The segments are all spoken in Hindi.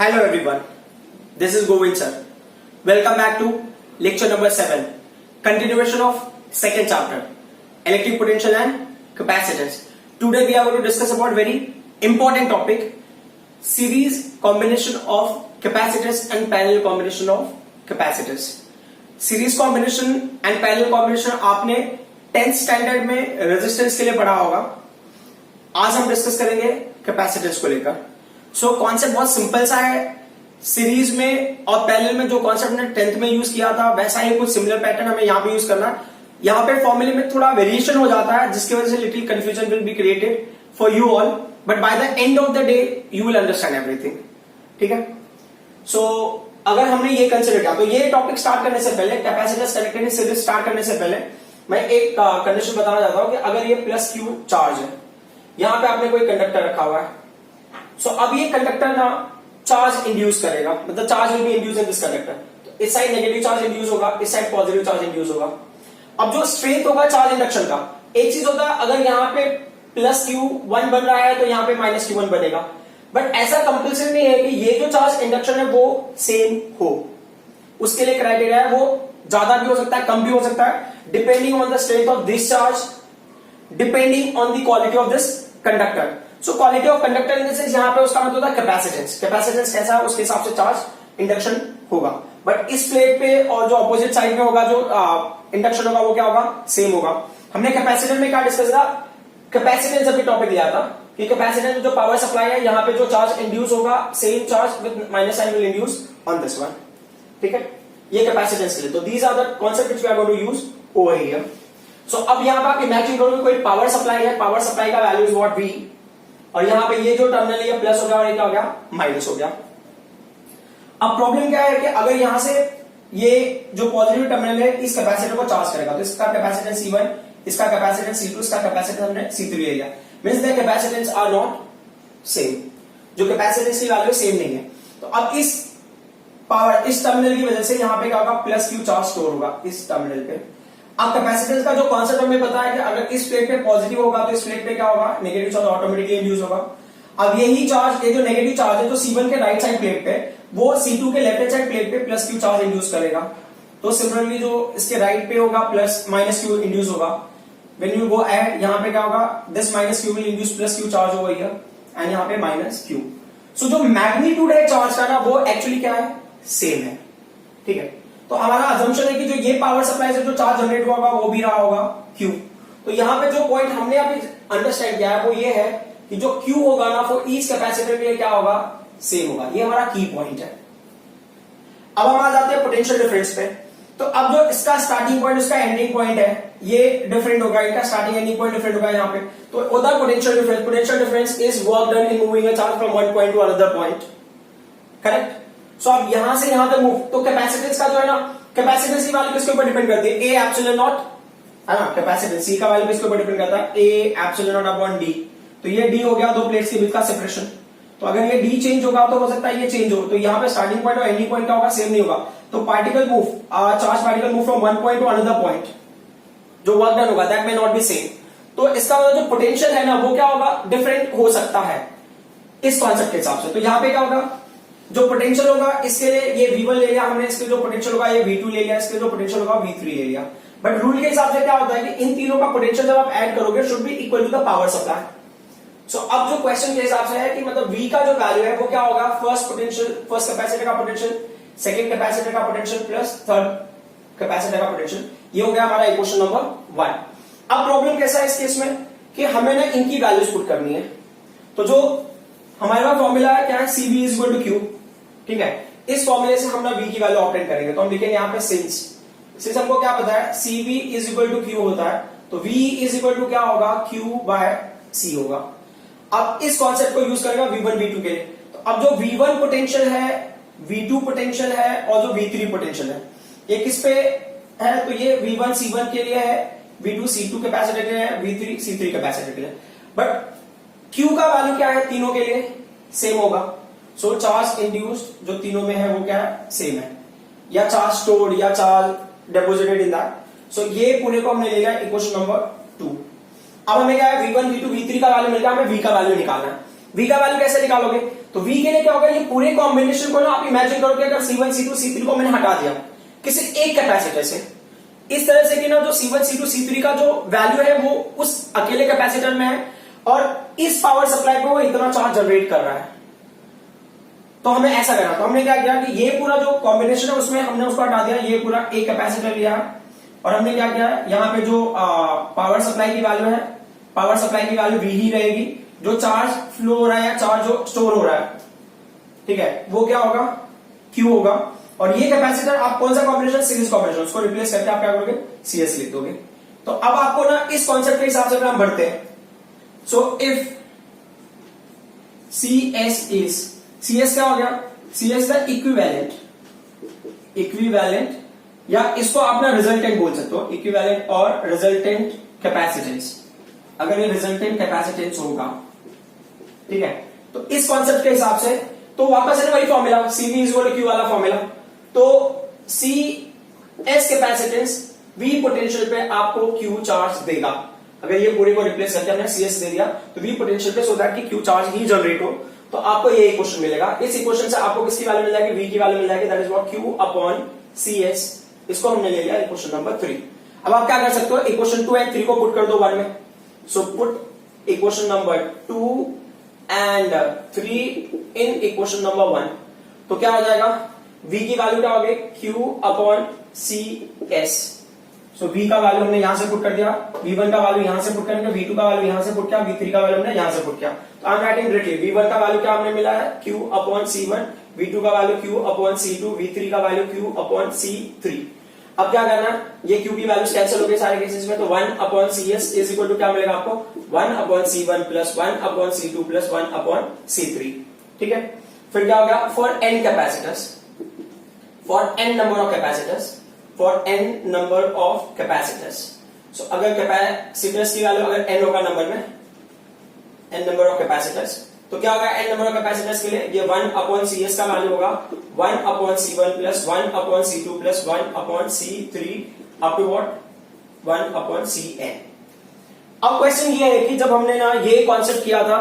Hello everyone, this is Govind sir. Welcome back to lecture number 7, continuation of second chapter, electric potential and capacitance. Today we are going to discuss about very important topic, series combination of capacitors and parallel combination of capacitors. Series combination and parallel combination आपने 10th स्टैंडर्ड में रेजिस्टेंस के लिए पढ़ा होगा. आज हम डिस्कस करेंगे कैपेसिटेंस को लेकर. सो कॉन्सेप्ट बहुत सिंपल सा है. सीरीज में और पैरेलल में जो कॉन्सेप्ट ने 10th में यूज किया था वैसा ही कुछ सिमिलर पैटर्न हमें यहाँ पे यूज करना है. यहाँ पे फॉर्मूले में थोड़ा वेरिएशन हो जाता है जिसकी वजह से little confusion will be created for you all, but by the end of the day you will understand everything. ठीक है. सो अगर हमने ये कंसिडर किया तो ये टॉपिक स्टार्ट करने से पहले, कैपेसिटर्स कनेक्टेड सीरीज स्टार्ट करने से पहले मैं एक कंडीशन बताना चाहता हूं कि अगर ये प्लस क्यू चार्ज है, यहां पे आपने कोई कंडक्टर रखा हुआ है. सो अब ये कंडक्टर ना चार्ज इंड्यूस करेगा, मतलब charge will be induce in this conductor. तो इस साइड नेगेटिव चार्ज इंड्यूस होगा, इस साइड पॉजिटिव चार्ज इंड्यूस होगा. अब जो स्ट्रेंथ होगा चार्ज इंडक्शन का, एक चीज होता है अगर यहाँ पे प्लस क्यू वन बन रहा है तो यहाँ पे माइनस क्यू वन बनेगा. बट ऐसा कंपल्सरी नहीं है कि ये जो चार्ज इंडक्शन है वो सेम हो. उसके लिए क्राइटेरिया है, वो ज्यादा भी हो सकता है, कम भी हो सकता है, depending on the strength of this charge, depending on the quality of this conductor. So quality of conductor in the sense यहाँ पे उसका मतलब होता है कैपेसिटेंस. कैपेसिटेंस कैसा है उसके हिसाब से चार्ज इंडक्शन होगा. बट इस प्लेट पे और जो अपोजिट साइड में होगा जो इंडक्शन होगा वो क्या होगा, सेम होगा. हमने कैपेसिटर में क्या डिस्कस किया, कैपेसिटेंस अभी टॉपिक लिया था कि कैपेसिटर जो पावर सप्लाई है यहाँ पे जो चार्ज इंड्यूस होगा same charge with minus sign will induce on this one. ठीक है, ये कैपेसिटेंस के लिए. तो these are the concept which we are going to use over here. So अब यहाँ पे आप इमेजिन करो कोई पावर सप्लाई है, पावर सप्लाई का वैल्यू इज व्हाट V, और यहाँ पे ये जो टर्मिनल है प्लस हो गया और ये क्या हो गया, माइनस हो गया. अब प्रॉब्लम क्या है कि अगर यहां से ये जो पॉजिटिव टर्मिनल है इस कैपेसिटर को चार्ज करेगा तो इसका कैपेसिटेंस C1, इसका कैपेसिटेंस C2, इसका कैपेसिटेंस हमने C3 ले लिया. Means the capacitance are not same. जो कैपेसिटेंस की वैल्यू सेम नहीं है. तो अब इस पावर इस टर्मिनल की वजह से यहां पे क्या होगा, प्लस क्यू चार्ज स्टोर होगा इस टर्मिनल पे. अब कैपेसिटेंस का जो कॉन्सेप्ट हमें पता है कि अगर इस प्लेट पे पॉजिटिव होगा तो इस प्लेट पे क्या होगा, नेगेटिव चार्ज ऑटोमेटिकली इंड्यूस होगा. अब यही चार्ज, ये जो नेगेटिव चार्ज है जो C1 के राइट साइड प्लेट पे, वो C2 के लेफ्ट साइड प्लेट पे प्लस क्यू चार्ज इंड्यूस करेगा. तो सिमिलरली जो इसके राइट पे होगा प्लस माइनस क्यू इंड्यूस होगा. When you go add, यहाँ पे क्या होगा, this minus q will induce plus q charge over here and यहाँ पे minus q. So जो मैग्नीट्यूड है चार्ज का ना वो एक्चुअली क्या है, सेम है. ठीक है. तो हमारा अजम्पशन है कि जो ये पावर सप्लाई से जो चार्ज जनरेट होगा वो भी रहा होगा q. तो यहाँ पे जो पॉइंट हमने अभी अंडरस्टैंड किया है वो ये है कि जो q होगा ना वो ईच कैपेसिटर के लिए क्या होगा, सेम होगा. ये हमारा की पॉइंट है. अब हम आ जाते हैं पोटेंशियल डिफरेंस पे. तो अब जो इसका स्टार्टिंग पॉइंट उसका एंडिंग पॉइंट है ये डिफरेंट होगा, इनका स्टार्टिंग एंडिंग पॉइंट डिफरेंट होगा यहाँ पे. तो होता है potential difference. Potential difference is work done in moving a charge from one point to another point. Correct. So अब यहां से यहां तक मूव, तो कैपेसिटेंस का जो है ना, कैपेसिटेंस की वैल्यू किसके ऊपर डिपेंड करती है, ए एप्सिलॉन नॉट है ना. कैपेसिटेंस सी का वैल्यू किसके ऊपर डिपेंड करता है, A epsilon not upon D. तो ये डी हो गया दो प्लेट्स के बीच का सेपरेशन. तो अगर ये डी चेंज होगा तो हो सकता है ये चेंज हो. तो यहाँ पे स्टार्टिंग पॉइंट और एंडिंग पॉइंट क्या होगा, सेम नहीं होगा. तो particle move, charge particle move from one point to another point, जो वर्क डन होगा that may not be same. तो इसका मतलब जो पोटेंशियल है ना वो क्या होगा, डिफरेंट हो सकता है इस कॉन्सेप्ट के हिसाब से. तो यहाँ पे क्या होगा, जो पोटेंशियल होगा इसके लिए ये V1 ले लिया हमने, इसके जो पोटेंशियल होगा ये V2 ले लिया, इसके जो पोटेंशियल होगा V3 ले लिया. बट रूल के हिसाब से क्या होता है कि इन तीनों का पोटेंशियल जब आप ऐड करोगे should be equal to the power supply. So अब जो क्वेश्चन के हिसाब से है कि मतलब V का जो वैल्यू है वो क्या होगा, फर्स्ट पोटेंशियल, फर्स्ट कैपेसिटर का पोटेंशियल, सेकंड कैपेसिटर का पोटेंशियल प्लस थर्ड कैपेसिटर का पोटेंशियल. ये हो गया हमारा इक्वेशन नंबर 1. अब प्रॉब्लम कैसा है इस केस में कि हमें ना इनकी वैल्यूज पुट करनी है. तो जो हमारे पास फॉर्मूला है क्या है, CV is equal to Q. ठीक है. इस फॉर्मूले से हम ना V की वैल्यू ऑब्टेन करेंगे. तो हम लिखेंगे यहाँ पे सिंस हमको क्या पता है CV is equal to Q होता है, तो V इज इक्वल टू क्या होगा, Q बाय C होगा. अब इस कॉन्सेप्ट को यूज करेगा V1 V2 के लिए. तो अब जो V1 पोटेंशियल है, V2 पोटेंशियल है और जो V3 पोटेंशियल है ये किस पे है, तो ये V1 C1 के लिए है, V2 C2 कैपेसिटर के लिए है, V3 C3 कैपेसिटर के लिए. बट Q का वैल्यू क्या है, तीनों के लिए सेम होगा. सो चार्ज इंड्यूस्ड जो तीनों में है वो क्या है, सेम है, या चार्ज स्टोर्ड या चार्ज डिपॉजिटेड इन दैट. सो ये पूरे को हमने ले लिया इक्वेशन नंबर 2. अब हमें क्या है, V1 V2 V3 का वैल्यू मिल गया, हमें V का वैल्यू निकालना है. V का वैल्यू कैसे निकालोगे, तो V के लिए क्या होगा, ये पूरे कॉम्बिनेशन को ना आप इमेजिन करो कि अगर C1 C2 C3 को मैंने हटा दिया किसी एक कैपेसिटर से, इस तरह से कि ना जो C1 C2 C3 का जो वैल्यू है वो उस अकेले कैपेसिटर में है और इस पावर सप्लाई पे वो इतना चार्ज जनरेट कर रहा है। तो हमें ऐसा करना, तो हमने क्या किया कि ये पूरा जो कॉम्बिनेशन है उसमें हमने उसको हटा दिया, ये पूरा एक कैपेसिटर लिया और हमने क्या किया, यहाँ पे जो पावर सप्लाई की वैल्यू है, पावर सप्लाई की वैल्यू V ही रहेगी, जो चार्ज फ्लो हो रहा है या चार्ज जो स्टोर हो रहा है, ठीक है, वो क्या होगा, Q होगा। और ये कैपेसिटर आप कौन सा कॉम्बिनेशन, सीरीज कॉम्बिनेशन, उसको रिप्लेस करके आप क्या करोगे, CS लिख दोगे। तो अब आपको ना इस कॉन्सेप्ट के हिसाब से हम बढ़ते हैं। सो इफ CS क्या हो गया, CS का इक्विवेलेंट या इसको आप ना रिजल्टेंट बोल सकते हो, इक्विवेलेंट और रिजल्टेंट कैपेसिटेंस। अगर ये रिजल्टेंट कैपेसिटेंस होगा, ठीक है, तो इस कॉन्सेप्ट के हिसाब से तो वापस है वही formula, CV is equal to Q वाला फॉर्मूला। तो CS कैपेसिटेंस V पोटेंशियल पे आपको Q चार्ज देगा। अगर ये पूरे को रिप्लेस करके हमने CS दे दिया तो V पोटेंशियल पे सो दैट कि Q चार्ज ही जनरेट हो, तो आपको ये इक्वेशन मिलेगा। इस इक्वेशन से आपको किसकी वैल्यू मिल जाएगी, V की वैल्यू मिल जाएगी, that is what Q upon CS। इसको हमने ले लिया इक्वेशन नंबर 3। अब आप क्या कर सकते हो, इक्वेशन 2 एंड 3 को पुट कर दो 1 में। So put equation number 2 and 3 in equation number 1। तो क्या हो जाएगा, V की वैल्यू क्या होगी, Q अपॉन CS। सो V का वैल्यू हमने यहां से पुट कर दिया, V1 का वैल्यू यहां से पुट करेंगे, V2 का वैल्यू यहां से पुट किया, V3 का वैल्यू हमने यहां से पुट किया। तो I am writing directly, V1 का वैल्यू क्या हमने मिला है, Q अपॉन C1, V2 का value Q upon C2, V3 का वैल्यू Q अपॉन C3। अब क्या करना है, ये Q की वैल्यूज कैंसिल हो गई सारे केसेस में, तो 1 upon CS is equal to क्या मिलेगा आपको, 1 upon C1 plus 1 upon C2 plus 1 upon C3। ठीक है, फिर क्या हो गया, for n capacitors, for n number of capacitors, for n number of capacitors. So अगर कैपेसिटर्स की वैल्यू अगर n होगा नंबर में, n नंबर ऑफ कैपेसिटर्स, तो क्या होगा n नंबर ऑफ कैपेसिटर्स के लिए, ये 1 अपॉन CS का वैल्यू होगा 1 upon C1 plus 1 upon C2 plus 1 upon C3 up to what 1 upon Cn। अब क्वेश्चन ये है कि जब हमने ना ये कॉन्सेप्ट किया था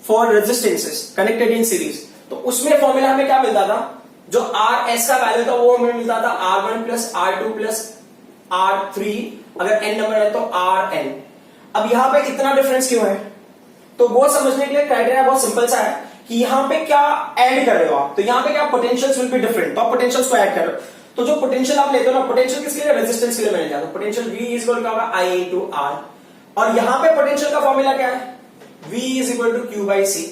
for resistances connected in series, तो उसमें फॉर्मूला हमें क्या मिलता था, जो RS का वैल्यू था वो हमें मिलता था R1 plus R2 plus R3, अगर n नंबर है तो Rn। अब यहां पे इतना डिफरेंस क्यों है, तो वो समझने के लिए क्राइटेरिया बहुत सिंपल सा है कि यहां पे क्या ऐड कर रहे हो आप, तो यहां पे क्या पोटेंशियल्स विल बी डिफरेंट, तो आप पोटेंशियल्स को ऐड कर रहे हो। तो जो पोटेंशियल आप लेते हो ना, पोटेंशियल किसके लिए, रेजिस्टेंस के लिए मैंने लिया, तो potential V is equal to क्या होगा I into R, और यहां पे पोटेंशियल का फॉर्मूला क्या है, V is equal to Q by C।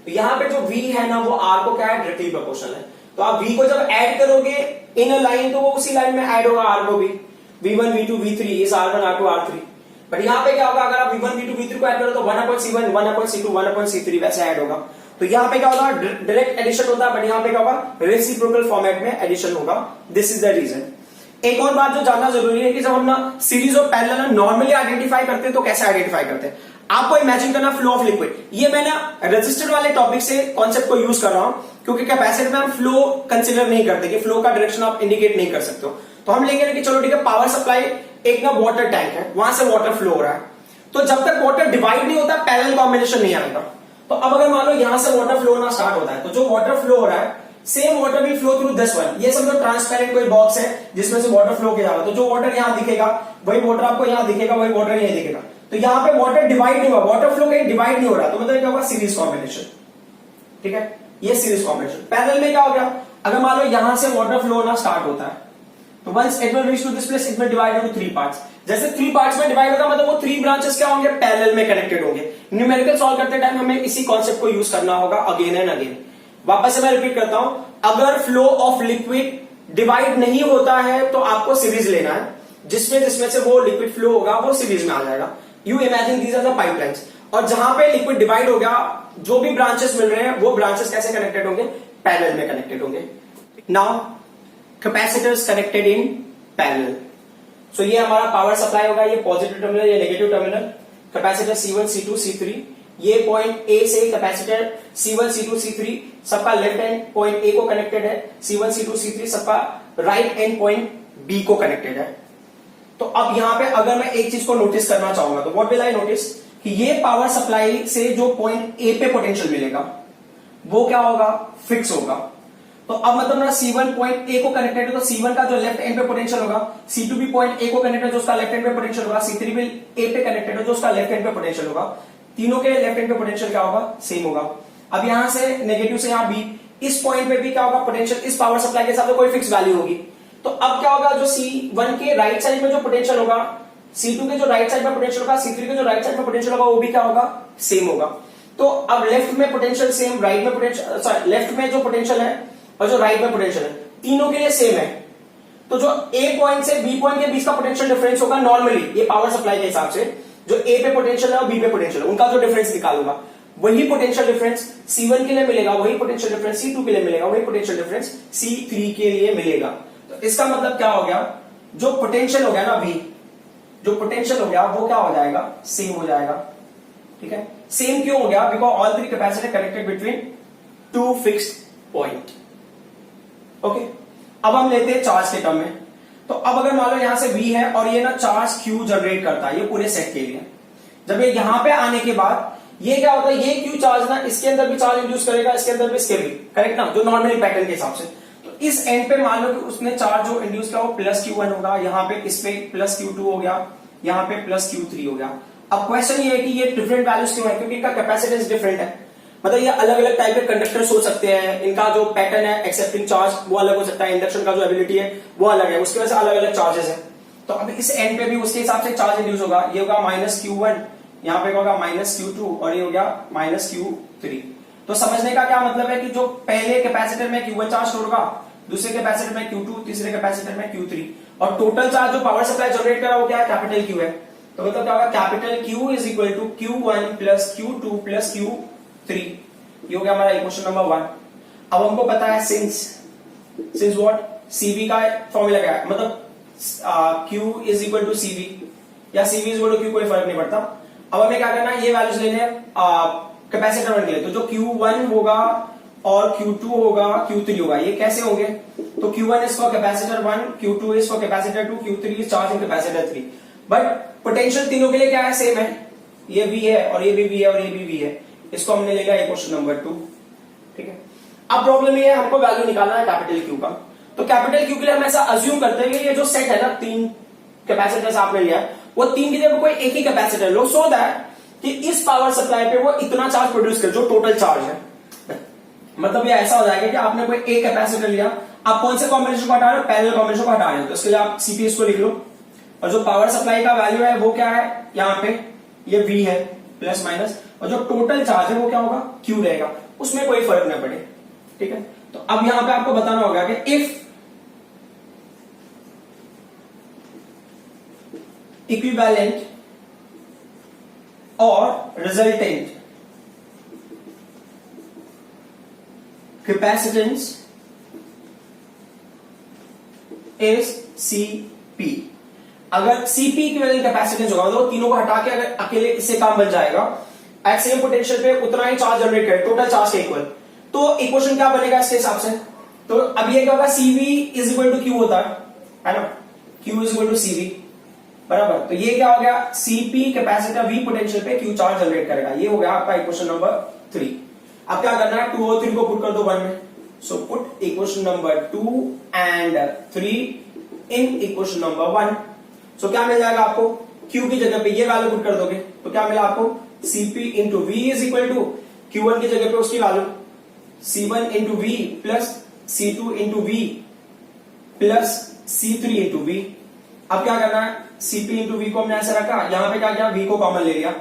तो यहां पे जो V है ना वो R को क्या है, डायरेक्टली प्रोपोर्शनल है। तो आप V को जब ऐड करोगे इन अ लाइन तो वो उसी लाइन में ऐड होगा R को भी, V1 V2 V3 is R1 R2 R3। But यहां पे क्या होगा, अगर आप V1 V2 V3 को ऐड करो तो 1 upon C1 1 upon C2 1 upon C3 वैसे ऐड होगा। तो यहां पे क्या होगा, डायरेक्ट एडिशन होता है, बट यहां पे क्या होगा, रेसिप्रोकल फॉर्मेट में एडिशन होगा। This is the reason. एक और बात जो जानना जरूरी है कि जब हम ना सीरीज और पैरेलल नॉर्मली आइडेंटिफाई करते हैं तो कैसे आइडेंटिफाई करते हैं, आपको इमेजिन करना फ्लो ऑफ लिक्विड। ये मैं ना रेजिस्टर वाले टॉपिक से कॉन्सेप्ट को यूज कर रहा हूं, क्योंकि कैपेसिटर में हम फ्लो कंसिडर नहीं करते कि फ्लो का डायरेक्शन आप इंडिकेट नहीं कर सकते हो। तो हम लेंगे कि चलो ठीक है, पावर सप्लाई एक ना वाटर टैंक है, वहां से वाटर फ्लो हो रहा है, तो जब तक वाटर डिवाइड नहीं होता पैरेलल कॉम्बिनेशन नहीं आएगा। तो अब अगर मान लो यहां से वाटर फ्लो होना स्टार्ट होता है, तो जो वाटर फ्लो हो रहा है same water will flow through this one. ये समझो ट्रांसपेरेंट कोई बॉक्स है जिसमें से वाटर फ्लो किया जा रहा है, तो जो वाटर यहां दिखेगा वही वाटर आपको यहां दिखेगा, वही वाटर यहां दिखेगा। तो यहां पे वाटर डिवाइड नहीं हुआ, वाटर फ्लो कहीं डिवाइड नहीं हो रहा, तो मतलब क्या होगा, सीरीज कॉम्बिनेशन। ठीक है, ये सीरीज कॉम्बिनेशन। पैरेलल में क्या हो गया, अगर मान लो यहां से वाटर फ्लो होना स्टार्ट होता है, तो once it will reach to this place it will divide into 3 parts. जैसे 3 पार्ट्स में डिवाइड होगा मतलब वो 3 ब्रांचेस क्या होंगे, पैरेलल में कनेक्टेड होंगे। न्यूमेरिकल सॉल्व करते टाइम हमें इसी कॉन्सेप्ट को यूज करना होगा अगेन एंड अगेन। वापस से मैं रिपीट करता हूं, अगर फ्लो ऑफ लिक्विड डिवाइड नहीं होता है तो आपको सीरीज लेना है, जिसमें जिसमें से वो लिक्विड फ्लो होगा वो सीरीज में आ जाएगा। You imagine these are the pipelines, और जहां पे लिक्विड डिवाइड हो गया, जो भी ब्रांचेस मिल रहे हैं वो ब्रांचेस कैसे कनेक्टेड होंगे, पैरेलल में कनेक्टेड होंगे। Now capacitors connected in parallel. So ये हमारा पावर सप्लाई होगा, ये पॉजिटिव टर्मिनल, ये negative terminal, capacitor C1 C2 C3, ये पॉइंट A से कैपेसिटर C1 C2 C3 सबका लेफ्ट एंड पॉइंट A को कनेक्टेड है, C1 C2 C3 सबका राइट एंड पॉइंट B को कनेक्टेड है। तो अब यहां पे अगर मैं एक चीज को नोटिस करना चाहूंगा तो व्हाट विल आई नोटिस, कि ये पावर सप्लाई से जो पॉइंट A पे पोटेंशियल मिलेगा, वो क्या होगा, फिक्स होगा। तो अब मतलब ना C1 पॉइंट ए को कनेक्टेड है, तो C1 का जो लेफ्ट एंड पे पोटेंशियल होगा, C2 भी पॉइंट ए को कनेक्टेड है जो उसका लेफ्ट एंड पे पोटेंशियल होगा, C3 भी ए पे कनेक्टेड है जो उसका लेफ्ट एंड पे पोटेंशियल होगा। तीनों के लेफ्ट एंड पे पोटेंशियल क्या होगा, सेम होगा। अब यहां से नेगेटिव से यहां बी, इस पॉइंट पे भी क्या होगा, पोटेंशियल इस पावर सप्लाई के साथ कोई फिक्स वैल्यू होगी। तो अब क्या होगा, जो C1 के राइट साइड में जो पोटेंशियल होगा, C2 के जो राइट साइड में पोटेंशियल होगा, C3 के जो राइट साइड में पोटेंशियल होगा, वो भी क्या होगा, सेम होगा। तो अब लेफ्ट में पोटेंशियल सेम, राइट में पोटेंशियल, सॉरी लेफ्ट में जो पोटेंशियल है और जो राइट में पोटेंशियल है, तीनों के लिए सेम है। तो जो ए पॉइंट से बी पॉइंट के बीच का पोटेंशियल डिफरेंस होगा नॉर्मली, ये पावर सप्लाई के हिसाब से, जो ए पे पोटेंशियल है और बी पे पोटेंशियल है, उनका जो डिफरेंस निकालूंगा, वही पोटेंशियल डिफरेंस C1 के लिए मिलेगा, वही पोटेंशियल डिफरेंस C2 के लिए मिलेगा, वही पोटेंशियल डिफरेंस C3 के लिए मिलेगा। तो इसका मतलब क्या हो गया, जो पोटेंशियल हो गया ना V, जो पोटेंशियल हो गया वो क्या हो जाएगा, सेम हो जाएगा। ठीक है, सेम क्यों हो गया, because all three capacitor connected between two fixed point. Okay, अब हम लेते हैं चार्ज के टर्म में। तो अब अगर मान लो यहां से V है और ये ना चार्ज Q जनरेट करता है, ये पूरे सेट के लिए। जब ये यहां पे आने के बाद ये क्या होता है, ये Q चार्ज ना इसके अंदर भी चार्ज इंड्यूस करेगा, इसके अंदर भी, इसके भी, करेक्ट ना, जो नॉर्मली पैटर्न के हिसाब से। तो इस एंड पे मान लो कि उसने चार्ज जो इंड्यूस किया वो प्लस Q1 होगा, यहाँ पे इस पे प्लस Q2 हो गया, यहाँ पे प्लस Q3 हो गया। अब क्वेश्चन ये है कि ये डिफरेंट वैल्यूज क्यों है, क्योंकि इनका कैपेसिटेंस डिफरेंट है। मतलब ये अलग अलग टाइप के कंडक्टर्स हो सकते हैं, इनका जो पैटर्न है एक्सेप्टिंग चार्ज वो अलग हो सकता है, इंडक्शन का जो एबिलिटी है वो अलग है, उसकी वजह से अलग अलग चार्जेस है। तो अब इस एंड पे भी उसके हिसाब से चार्ज इंड्यूस होगा, ये होगा माइनस Q1, यहाँ पे होगा माइनस Q2 और ये हो गया माइनस Q3। तो समझने का क्या मतलब है कि जो पहले कैपेसिटर में Q1 चार्ज होगा, दूसरे कैपेसिटर में Q2, तीसरे कैपेसिटर में Q3, और टोटल चार्ज जो पावर सप्लाई जनरेट करा वो क्या है, कैपिटल Q है। तो मतलब क्या होगा, capital Q is equal to Q1 plus Q2 plus Q3। ये हो गया हमारा इक्वेशन नंबर 1। अब हमको पता है सिंस व्हाट, CV का फॉर्मूला क्या है, मतलब Q is equal to CV या CV is equal to Q, कोई फर्क नहीं पड़ता। अब हमें क्या करना है, ये वैल्यूज लेने हैं कैपेसिटर 1 के लिए। तो जो Q1 होगा और Q2 होगा, Q3 होगा, ये कैसे होंगे, तो Q1 is for capacitor 1, Q2 is for capacitor 2, Q3 is charge in capacitor 3। But potential तीनों के लिए क्या है, सेम है, ये V है और ये भी V है और ये भी V है। इसको हमने ले लिया इक्वेशन नंबर 2। ठीक है, अब प्रॉब्लम ये है, हमको वैल्यू निकालना है कैपिटल Q का। तो कैपिटल Q के लिए हम ऐसा अज्यूम करते हैं कि ये जो सेट है ना, तीन कैपेसिटर्स आपने लिया, वो तीन की जगह कोई एक ही कैपेसिटर लो, सो दैट कि इस पावर सप्लाई पे वो इतना चार्ज प्रोड्यूस करे जो टोटल चार्ज है। मतलब ये ऐसा हो जाएगा कि आपने कोई एक कैपेसिटर लिया, आप कौन से कॉम्बिनेशन को हटा रहे हो, पैरेलल कॉम्बिनेशन को हटा रहे हो, तो इसके लिए आप CPS को लिख लो। और जो पावर सप्लाई का वैल्यू है वो क्या है, यहाँ पे ये V है प्लस माइनस, और जो टोटल चार्ज है वो क्या होगा, Q रहेगा, उसमें कोई फर्क न पड़े। ठीक है, तो अब यहां पे आपको बताना होगा कि इफ इक्विवेलेंट और रिजल्टेंट कैपेसिटेंस इज CP, अगर CP इक्विवेलेंट कैपेसिटेंस होगा तो तीनों को हटा के अगर अकेले इससे काम बन जाएगा, एट सेम पोटेंशियल पे उतना ही चार्ज जनरेट करे, टोटल चार्ज के इक्वल, तो इक्वेशन क्या बनेगा इसके हिसाब से। तो अब ये क्या होगा, CV is equal to Q होता है ना, Q is equal to CV, बराबर। तो ये क्या हो गया, CP कैपेसिटर V पोटेंशियल पे Q चार्ज जनरेट करेगा, ये हो गया आपका इक्वेशन नंबर 3। अब क्या करना है, 2 और 3 को पुट कर दो 1 में, so put equation number 2 and 3 in equation number 1। सो क्या मिल जाएगा आपको, Q की जगह पे ये वैल्यू पुट कर दोगे तो क्या मिला आपको, CP into V is equal to Q1 की जगह पे उसकी value C1 into V plus C2 into V plus C3 into V। अब क्या करना है, CP इंटू V को हमने ऐसे रखा, यहां पे क्या किया, V को कॉमन ले लिया,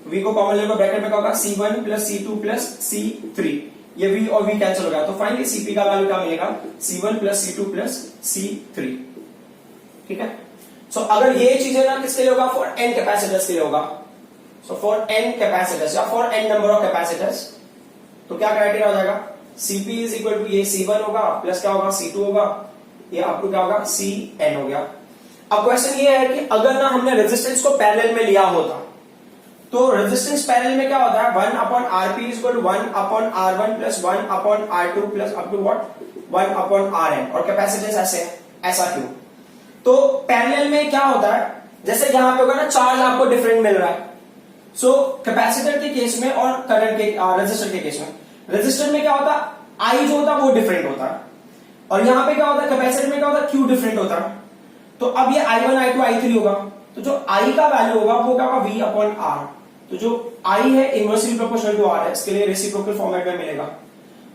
V को कॉमन लेकर ब्रैकेट में क्या होगा, C1 plus C2 plus C3, ये V और V कैंसिल हो गया, तो फाइनली CP का वैल्यू क्या मिलेगा, C1 plus C2 plus C3। ठीक है, सो अगर ये चीजें ना किसके लिए होगा, फॉर n कैपेसिटर्स के लिए होगा। सो फॉर n कैपेसिटर्स या for n number of capacitors, तो क्या क्राइटेरिया हो जाएगा, CP इज इक्वल टू ये C1 होगा प्लस क्या होगा C2 होगा, ये आपको क्या होगा Cn हो गया। अब क्वेश्चन ये है कि अगर ना हमने रेजिस्टेंस को पैरेलल में लिया होता, तो रेजिस्टेंस पैरेलल में क्या होता है, 1 upon Rp is equal to 1 upon R1 plus 1 upon R2 plus up to what 1 upon Rn, और कैपेसिटेंस ऐसे ऐसा क्यों। तो पैरेलल में क्या होता है, जैसे यहां पे होगा ना चार्ज आपको डिफरेंट मिल रहा है, सो कैपेसिटर के केस में और करंट के रेजिस्टर के केस में रेजिस्टर में क्या होता है, आई जो होता है वो डिफरेंट होता है, और यहां पे क्या होता है, कैपेसिटर में क्या होता है, क्यू डिफरेंट होता है। तो अब ये I1 I2 I3 होगा, तो जो I का वैल्यू होगा वो क्या होगा, V अपॉन R। तो जो I है इनवर्सली प्रोपोर्शनल टू R है, इसके लिए रेसिप्रोकल फॉर्मेट में मिलेगा।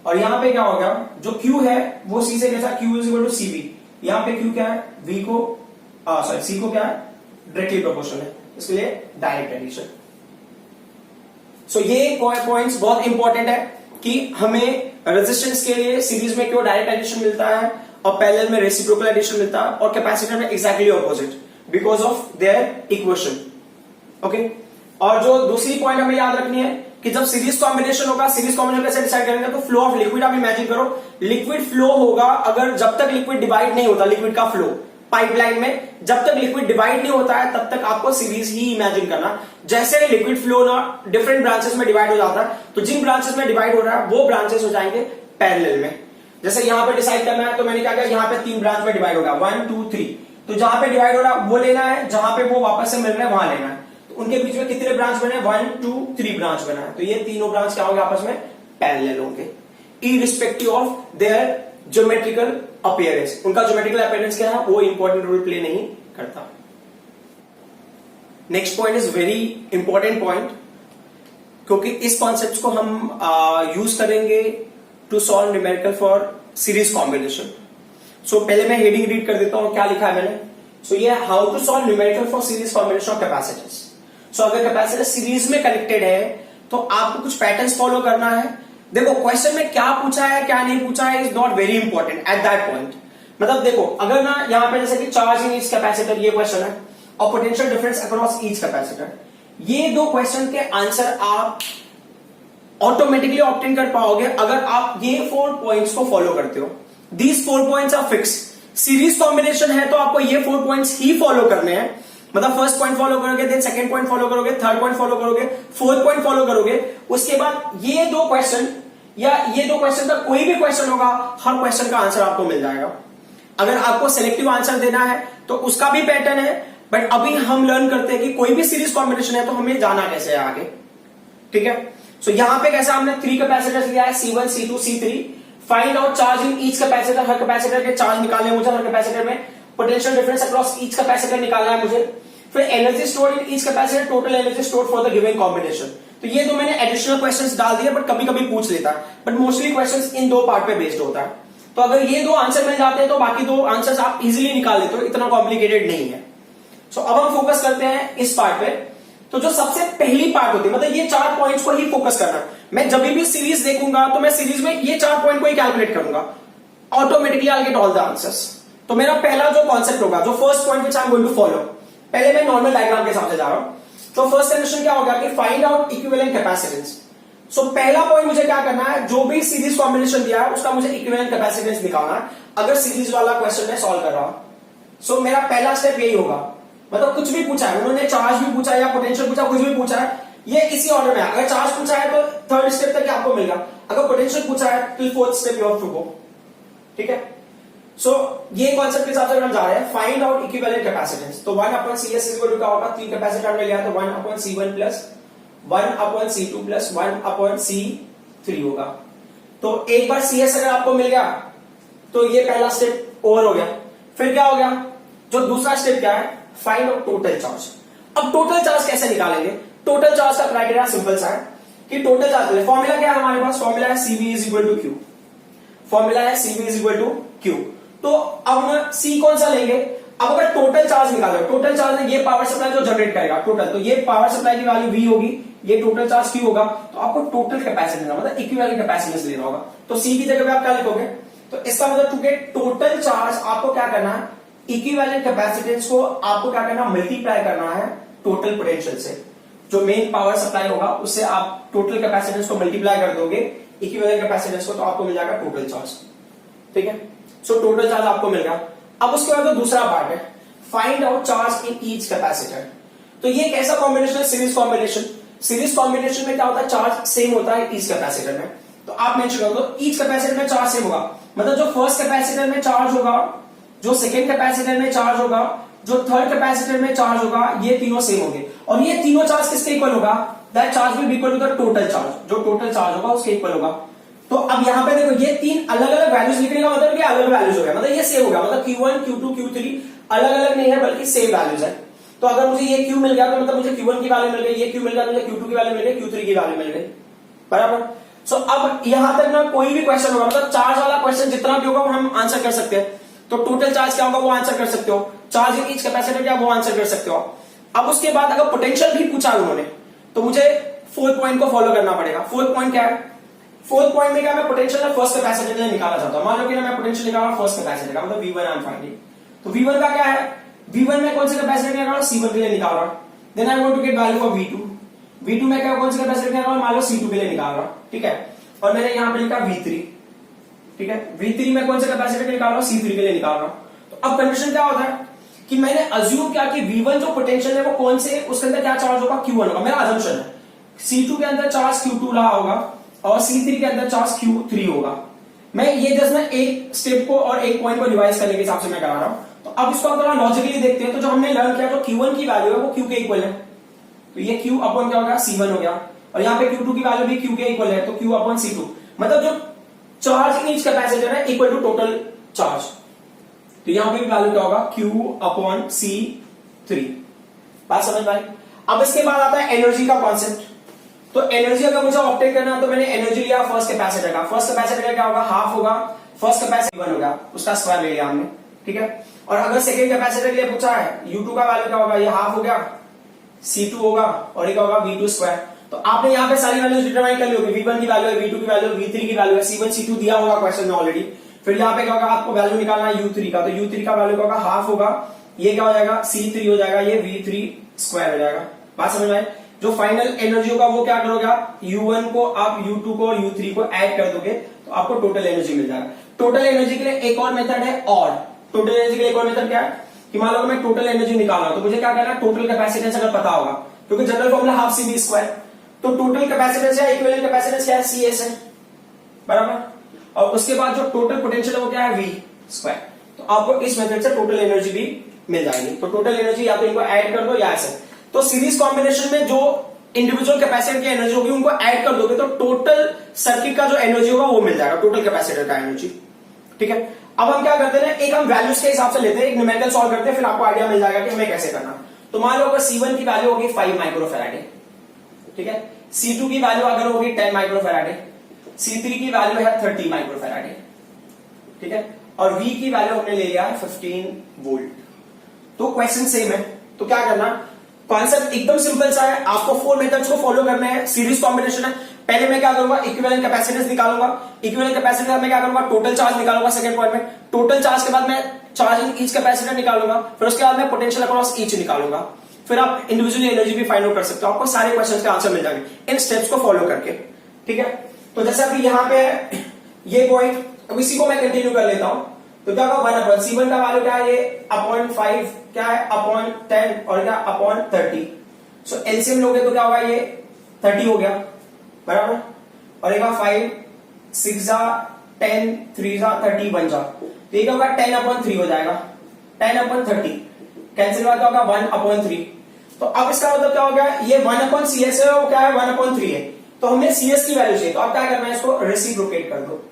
और यहां पे क्या होगा, जो Q है वो C से कैसा, Q is equal to CV। यहां पे Q क्या है, V को सॉरी C को क्या है, डायरेक्टली प्रोपोर्शनल है, इसके लिए डायरेक्ट एडिशन। सो ये पॉइंट्स बहुत इंपॉर्टेंट है कि हमें रेजिस्टेंस के लिए सीरीज में क्यों डायरेक्ट एडिशन मिलता है और पैरेलल में रेसिप्रोकल एडिशन मिलता है, और कैपेसिटर में exactly opposite because of their equation. Okay, और जो दूसरी पॉइंट हमें याद रखनी है कि जब सीरीज कॉम्बिनेशन होगा, सीरीज कॉम्बिनेशन कैसे डिसाइड करेंगे, तो फ्लो ऑफ लिक्विड आप इमेजिन करो, लिक्विड फ्लो होगा अगर जब तक लिक्विड डिवाइड नहीं होता, लिक्विड का फ्लो पाइपलाइन में जब तक लिक्विड डिवाइड नहीं होता है तब तक आपको सीरीज ही इमेजिन करना। जैसे लिक्विड फ्लो ना डिफरेंट ब्रांचेस में डिवाइड हो जाता है, तो जिन ब्रांचेस में डिवाइड हो रहा है वो ब्रांचेस हो जाएंगे पैरेलल में। जैसे यहां पे डिसाइड करना है, तो मैंने क्या किया, यहां पे 3 ब्रांच में डिवाइड होगा, 1 2 3। तो जहां पे डिवाइड हो रहा है वो लेना है, जहां पे वो वापस से मिल रहा है वहां लेना है। तो उनके बीच में कितने ब्रांच बने, 1 2 3 ब्रांच बना है, तो ये तीनों ब्रांच क्या होंगे, आपस में पैरेलल होंगे irrespective of their geometrical appearance. उनका ज्योमेट्रिकल अपीयरेंस क्या है वो इंपॉर्टेंट रोल प्ले नहीं करता। Next point is very important point, क्योंकि इस कॉन्सेप्ट को हम यूज करेंगे to solve numerical for series combination. So पहले मैं हेडिंग रीड कर देता हूं, क्या लिखा है मैंने। सो ये how to solve numerical for series combination of capacitors. So अगर कैपेसिटर सीरीज में कनेक्टेड है तो आपको कुछ पैटर्न्स फॉलो करना है। देखो क्वेश्चन में क्या पूछा है क्या नहीं पूछा है is not very important at that point. मतलब देखो अगर ना यहां पे जैसे कि चार्ज इन ईच कैपेसिटर ये क्वेश्चन है, और potential difference across each capacitor, ये दो क्वेश्चन के आंसर आप ऑटोमेटिकली ऑब्टेन कर पाओगे अगर आप ये 4 पॉइंट्स को फॉलो करते हो। These 4 points are fix. Series combination है तो आपको ये 4 पॉइंट्स ही फॉलो करने हैं। मतलब फर्स्ट पॉइंट फॉलो करोगे, देन सेकंड पॉइंट फॉलो करोगे, थर्ड पॉइंट फॉलो करोगे, फोर्थ पॉइंट फॉलो करोगे। उसके बाद ये दो क्वेश्चन या ये दो क्वेश्चन का कोई भी क्वेश्चन होगा, हर क्वेश्चन का आंसर आपको मिल जाएगा। अगर आपको सिलेक्टिव आंसर देना है तो उसका भी पैटर्न है, बट अभी हम लर्न करते हैं कि कोई भी सीरीज कॉम्बिनेशन है तो हमें जाना कैसे है आगे। ठीक है, सो यहां पे कैसे हमने 3 कैपेसिटर्स लिया है, C1 C2 C3। Find out charge in each capacitor, her capacitor के चार्ज निकालने हैं मुझे, हर कैपेसिटर में potential difference across each capacitor निकालना है मुझे। फिर energy stored in each capacitor, total energy stored for the given combination. तो ये दो मैंने एडिशनल क्वेश्चंस डाल दिए, बट कभी कभी पूछ लेता है, बट मोस्टली क्वेश्चंस इन दो पार्ट पे बेस्ड होता है। तो अगर ये दो आंसर मिल जाते हैं तो बाकी दो आंसर्स आप इजीली निकाल लेते हो, इतना कॉम्प्लिकेटेड नहीं है। सो अब हम फोकस करते हैं इस पार्ट पे। तो जो सबसे पहली पार्ट होती है, मतलब ये 4 पॉइंट्स को ही फोकस करना। मैं जब भी सीरीज देखूंगा तो मैं सीरीज में ये 4 पॉइंट को ही कैलकुलेट करूंगा, automatically I get all the answers. तो मेरा पहला जो कॉन्सेप्ट होगा, जो first point which I am going to follow, पहले मैं नॉर्मल डायग्राम के हिसाब से जा रहा हूं। तो फर्स्ट कंडीशन क्या होगा कि फाइंड आउट इक्विवेलेंट कैपेसिटेंस। सो पहला पॉइंट मुझे क्या करना है, जो भी सीरीज कॉम्बिनेशन दिया है उसका मुझे इक्विवेलेंट कैपेसिटेंस निकालना है, अगर सीरीज वाला क्वेश्चन मैं सॉल्व कर रहा हूं। सो मेरा पहला स्टेप यही होगा, मतलब कुछ भी पूछा है उन्होंने, चार्ज भी पूछा है या पोटेंशियल पूछा, कुछ भी पूछा है, ये इसी ऑर्डर में है। अगर चार्ज पूछा है तो थर्ड स्टेप तक आपको मिलेगा, अगर पोटेंशियल पूछा है तो fourth step you have to go. ठीक है, सो ये कॉन्सेप्ट के हिसाब से हम जा रहे हैं। Find out equivalent capacitance. तो 1/CS इक्वल टू क्या होगा, 3 कैपेसिटर हमने लिया तो 1/C1 plus 1/C2 plus 1/C3 होगा। तो एक बार CS अगर आपको मिल गया तो ये पहला स्टेप ओवर हो गया। फिर क्या हो गया, जो दूसरा स्टेप क्या है, फाइंड आउट टोटल चार्ज। अब टोटल चार्ज कैसे निकालेंगे, टोटल चार्ज का क्राइटेरिया सिंपल सा है कि टोटल चार्ज फॉर्मूला क्या है हमारे पास, फॉर्मूला है CV is equal to Q। Formula है CV is equal to Q। तो अब C कौन सा लेंगे, अब अगर टोटल चार्ज निकालो, टोटल चार्ज है ये पावर सप्लाई जो जनरेट करेगा टोटल, तो ये पावर सप्लाई की वैल्यू V होगी, ये टोटल चार्ज Q होगा। तो आपको टोटल कैपेसिटेंस मतलब इक्विवेलेंट कैपेसिटेंस लेना होगा। तो C की जगह पे आप क्या लिखोगे, तो इसका मतलब टू गेट टोटल चार्ज आपको क्या करना है, इक्विवेलेंट कैपेसिटेंस को आपको क्या करना, मल्टीप्लाई करना है टोटल पोटेंशियल से। जो मेन पावर सप्लाई होगा उससे आप टोटल कैपेसिटेंस को मल्टीप्लाई कर दोगे इक्विवेलेंट कैपेसिटेंस को, तो आपको मिल जाएगा टोटल चार्ज। ठीक है, सो टोटल चार्ज आपको मिल गया। अब उसके बाद दूसरा पार्ट है find out charge in each capacitor. तो ये कैसा कॉम्बिनेशन है, सीरीज कॉम्बिनेशन। सीरीज कॉम्बिनेशन में क्या होता है, चार्ज सेम होता है ईच कैपेसिटर में। तो आप मेंशन कर दो ईच कैपेसिटर में चार्ज सेम होगा, मतलब जो फर्स्ट कैपेसिटर में चार्ज होगा, जो सेकेंड कैपेसिटर में चार्ज होगा, जो थर्ड कैपेसिटर में चार्ज होगा, ये तीनों सेम होंगे। और ये तीनों चार्ज किसके इक्वल होगा, that charge will be equal to the total charge. जो टोटल चार्ज होगा उसके इक्वल होगा। तो अब यहाँ पे देखो ये तीन अलग अलग वैल्यूज लिखने का मतलब क्या अलग वैल्यूज हो गया, मतलब ये सेम हो गया, मतलब Q1 Q2 Q3 अलग अलग नहीं है बल्कि सेम वैल्यूज है। तो अगर मुझे ये Q मिल गया तो मतलब मुझे Q1 की वैल्यू मिल गई, ये Q मिल गया तो मुझे Q2 की वैल्यू मिल गई, Q3 की वैल्यू मिल गई, बराबर। सो अब यहां तक ना कोई भी क्वेश्चन होगा, मतलब चार्ज वाला क्वेश्चन जितना भी होगा वो हम आंसर कर सकते हैं। तो टोटल चार्ज क्या होगा वो आंसर कर सकते हो, चार्ज इन ईच कैपेसिटर क्या वो आंसर कर सकते हो। अब उसके बाद अगर पोटेंशियल भी पूछा उन्होंने तो मुझे फोर्थ पॉइंट को फॉलो करना पड़ेगा। फोर्थ पॉइंट क्या है, फोर्थ पॉइंट में क्या मैं पोटेंशियल फर्स्ट कैपेसिटर ने निकाला चाहता हूं। मान लो कि मैं पोटेंशियल निकाला फर्स्ट कैपेसिटर का, मतलब V1 आई एम फाइंडिंग। तो V1 का क्या है, V1 में कौन सी कैपेसिटर निकाल रहा हूं, C1 के लिए निकाल रहा हूं। Then I want to get value for V2। V2 में क्या कौन सी कैपेसिटर निकाल रहा हूं, मान लो C2 के लिए निकाल रहा हूं, ठीक है। और मैंने यहां पे लिखा V3, ठीक है। V3 में कौन से कैपेसिटर निकाल रहा हूं, C3 के लिए निकाल रहा हूं। तो अब कंडीशन क्या होता है कि मैंने अज्यूम किया कि V1 जो पोटेंशियल है वो कौन से, उसके अंदर क्या चार्ज होगा, Q1 होगा, मेरा अजम्पशन है। C2 के अंदर चार्ज Q2 रहा होगा और C3 के अंदर चार्ज Q3 होगा। मैं ये जस्ट मैं एक स्टेप को और एक पॉइंट को रिवाइज करने के हिसाब से मैं करा रहा हूं। तो अब इसको हम थोड़ा लॉजिकली देखते हैं। तो जो हमने लर्न किया, तो Q1 की वैल्यू है वो Q के इक्वल है, तो ये Q अपॉन क्या होगा, C1 हो गया। और यहाँ पे Q2 की वैल्यू भी Q के इक्वल है, तो Q अपॉन C2, मतलब जो चार्ज इन ईच कैपेसिटर है इक्वल टू टोटल चार्ज। तो यहां पे वैल्यू क्या होगा, Q अपॉन C3। बात समझ में आई। अब इसके बाद आता है एनर्जी का कॉन्सेप्ट। तो एनर्जी अगर मुझे ऑब्टेन करना है तो मैंने एनर्जी लिया फर्स्ट कैपेसिटर का। फर्स्ट कैपेसिटर का क्या होगा, हाफ होगा, फर्स्ट कैपेसिटर 1 होगा, उसका स्क्वायर ले लिया हमने, ठीक है। और अगर सेकंड कैपेसिटर के लिए पूछा है, U2 का वैल्यू क्या होगा, ये हाफ हो गया, C2 होगा और एक होगा V2 स्क्वायर। तो आपने यहाँ पे सारी वैल्यूज डिटरमाइन कर ली होगी, V1 की वैल्यू है, V2 की वैल्यू, V3 की वैल्यू है, C1 C2 दिया होगा क्वेश्चन में ऑलरेडी। फिर यहाँ पे क्या होगा, आपको वैल्यू निकालना है U3 का, तो U3 का वैल्यू क्या होगा, हाफ होगा, ये क्या हो जाएगा, C3 हो जाएगा, ये V3 स्क्वायर हो जाएगा। बात समझ में आई। जो फाइनल एनर्जी होगा वो क्या करोगे आप, U1 को आप U2 को और U3 को ऐड कर दोगे तो आपको टोटल एनर्जी मिल जाएगा। टोटल एनर्जी के लिए एक और मेथड है, और टोटल एनर्जी के लिए एक और मेथड क्या है कि मान लो मैं टोटल एनर्जी निकाल रहा हूं तो मुझे क्या करना है, टोटल कैपेसिटेंस अगर पता होगा, क्योंकि general formula half CV square, तो टोटल कैपेसिटेंस या इक्विवेलेंट कैपेसिटेंस क्या है, CS है, बराबर। और उसके बाद जो टोटल पोटेंशियल है वो क्या है, V स्क्वायर। तो आपको इस मेथड से टोटल एनर्जी भी मिल जाएगी। तो टोटल एनर्जी या तो इनको ऐड कर दो या ऐसे। तो सीरीज कॉम्बिनेशन में जो इंडिविजुअल कैपेसिटर की एनर्जी होगी उनको ऐड कर दोगे तो टोटल सर्किट का जो एनर्जी होगा वो मिल जाएगा, टोटल कैपेसिटर का एनर्जी, ठीक है। अब हम क्या करते हैं, एक हम वैल्यूज के हिसाब से लेते हैं, एक न्यूमेरिकल सॉल्व करते हैं, फिर आपको आइडिया मिल जाएगा कि हमें कैसे करना। तो मान लो अगर C1 की वैल्यू होगी 5 माइक्रोफैराड, ठीक है। C2 की वैल्यू अगर होगी 10 माइक्रोफैराड, C3 की वैल्यू है 30 माइक्रोफैराड, ठीक है। और V की वैल्यू हमने ले लिया है 15 वोल्ट। तो क्वेश्चन सेम है, तो क्या करना, कॉन्सेप्ट एकदम सिंपल सा है, आपको 4 मेथड्स को फॉलो करने हैं। सीरीज कॉम्बिनेशन है, पहले मैं क्या करूंगा, इक्विवेलेंट कैपेसिटेंस निकालूंगा, इक्विवेलेंट कैपेसिटेंस में क्या करूंगा, टोटल चार्ज निकालूंगा सेकंड पॉइंट में, टोटल चार्ज के बाद मैं चार्ज इन ईच कैपेसिटर निकालूंगा, फिर उसके बाद मैं पोटेंशियल अक्रॉस ईच निकालूंगा, फिर आप इंडिविजुअली एनर्जी भी फाइंड आउट कर सकते हो। आपको सारे क्वेश्चन के आंसर मिल जाएंगे इन स्टेप्स को फॉलो करके, ठीक है। तो जैसे अभी यहाँ पे ये पॉइंट, अब इसी को मैं कंटिन्यू कर लेता हूं। तो क्या होगा, 1 अपॉन C1 का वैल्यू क्या है, ये अपॉन 5 क्या है, अपॉन 10 और क्या अपॉन 30। सो एलसीएम लोगे तो क्या होगा, ये 30 हो गया, बराबर। और एक 5 6 जा 10 3 जा 30 बन जा, तो ये क्या होगा 10 अपॉन 3 हो जाएगा, 10 अपॉन 30 कैंसिल हुआ, क्या होगा 1 अपॉन 3। तो अब इसका मतलब क्या हो गया, ये 1 अपॉन CS है, वो क्या है 1 अपॉन 3 है। तो हमें CS की वैल्यू चाहिए, तो अब क्या करना है, इसको रेसिप्रोकेट कर दो।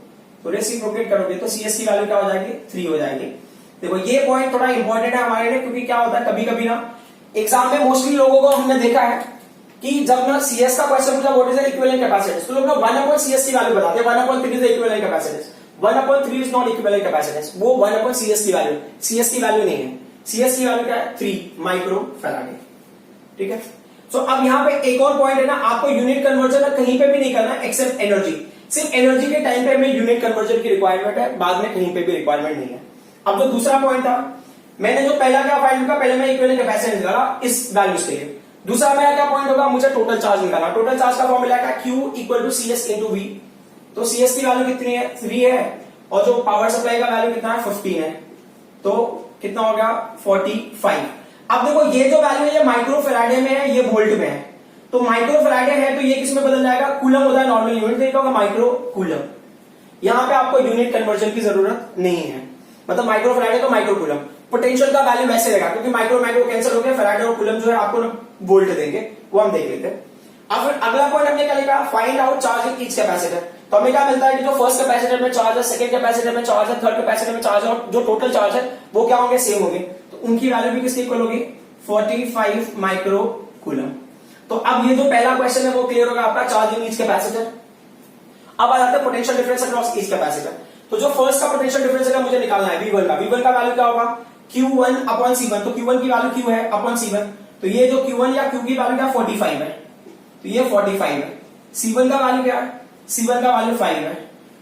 तो रेसिप्रोकेट करोगे तो CS की वैल्यू क्या हो जाएगी, 3 हो जाएगी। देखो ये पॉइंट थोड़ा इंपॉर्टेंट है हमारे लिए, क्योंकि क्या होता है कभी कभी ना एग्जाम में मोस्टली लोगों को हमने देखा है कि जब ना CS का क्वेश्चन पूछा what is the equivalent capacitance, तो लोग ना 1 अपॉन CS की वैल्यू बताते हैं, 1 upon 3 is the equivalent capacitance, 1 upon 3 is not equivalent capacitance, वो 1 अपॉन CS की वैल्यू, CS की वैल्यू नहीं है, CS की वैल्यू क्या है 3 माइक्रोफैराड, ठीक है। सो अब यहाँ पे एक और पॉइंट है ना, आपको यूनिट कन्वर्जन कहीं पे भी नहीं करना एक्सेप्ट एनर्जी। सिर्फ एनर्जी के टाइम पे हमें यूनिट कन्वर्जन की रिक्वायरमेंट है, बाद में कहीं पे भी रिक्वायरमेंट नहीं है। अब जो दूसरा पॉइंट था, मैंने जो पहला क्या फाइंड किया, पहले मैं इक्विवेलेंट कैपेसिटेंस निकाला इस वैल्यूज के लिए। दूसरा मेरा क्या पॉइंट होगा, मुझे टोटल चार्ज निकालना। टोटल चार्ज का फॉर्मूला क्या, Q equal to CS into V। तो CS की वैल्यू कितनी है, 3 है, और जो पावर सप्लाई का वैल्यू कितना है 15 है, तो कितना हो गया 45। अब देखो ये जो वैल्यू है ये माइक्रोफैराडे में है, ये वोल्ट में है। तो माइक्रोफैराडे है तो ये किस में बदल जाएगा, कूलम होता है नॉर्मल यूनिट, तो ये होगा माइक्रो कूलम। यहां पे आपको यूनिट कन्वर्जन की जरूरत नहीं है, मतलब माइक्रोफैराडे तो माइक्रो कूलम। पोटेंशियल का वैल्यू वैसे रहेगा, क्योंकि माइक्रो माइक्रो कैंसिल हो गया, फैराडे और कूलम जो है आपको वोल्ट देंगे, वो हम देख लेते हैं। अब फिर अगला पॉइंट हमने क्या लिखा, find out charge in each capacitor. तो हमें क्या मिलता है कि जो फर्स्ट कैपेसिटर में चार्ज है, सेकंड कैपेसिटर में चार्ज है, थर्ड कैपेसिटर में चार्ज है और जो टोटल चार्ज है वो क्या होंगे, सेम होंगे। तो उनकी वैल्यू भी किसके इक्वल होगी, 45 माइक्रो कूलम। तो अब ये जो पहला क्वेश्चन है वो क्लियर होगा आपका, चार्ज इन ईच कैपेसिटर। अब आ जाता है potential difference across each capacitor. तो जो फर्स्ट का पोटेंशियल डिफरेंस है मुझे निकालना है V1 का। V1 का वैल्यू क्या होगा, Q1 अपॉन C1। तो Q1 की वैल्यू Q है अपॉन C1। तो ये जो Q1 या Q की वैल्यू क्या 45 है, तो ये 45 है। C1 का वैल्यू क्या है, C1 का वैल्यू 5 है।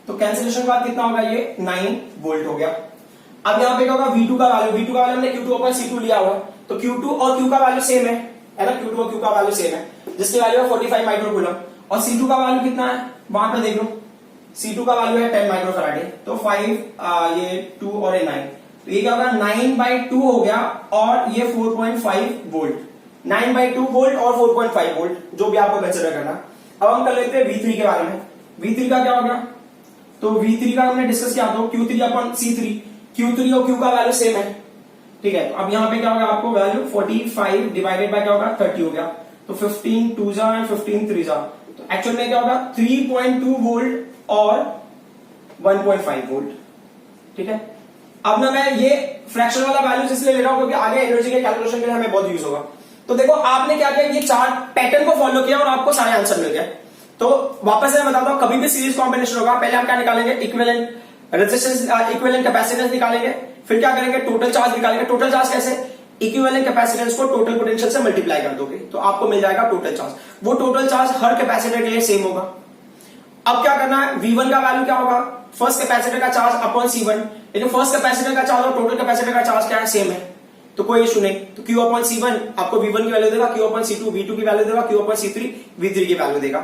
तो कैंसिलेशन के बाद कितना होगा, ये 9 वोल्ट हो गया। अब यहाँ पे क्या होगा, V2 का वैल्यू, V2 का वैल्यू हमने Q2 अपॉन C2 लिया हुआ, तो Q2 और Q का वैल्यू सेम है ना, Q2 और Q का वैल्यू सेम है, जिसकी वैल्यू है 45 माइक्रो कूलम। और C2 का वैल्यू कितना है, वहां पे देख लो, C2 का वैल्यू है 10 माइक्रो फैराडे। तो 5 ये 2 और ये 9, तो ये क्या होगा 9/2 हो गया और ये 4.5 वोल्ट। 9/2 वोल्ट और 4.5 वोल्ट, जो भी आपको कंसिडर करना। अब हम कर लेते हैं V3 के बारे में। V3 का क्या हो गया, तो V3 का हमने डिस्कस किया, तो Q3 अपॉन C3। Q3 और Q का वैल्यू सेम है, ठीक है। तो अब यहाँ पे क्या होगा आपको वैल्यू 45 डिवाइडेड बाय क्या होगा 30 हो गया। तो 15 2 जा एंड 15 3 जा, तो एक्चुअल में क्या होगा 3.2 वोल्ट और 1.5 वोल्ट, ठीक है। अब ना मैं ये फ्रैक्शन वाला वैल्यू इसलिए ले रहा हूं क्योंकि आगे एनर्जी के कैलकुलेशन के लिए हमें बहुत यूज होगा। तो देखो आपने क्या किया, ये चार पैटर्न को फॉलो किया और आपको सारे आंसर मिल गए। तो वापस से मैं बताता हूं, कभी भी सीरीज कॉम्बिनेशन होगा, पहले हम क्या निकालेंगे, इक्विवेलेंट रेजिस्टेंस, इक्विवेलेंट कैपेसिटेंस निकालेंगे, फिर क्या करेंगे, टोटल चार्ज निकालेंगे। टोटल चार्ज कैसे, इक्विवेलेंट कैपेसिटेंस को टोटल पोटेंशियल से मल्टीप्लाई कर दोगे तो आपको मिल जाएगा टोटल चार्ज। वो टोटल चार्ज हर कैपेसिटर के लिए सेम होगा। अब क्या करना है, V1 का वैल्यू क्या होगा, फर्स्ट कैपेसिटर का चार्ज अपॉन C1। लेकिन फर्स्ट कैपेसिटर का चार्ज और टोटल कैपेसिटर का चार्ज क्या है, सेम है, तो कोई इशू नहीं। तो Q अपॉन C1 आपको V1 की वैल्यू देगा, Q अपॉन C2 V2 की वैल्यू देगा, Q अपॉन C3 V3 की वैल्यू देगा।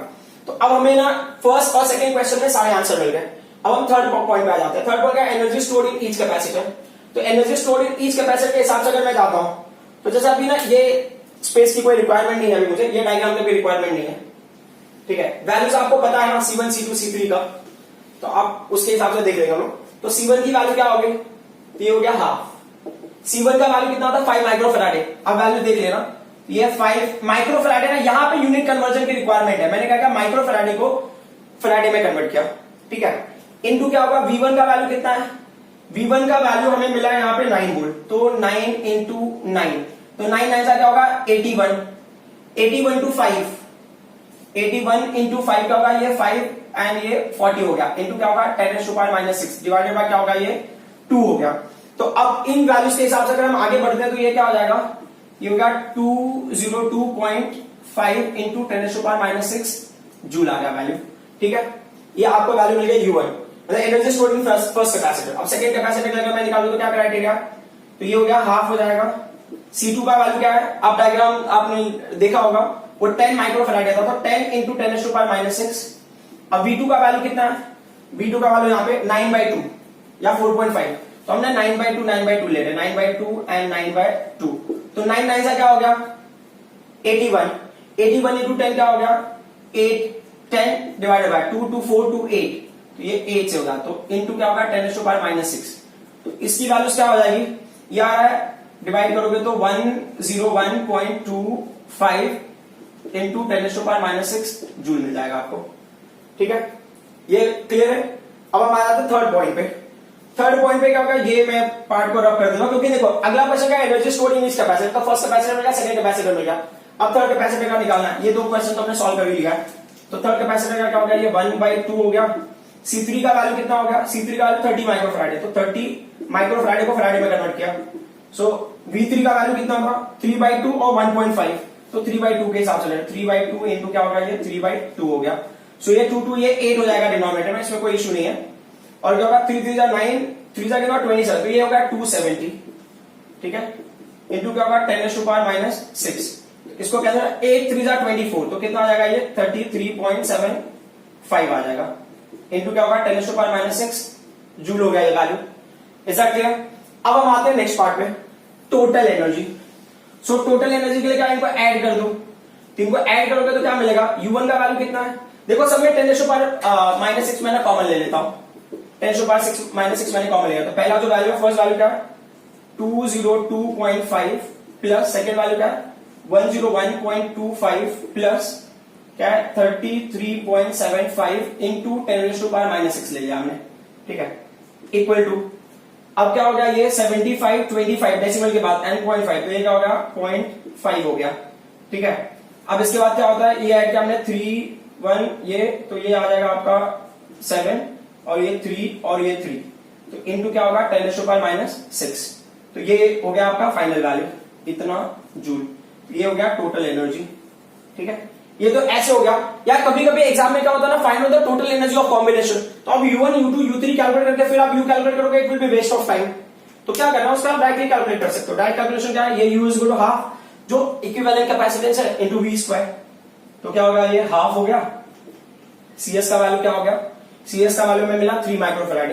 तो अब हमें ना फर्स्ट और सेकंड क्वेश्चन में सारे आंसर मिल गए। अब हम थर्ड पॉइंट पे आ जाते हैं। थर्ड पॉइंट क्या, energy stored in each capacitor. तो energy stored in each capacitor के हिसाब से अगर मैं जाता हूं, तो जैसे अभी ना ये स्पेस की कोई रिक्वायरमेंट नहीं है अभी मुझे, ये डायग्राम में कोई रिक्वायरमेंट नहीं है, ठीक है। वैल्यूज आपको पता है ना, C1 C2 C3 का, तो आप उसके हिसाब से देख लेंगे हम लोग। तो C1 की वैल्यू क्या होगी, तो ये हो गया हाफ। C1 का वैल्यू कितना था, 5 माइक्रो फैराडे। अब वैल्यू देख लेना, ये 5 माइक्रो फैराडे ना, यहां पे यूनिट कन्वर्जन की रिक्वायरमेंट है। मैंने क्या माइक्रो फैराडे को फैराडे में कन्वर्ट किया, ठीक है। इनटू क्या होगा, V1 का वैल्यू कितना है, V1 का वैल्यू हमें मिला है यहाँ पे 9 वोल्ट, तो 9 इंटू 9, तो 9 9 का क्या होगा 81, 81 टू 5, 81 इंटू 5 क्या होगा, ये 5 एंड ये 40 हो गया, इंटू क्या होगा 10⁻⁻6 डिवाइडेड बाय क्या होगा, ये 2 हो गया। तो अब इन वैल्यूज के हिसाब से अगर हम आगे बढ़ते हैं तो ये क्या हो जाएगा, ये होगा 202.5 इंटू 10⁻⁻6 जूल आ गया वैल्यू, ठीक है। ये आपको वैल्यू मिल गई U1, मतलब energy stored in first capacitor. अब सेकंड कैपेसिटर के लिए मैं निकालूं तो क्या क्राइटेरिया, तो ये हो गया हाफ हो जाएगा। C2 का वैल्यू क्या है, आप डायग्राम आपने देखा होगा, वो 10 माइक्रो फैराडे था, तो 10 इंटू 10⁻⁻6। अब V2 का वैल्यू कितना है, V2 का वैल्यू यहाँ पे 9/2 या 4.5, तो हमने 9/2 ले रहे, 9/2 एंड 9/2, तो 9 9 क्या हो गया 81, 81 इंटू 10 क्या हो गया 8, 10 डिवाइडेड बाय 2 2 4 2 8, तो ये 8 से होगा, तो इंटू क्या होगा 10⁻⁻6। तो इसकी वैल्यूज क्या हो जाएगी, ये आ रहा है, डिवाइड करोगे तो 101.25 इंटू 10⁻⁻6 जूल मिल जाएगा आपको, ठीक है। ये क्लियर है। अब हम आ जाते हैं थर्ड पॉइंट पे। थर्ड पॉइंट पे क्या होगा, ये मैं पार्ट को रब कर दूंगा क्योंकि देखो अगला क्वेश्चन क्या है, energy stored in each capacitor. तो फर्स्ट कैपेसिटर मिल गया, सेकंड कैपेसिटर मिल गया, अब थर्ड कैपेसिटर का निकालना है। ये दो क्वेश्चन तो हमने सॉल्व कर लिया है। तो थर्ड कैपेसिटर का क्या हो गया, ये 1/2 हो गया। C3 का वैल्यू कितना हो गया, C3 का वैल्यू 30 माइक्रो फैराडे, तो 30 माइक्रो फैराडे को फैराडे में कन्वर्ट किया। सो V3 का वैल्यू कितना होगा 3/2 और 1.5, तो 3/2 के हिसाब से 3/2 इंटू क्या होगा, ये 3/2 हो गया। सो ये 2 ये 8 हो जाएगा डिनोमिनेटर में, इसमें कोई इशू नहीं है। और क्या होगा 3 3 जा 9, 3 जा कितना 27, तो ये होगा 270, ठीक है, इंटू क्या होगा 10⁻⁻6। इसको क्या है 8 3 जा 24, तो कितना आ जाएगा, ये 33.75 आ जाएगा, इंटू क्या होगा 10⁻⁻6 जूल हो गया ये वैल्यू। Is that clear. अब हम आते हैं नेक्स्ट पार्ट में, total energy. So total energy के लिए क्या, इनको ऐड कर दो, इनको ऐड करोगे तो क्या मिलेगा, U1 का वैल्यू कितना है, देखो सब में 10⁻⁻6 मैंने कॉमन ले लेता हूं, 10⁻⁻6 मैंने कॉमन लिया। तो पहला जो वैल्यू है, फर्स्ट वैल्यू क्या है 202.5 प्लस सेकेंड वैल्यू क्या है 101.25 प्लस क्या है 33.75 इंटू 10⁻⁻6 ले लिया हमने, ठीक है, इक्वल टू, अब क्या हो गया ये 75/25 डेसिमल के बाद n.5, तो ये क्या हो गया 0.5 हो गया, ठीक है। अब इसके बाद क्या होता है, ये ऐड किया हमने 3 1 ये, तो ये आ जाएगा आपका 7 और ये 3 और ये 3, तो इनटू क्या होगा 10⁻⁻6, तो ये हो गया आपका फाइनल वैल्यू इतना जूल, ये हो गया टोटल एनर्जी, ठीक है। ये तो ऐसे हो गया। या कभी कभी एग्जाम में क्या होता है ना, find out the total energy of combination, तो अब U1 U2 U3 कैलकुलेट करके फिर आप U कैलकुलेट करोगे, it will be waste of time. तो क्या करना है, उसका आप डायरेक्टली कैलकुलेट कर सकते हो। डायरेक्ट कैलकुलेशन क्या है, ये U is equal to half जो इक्विवेलेंट कैपेसिटेंस है इनटू V स्क्वायर, तो क्या हो गया ये हाफ हो गया। CS का वैल्यू क्या हो गया, CS का वैल्यू में मिला 3 माइक्रोफैराड,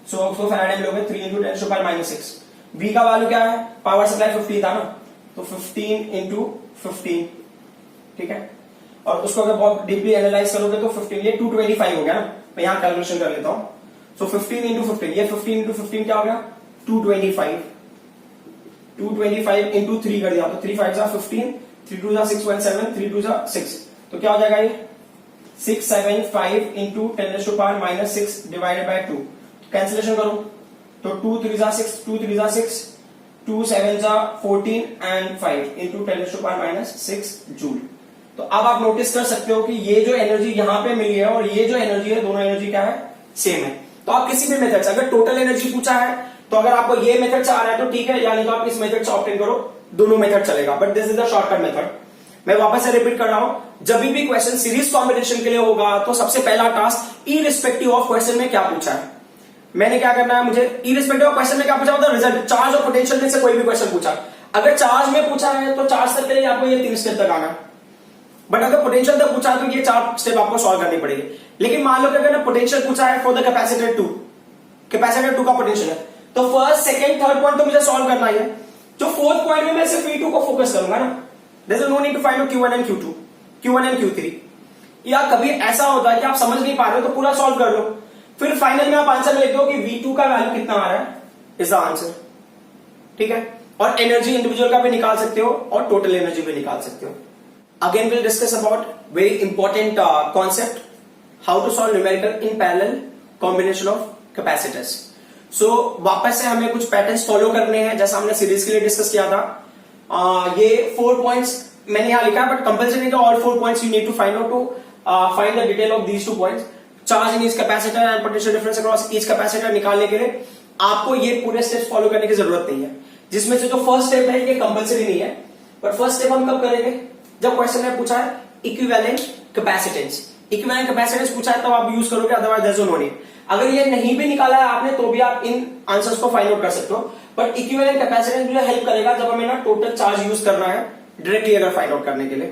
सो उसको फैराड में लोगे 3 इंटू 10⁻⁻6। V का वैल्यू क्या है, पावर सप्लाई 50 था ना, तो 15 इंटू 15, ठीक है। और उसको अगर बहुत डीपली एनालाइज करोगे तो 15 ये 225 हो गया ना, मैं यहां कैलकुलेशन कर लेता हूं। सो 15 इंटू 15, ये 15 इंटू 15 क्या हो गया 225, 225 इंटू 3 कर दिया तो 3 5 15, 3 2 6.7, 3 2 6, तो क्या हो जाएगा ये 675 इंटू 10⁻⁻6 डिवाइडेड बाय 2, कैंसिलेशन करो तो 2 3 6, 2 3 6, 2 7 14 एंड 5 इंटू 10⁻⁻6 जूल। तो अब आप नोटिस कर सकते हो कि ये जो एनर्जी यहां पे मिली है और ये जो एनर्जी है, दोनों एनर्जी क्या है, सेम है। तो आप किसी भी मेथड से, अगर टोटल एनर्जी पूछा है तो अगर आपको ये मेथड से आ रहा है तो ठीक है, या नहीं तो आप इस मेथड से ऑप्टेन करो, दोनों मेथड चलेगा, but this is the shortcut method. मैं वापस से रिपीट कर रहा हूं, जब भी क्वेश्चन सीरीज कॉम्बिनेशन के लिए होगा तो सबसे पहला टास्क इररिस्पेक्टिव ऑफ क्वेश्चन में क्या पूछा है, मैंने क्या करना है, मुझे इररिस्पेक्टिव ऑफ क्वेश्चन में क्या पूछा मतलब रिजल्ट, चार्ज और पोटेंशियल में से कोई भी क्वेश्चन पूछा, अगर चार्ज में पूछा है तो चार्ज तक के लिए आपको ये 3 स्टेप तक आना, बट अगर पोटेंशियल तक पूछा है तो ये 4 स्टेप आपको सॉल्व करनी पड़ेगी। लेकिन मान लो कि अगर पोटेंशियल पूछा है फॉर द कैपेसिटर 2, कैपेसिटर 2 का पोटेंशियल है, तो फर्स्ट सेकंड थर्ड पॉइंट तो मुझे सॉल्व करना ही है। जो फोर्थ पॉइंट में मैं सिर्फ V2 को फोकस करूंगा ना, there is no need to find out Q1 and Q2, Q1 and Q3। या कभी ऐसा होता है कि आप समझ नहीं पा रहे हो तो पूरा सॉल्व कर लो, फिर फाइनल में आप आंसर में लिख दो कि V2 का वैल्यू कितना आ रहा है, इज द आंसर, ठीक है। और एनर्जी इंडिविजुअल का भी निकाल सकते हो और टोटल एनर्जी भी निकाल सकते हो। Again we'll discuss about very important concept, how to solve numerical in parallel combination of capacitors. So वापस से हमें कुछ पैटर्न्स फॉलो करने हैं, जैसा हमने सीरीज के लिए डिस्कस किया था। ये 4 पॉइंट्स मैंने यहां लिखा है, बट कंपल्सरी नहीं, all 4 points you need to find out to find the detail of these 2 points. Charge in each capacitor and potential difference across each capacitor निकालने के लिए आपको ये पूरे स्टेप्स फॉलो करने की जरूरत नहीं है, जिसमें से जो फर्स्ट स्टेप है ये कंपल्सरी नहीं है, बट फर्स्ट स्टेप हम कब करेंगे, जब क्वेश्चन में पूछा है इक्विवेलेंट कैपेसिटेंस। इक्विवेलेंट कैपेसिटेंस पूछा है तब आप यूज करोगे, otherwise there is no need. अगर ये नहीं भी निकाला है आपने तो भी आप इन आंसर्स को फाइंड आउट कर सकते हो, बट इक्विवेलेंट कैपेसिटेंस मुझे हेल्प करेगा जब हमें ना टोटल चार्ज यूज करना है डायरेक्टली अगर फाइंड आउट करने के लिए।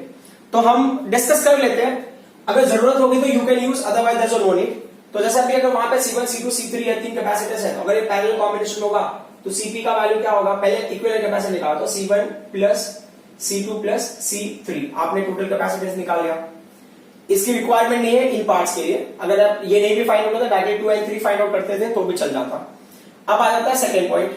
तो हम डिस्कस कर लेते हैं, अगर जरूरत होगी तो you can use, otherwise there is no need. तो जैसे अभी अगर वहां पे C1 C2 C3 है, 3 कैपेसिटर्स है, तो अगर ये पैरेलल कॉम्बिनेशन होगा तो CP का वैल्यू क्या होगा, पहले इक्विवेलेंट कैपेसिटेंस निकालो, तो C1 plus C2 plus C3, आपने टोटल कैपेसिटेंस निकाल लिया। इसकी रिक्वायरमेंट नहीं है इन पार्ट्स के लिए, अगर आप ये नहीं भी फाइंड आउट होता, डायरेक्टली 2 एंड 3 फाइंड आउट करते थे तो भी चल जाता। अब आ जाता है second point,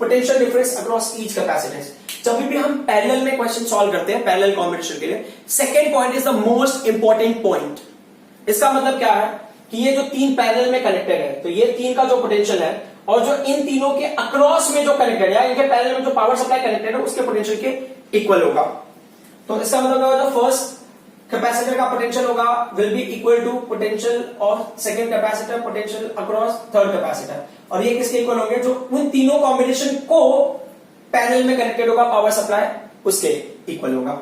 potential difference across each capacitance. जब भी हम पैरेलल में क्वेश्चन सॉल्व करते हैं पैरेलल कॉम्बिनेशन के लिए, second point is the most important point. इसका मतलब क्या है कि ये जो 3 पैरेलल में कनेक्टेड है, तो ये 3 का जो पोटेंशियल है और जो इन तीनों के अक्रॉस में जो कनेक्टेड है, इनके पैरेलल में जो पावर सप्लाई कनेक्टेड है उसके पोटेंशियल के इक्वल होगा। तो इसका मतलब होगा जो फर्स्ट कैपेसिटर का पोटेंशियल होगा will be equal to potential of second capacitor potential across third capacitor, और ये किसके इक्वल होंगे, जो उन तीनों कॉम्बिनेशन को पैरेलल में कनेक्टेड होगा पावर सप्लाई उसके इक्वल होगा,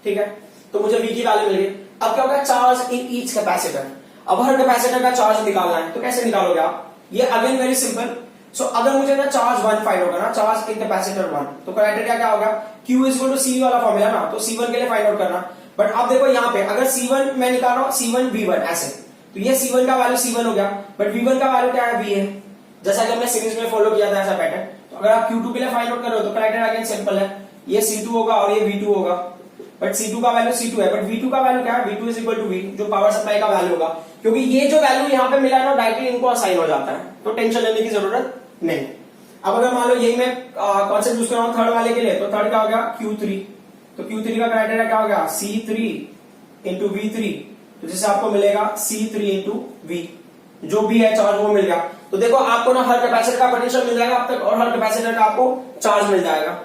ठीक है। तो मुझे V की वैल्यू मिल गई। अब क्या होगा, चार्ज इन ईच कैपेसिटर। अब हर कैपेसिटर का चार्ज निकालना है, तो कैसे निकालोगे आप, ये अगेन वेरी सिंपल। सो अगर मुझे ना चार्ज 1 फाइंड होगा ना, चार्ज इन कैपेसिटर 1, तो क्राइटेरिया क्या होगा, Q is equal to C वाला फॉर्मूला ना, तो C1 के लिए फाइंड आउट करना। बट अब देखो यहाँ पे अगर C1 मैं निकाल रहा हूं C1 V1 ऐसे, तो ये C1 का वैल्यू C1 हो गया, बट V1 का वैल्यू क्या है, V है, जैसा कि हमने सीरीज में फॉलो किया था ऐसा पैटर्न। तो अगर आप Q2 के लिए फाइंड आउट कर रहे हो तो क्राइटेरिया अगेन सिंपल है, ये C2 होगा और ये V2 होगा, बट C2 का वैल्यू C2 है, बट V2 का वैल्यू क्या है, V2 is equal to V, जो पावर सप्लाई का वैल्यू होगा, क्योंकि ये जो वैल्यू यहाँ पे मिला है ना डायरेक्टली इनको असाइन हो जाता है, तो टेंशन लेने की जरूरत नहीं। अब अगर मान लो यही मैं कॉन्सेप्ट यूज कर रहा हूं थर्ड वाले के लिए, तो थर्ड क्या हो गया Q3, तो Q3 का क्राइटेरिया क्या हो गया, C3 इंटू V3, तो जैसे आपको मिलेगा C3 इंटू V, जो भी है चार्ज वो मिल गया। तो देखो आपको ना हर कैपेसिटर का पोटेंशियल मिल जाएगा अब तक, और हर कैपेसिटर का आपको चार्ज मिल जाएगा,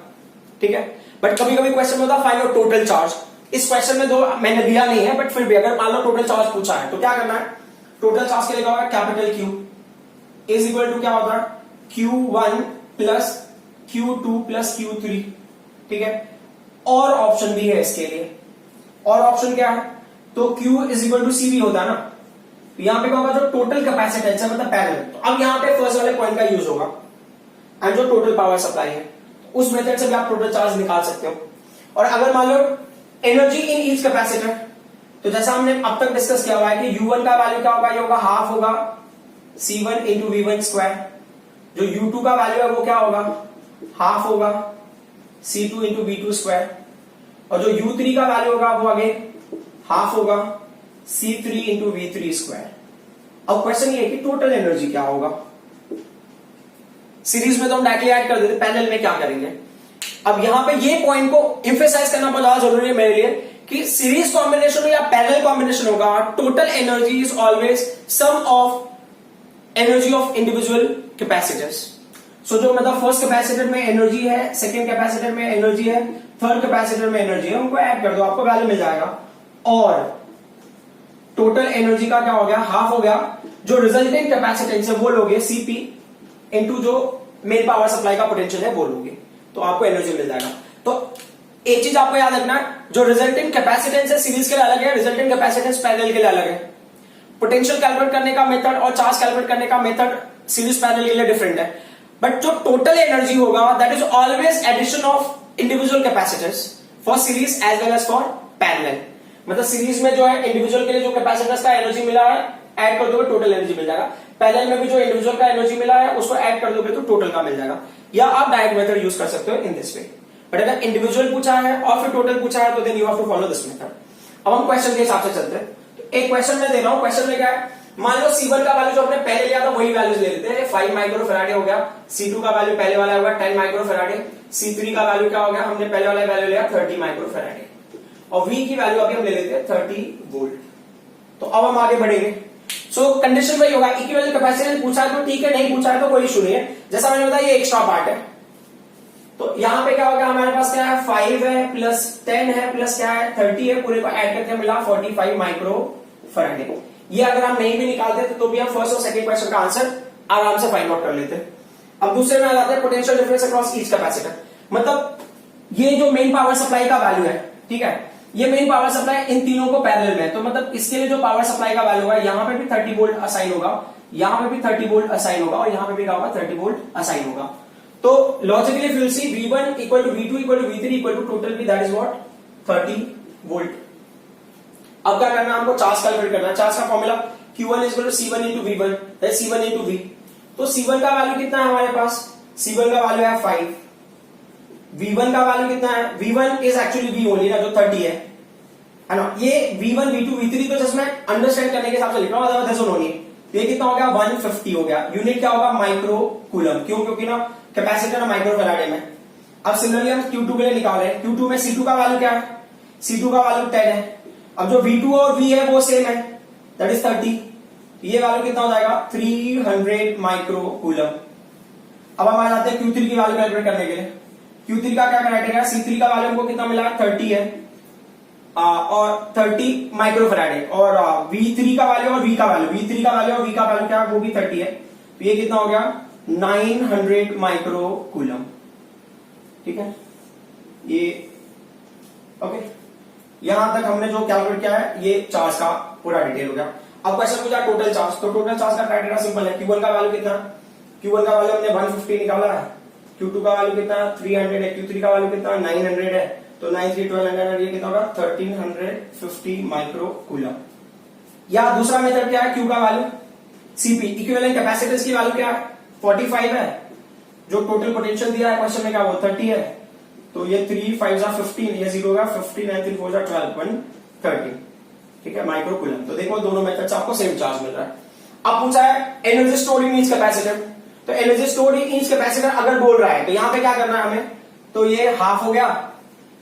ठीक है। बट कभी कभी क्वेश्चन में होता है फाइंड आउट टोटल चार्ज। इस क्वेश्चन में दो मैंने दिया नहीं है, बट फिर भी अगर मान लो टोटल चार्ज पूछा है तो क्या करना है, टोटल चार्ज के लिए क्या होगा, capital Q is equal to क्या होता है, Q1 plus Q2 plus Q3, ठीक है। और ऑप्शन भी है इसके लिए, और ऑप्शन क्या है, तो Q is equal to CV होता है ना, तो यहां पे क्या होगा, जो टोटल कैपेसिटेंस है मतलब पैरेलल। तो अब यहां पे फर्स्ट वाले पॉइंट का यूज होगा, एंड जो टोटल पावर सप्लाई है उस मेथड से भी आप टोटल चार्ज निकाल सकते हो। और अगर मान low energy in each capacitor, तो जैसा हमने अब तक डिस्कस किया हुआ है कि U1 का वैल्यू क्या होगा, ये होगा हाफ होगा C1 इंटू V1 स्क्वायर, जो U2 का वैल्यू है वो क्या होगा, हाफ होगा C2 इंटू V2 स्क्वायर, और जो U3 का वैल्यू होगा वो आगे हाफ होगा C3 इंटू V3 स्क्वायर। अब क्वेश्चन ये है कि टोटल एनर्जी क्या होगा। सीरीज में तो हम डायरेक्टली ऐड कर देते, पैरेलल में क्या करेंगे। अब यहां पे ये पॉइंट को एम्फेसाइज करना बहुत ज्यादा जरूरी है मेरे लिए कि सीरीज कॉम्बिनेशन या पैरेलल कॉम्बिनेशन होगा, total energy is always sum of energy of individual capacitors. So जो मतलब फर्स्ट कैपेसिटर में एनर्जी है, सेकेंड कैपेसिटर में एनर्जी है, थर्ड कैपेसिटर में एनर्जी है, उनको ऐड कर दो, आपको वैल्यू मिल जाएगा। और टोटल एनर्जी का क्या हो गया, हाफ हो गया। जो रिजल्टेंट कैपेसिटेंस है वो लोगे Cp इंटू जो मेन पावर सप्लाई का पोटेंशियल है वो लोगे, तो आपको एनर्जी मिल जाएगा। तो एक चीज आपको याद रखना, जो रिजल्टेंट कैपेसिटेंस है सीरीज के लिए अलग है, रिजल्टेंट कैपेसिटेंस पैरेलल के लिए अलग है। पोटेंशियल कैलकुलेट करने का मेथड और चार्ज कैलकुलेट करने का मेथड सीरीज पैरेलल के लिए डिफरेंट है। बट जो टोटल एनर्जी होगा that is always addition of individual capacitors for series as well as for parallel. मतलब सीरीज में जो है इंडिविजुअल के लिए जो कैपेसिटर्स का एनर्जी मिला है ऐड कर दोगे, टोटल एनर्जी मिल जाएगा। पैरेलल में भी जो इंडिविजुअल का एनर्जी मिला है उसको ऐड कर दोगे तो टोटल का मिल जाएगा। या आप डायरेक्ट मेथड यूज कर सकते हो इन दिस वे। बट अगर इंडिविजुअल पूछा है और फिर टोटल पूछा है तो then you have to follow this method. अब हम क्वेश्चन के हिसाब से चलते हैं। तो एक क्वेश्चन में दे रहा हूं, क्वेश्चन में क्या है, मान लो C1 का वैल्यू जो हमने पहले लिया था वही वैल्यूज ले लेते हैं, 5 माइक्रो फैराडे हो गया। C2 का वैल्यू पहले वाला होगा 10 माइक्रो फैराडे। C3 का वैल्यू क्या हो गया, हमने पहले वाला वैल्यू लिया 30 माइक्रो फैराडे, और V की वैल्यू अभी हम ले लेते हैं 30 वोल्ट। तो अब हम आगे बढ़ेंगे। सो कंडीशन वही होगा, इक्विवेलेंट कैपेसिटेंस पूछा है तो ठीक है, नहीं पूछा है तो कोई इशू नहीं है। जैसा मैंने बताया ये एक्स्ट्रा पार्ट है। तो यहां पे क्या होगा, हमारे पास क्या है, 5 है प्लस 10 है प्लस क्या है 30 है, पूरे को ऐड करके मिला 45 माइक्रो फैराडे। ये अगर हम नहीं भी निकालते तो भी हम फर्स्ट और सेकंड क्वेश्चन का आंसर आराम से फाइंड आउट कर लेते। अब दूसरे में आ जाते हैं potential difference across each capacitor. मतलब ये जो मेन पावर सप्लाई का वैल्यू है, ठीक है, ये मेन पावर सप्लाई इन तीनों को पैरेलल में, तो मतलब इसके लिए जो पावर सप्लाई का वैल्यू होगा, यहां पे भी 30 वोल्ट असाइन होगा, यहां पे भी 30 वोल्ट असाइन होगा, और यहां पे भी क्या होगा 30 वोल्ट असाइन होगा। तो logically will see V1 equal to V2 equal to V3 equal to total भी दैट इज व्हाट 30 वोल्ट। अब क्या करना है, हमको चार्ज कैलकुलेट करना है। चार्ज का formula Q1 equal to C1 into V1, C1 into V। तो C1 का वैल्यू कितना है हमारे पास, C1 का वैल्यू है 5। V1 का वैल्यू कितना है, V1 is actually V only ना, जो 30 है ना। ये V1 V2 V3 तो जस्ट मैं अंडरस्टैंड करने के हिसाब से लिख रहा हूं, अदरवाइज नहीं। तो ये कितना हो गया 150 हो गया। यूनिट क्या होगा, माइक्रो कूलम। क्यों, क्योंकि ना कैपेसिटर ना माइक्रो फैराडे में। अब सिमिलरली हम Q2 के लिए निकाल रहे हैं। Q2 में C2 का वैल्यू क्या है, C2 का वैल्यू 10 है। अब जो V2 और V है वो सेम है, दैट इज 30। ये वैल्यू कितना हो जाएगा 300 माइक्रो कूलम। अब हम आ जाते हैं Q3 की वैल्यू कैलकुलेट करने के लिए। Q3 का क्या क्राइटेरिया है, C3 का वैल्यू हमको कितना मिला 30 है, और 30 माइक्रो फैराडे, और V3 का वैल्यू और V का वैल्यू, V3 का वैल्यू और V का वैल्यू क्या है, वो भी 30 है। तो ये कितना हो गया 900 माइक्रो कूलम, ठीक है। ये ओके, यहां तक हमने जो कैलकुलेट किया है ये चार्ज का पूरा डिटेल हो गया। अब क्वेश्चन पूछा टोटल चार्ज। तो टोटल चार्ज का क्राइटेरिया सिंपल है। Q1 का वैल्यू कितना, Q1 का वैल्यू हमने 150 निकाला है, Q2 का वैल्यू कितना 300 है, Q3 का वैल्यू कितना 900 है, तो 9 3 1200, ये कितना होगा 1350 माइक्रो कूलम। या दूसरा मेथड क्या है, Q का वैल्यू Cp इक्विवेलेंट कैपेसिटेंस की वैल्यू क्या है 45 है, जो टोटल पोटेंशियल दिया है क्वेश्चन में क्या वो 30 है। तो ये 3 5 15, ये 0 होगा 15 9 3 4 12 130, ठीक है, माइक्रो कूलम। तो देखो दोनों मेथड से आपको सेम चार्ज मिल रहा है। अब पूछा है energy stored in each capacitor. तो energy stored in each capacitor अगर बोल रहा है तो यहां पे क्या करना है हमें, तो ये हाफ हो गया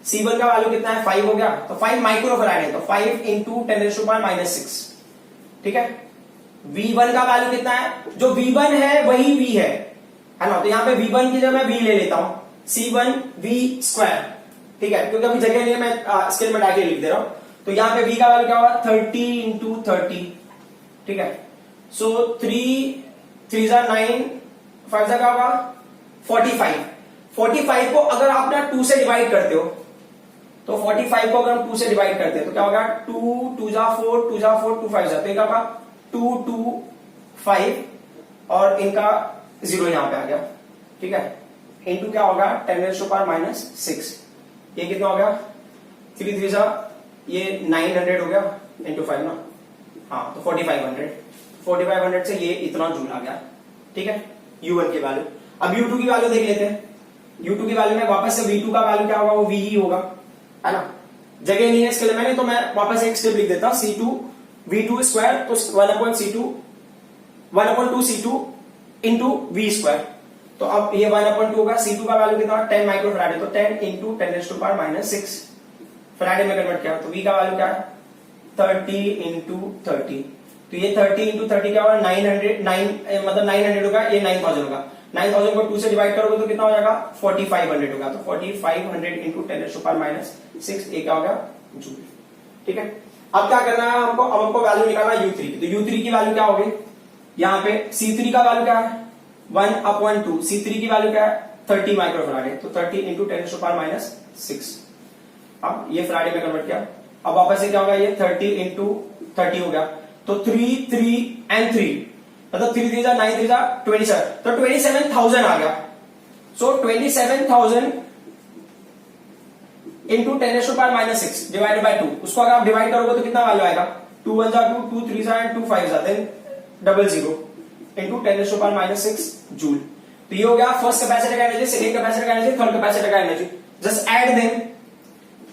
C1 का वैल्यू कितना है 5 हो गया, तो 5 माइक्रो फैराड है, तो 5 इंटू 10⁻⁻6, ठीक है। V1 का वैल्यू कितना है, जो V1 है वही V है ना, तो यहाँ पे V1 की जगह मैं V ले लेता हूं, C1 V स्क्वायर, ठीक है, क्योंकि अभी जगह नहीं है, मैं इसके लिए मैं डायरेक्टली लिख दे रहा हूं। तो यहाँ पे V का वैल्यू क्या होगा 30 इंटू 30, ठीक है। सो 3 जा 9, 5 जा क्या होगा 45। 45 को अगर आप ना 2 से डिवाइड करते हो, तो 45 को अगर हम 2 से डिवाइड करते हैं तो क्या होगा 2 जा 4, 2 जा 4, 2 5 जा, तो इनका होगा 2 2 5 और इनका 0 यहां पे आ गया, ठीक है। इंटू क्या होगा 10⁻⁻6, ये कितना हो गया 3 3 जा ये 900 हो गया इंटू 5 ना, हाँ तो 4500 से ये इतना जूल आ गया, ठीक है। U1 की वैल्यू। अब U2 की वैल्यू देख लेते हैं। U2 की वैल्यू में वापस से V2 का वैल्यू क्या होगा, वो V ही होगा, है ना, जगह नहीं है इसके लिए मैंने, तो मैं वापस एक स्टेप लिख देता हूं, C2 V2 स्क्वायर, तो 1/2 C2 इंटू V स्क्वायर, तो अब ये 1/2 होगा। C2 का वैल्यू कितना 10 माइक्रो फैराड है, तो 10 इंटू 10⁻⁻6 फैराड में कन्वर्ट किया, तो V का वैल्यू क्या है 30 इंटू 30, तो ये 30 इंटू 30 क्या होगा 900 मतलब 900 होगा, ये 9000 होगा। 9000 को 2 से डिवाइड करोगे तो कितना हो जाएगा 4500 होगा, तो 4500 इंटू 10⁻⁻6 ये क्या होगा जूल, ठीक है। अब क्या करना है हमको, अब हमको वैल्यू निकालना U3 की, तो U3 की वैल्यू क्या होगी, यहाँ पे C3 का वैल्यू क्या है 1/2, C3 की वैल्यू क्या है 30 माइक्रो फैराड है, तो 30 इंटू 10⁻⁻6, अब ये फैराडे में कन्वर्ट किया। अब वापस से क्या होगा, ये 30 इंटू 30 हो गया, तो 3 3 एंड 3 मतलब 3 3 जा 9 3 जा 27, तो 27,000 आ गया। सो 27,000 इंटू 10⁻⁻6 डिवाइडेड बाय 2, उसको अगर आप डिवाइड करोगे तो कितना वैल्यू आएगा 2 1 जा 2, 2 3 जा एंड 2 5 जा, देन 00 इंटू 10⁻⁻6 जूल। तो ये हो गया फर्स्ट कैपेसिटर का एनर्जी, सेकंड कैपेसिटर का एनर्जी, थर्ड कैपेसिटर का एनर्जी। जस्ट ऐड देम,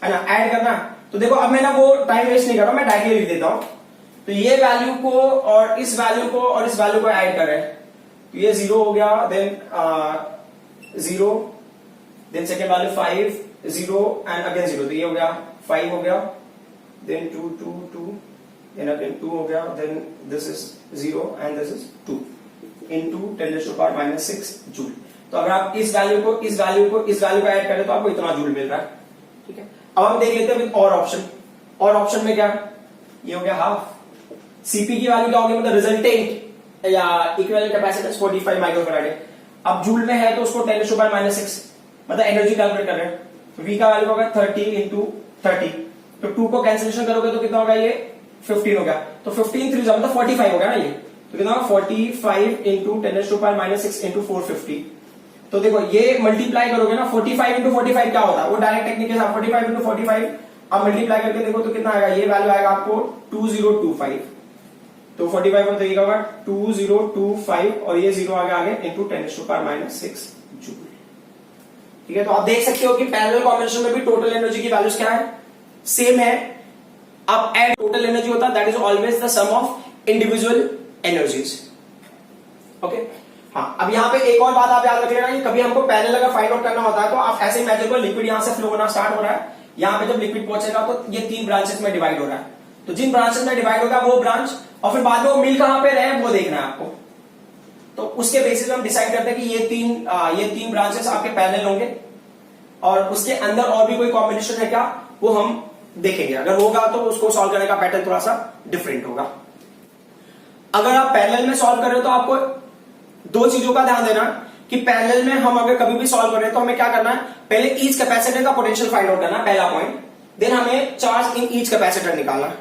है ना, ऐड करना। तो देखो अब मैं ना वो टाइम वेस्ट नहीं कर रहा, मैं डायरेक्टली लिख देता हूं। तो ये वैल्यू को और इस वैल्यू को और इस वैल्यू को ऐड करें, तो ये 0 हो गया, then 0, then second value 5 0 and again 0, तो ये हो गया 5 हो गया, देन 2 2 2, देन अगेन 2 हो गया, then this is 0 and this is 2 into 10⁻⁻6 joule. तो अगर आप इस वैल्यू को इस वैल्यू को इस वैल्यू को ऐड करें तो आपको इतना जूल मिल रहा है, ठीक है। अब हम देख लेते हैं विद और ऑप्शन। और ऑप्शन में क्या, ये हो गया हाफ। सीपी की वैल्यू क्या होगी, मतलब रिजल्टेंट या इक्विवेलेंट कैपेसिटेंस 45 माइक्रोफैराड है। अब जूल में है तो उसको 10⁻⁻6 मतलब एनर्जी कैलकुलेट कर रहे हैं, तो V का वैल्यू होगा 30 इंटू 30, तो 2 को कैंसिलेशन करोगे तो कितना होगा, ये 15 हो गया, तो 15 3 मतलब 45 हो गया ना ये, तो कितना होगा 45 इंटू 10⁻⁻6 इंटू 450। तो देखो ये मल्टीप्लाई करोगे ना, 45 इंटू 45 क्या होता है, वो डायरेक्ट टेक्निक के साथ 45 इंटू 45 अब मल्टीप्लाई करके देखो तो कितना आएगा, ये वैल्यू आएगा आपको 2025, तो 45 और 3 का होगा 2025 और ये 0 आगे इंटू 10⁻⁻6 जूल, ठीक है। तो आप देख सकते हो कि पैरेलल कॉम्बिनेशन में भी टोटल एनर्जी की वैल्यूज क्या है, सेम है। अब एड टोटल एनर्जी होता है, that is always the sum of individual energies, okay. हाँ, अब यहाँ पे एक और बात आप याद रख लेना, कि कभी हमको पैरेलल अगर फाइंड आउट करना होता है तो आप ऐसे इमेजिन करो, लिक्विड यहां से फ्लो होना स्टार्ट हो रहा है, यहाँ पे जब लिक्विड पहुंचेगा तो ये 3 ब्रांचेस में डिवाइड हो रहा है, तो जिन ब्रांचेस में डिवाइड होगा वो ब्रांच, और फिर बाद में वो मिल कहां पे रहे वो देखना है आपको। तो उसके बेसिस पे हम डिसाइड करते हैं कि ये तीन ब्रांचेस आपके पैरेलल होंगे, और उसके अंदर और भी कोई कॉम्बिनेशन है क्या, वो हम देखेंगे। अगर होगा तो उसको सॉल्व करने का पैटर्न थोड़ा सा डिफरेंट होगा। अगर आप पैरेलल में सॉल्व कर रहे हो तो आपको 2 चीजों का ध्यान देना, कि पैरेलल में हम अगर कभी भी सॉल्व कर रहे हैं तो हमें क्या करना है, पहले ईच कैपेसिटर का पोटेंशियल फाइंड आउट करना, पहला पॉइंट। देन हमें चार्ज इन ईच कैपेसिटर निकालना,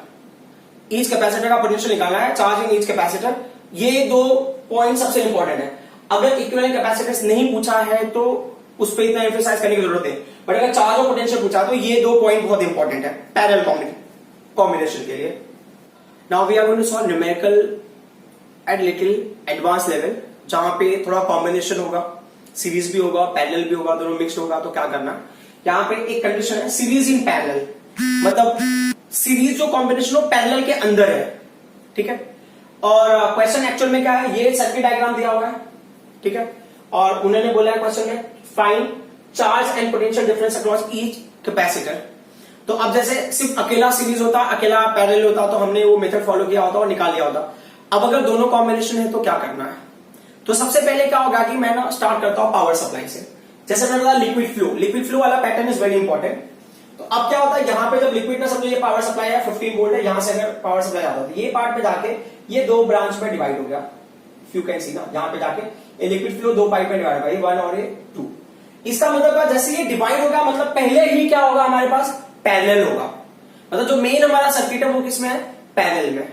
ईच कैपेसिटर का पोटेंशियल निकालना है, चार्ज इन ईच कैपेसिटर। ये 2 पॉइंट सबसे इंपॉर्टेंट है। अगर इक्विवेलेंट कैपेसिटेंस नहीं पूछा है तो उस पर इतना एम्फेसाइज करने की जरूरत है, बट अगर चार्ज और पोटेंशियल पूछा तो ये 2 पॉइंट बहुत इंपॉर्टेंट है पैरेलल कॉम्बिनेशन के लिए। Now we are going to solve numerical at little advance level, जहां पे थोड़ा कॉम्बिनेशन होगा, सीरीज भी होगा, पैरेलल भी होगा, दोनों मिक्स्ड होगा। तो क्या करना, यहाँ पे एक कंडीशन है सीरीज इन पैरेलल, मतलब सीरीज जो कॉम्बिनेशन हो पैरेलल के अंदर है, ठीक है। और क्वेश्चन एक्चुअल में क्या है, ये सर्किट डायग्राम दिया हुआ है, ठीक है, और उन्होंने बोला है क्वेश्चन में find charge and potential difference across each capacitor. तो अब जैसे सिर्फ अकेला सीरीज होता, अकेला पैरेलल होता तो हमने वो मेथड फॉलो किया होता और निकाल लिया होता। अब अगर दोनों कॉम्बिनेशन है तो क्या करना है? तो सबसे पहले क्या होगा कि मैं ना स्टार्ट करता हूं पावर सप्लाई से। जैसे मैंने बताया लिक्विड फ्लो वाला पैटर्न इज वेरी इंपॉर्टेंट। तो अब क्या होता है, यहाँ पे जब लिक्विड ना समझो ये पावर सप्लाई है 15 वोल्ट है, यहां से अगर पावर सप्लाई आता है तो ये पार्ट पे जाके ये दो ब्रांच में डिवाइड हो गया। यू कैन सी ना, यहाँ पे जाके ये लिक्विड फ्लो दो पार्ट में डिवाइड होगा, ये 1 और ये 2। इसका मतलब जैसे ये डिवाइड होगा मतलब पहले ही क्या होगा हमारे पास पैरेलल होगा। मतलब जो मेन हमारा सर्किट है वो किसमें है? पैरेलल में।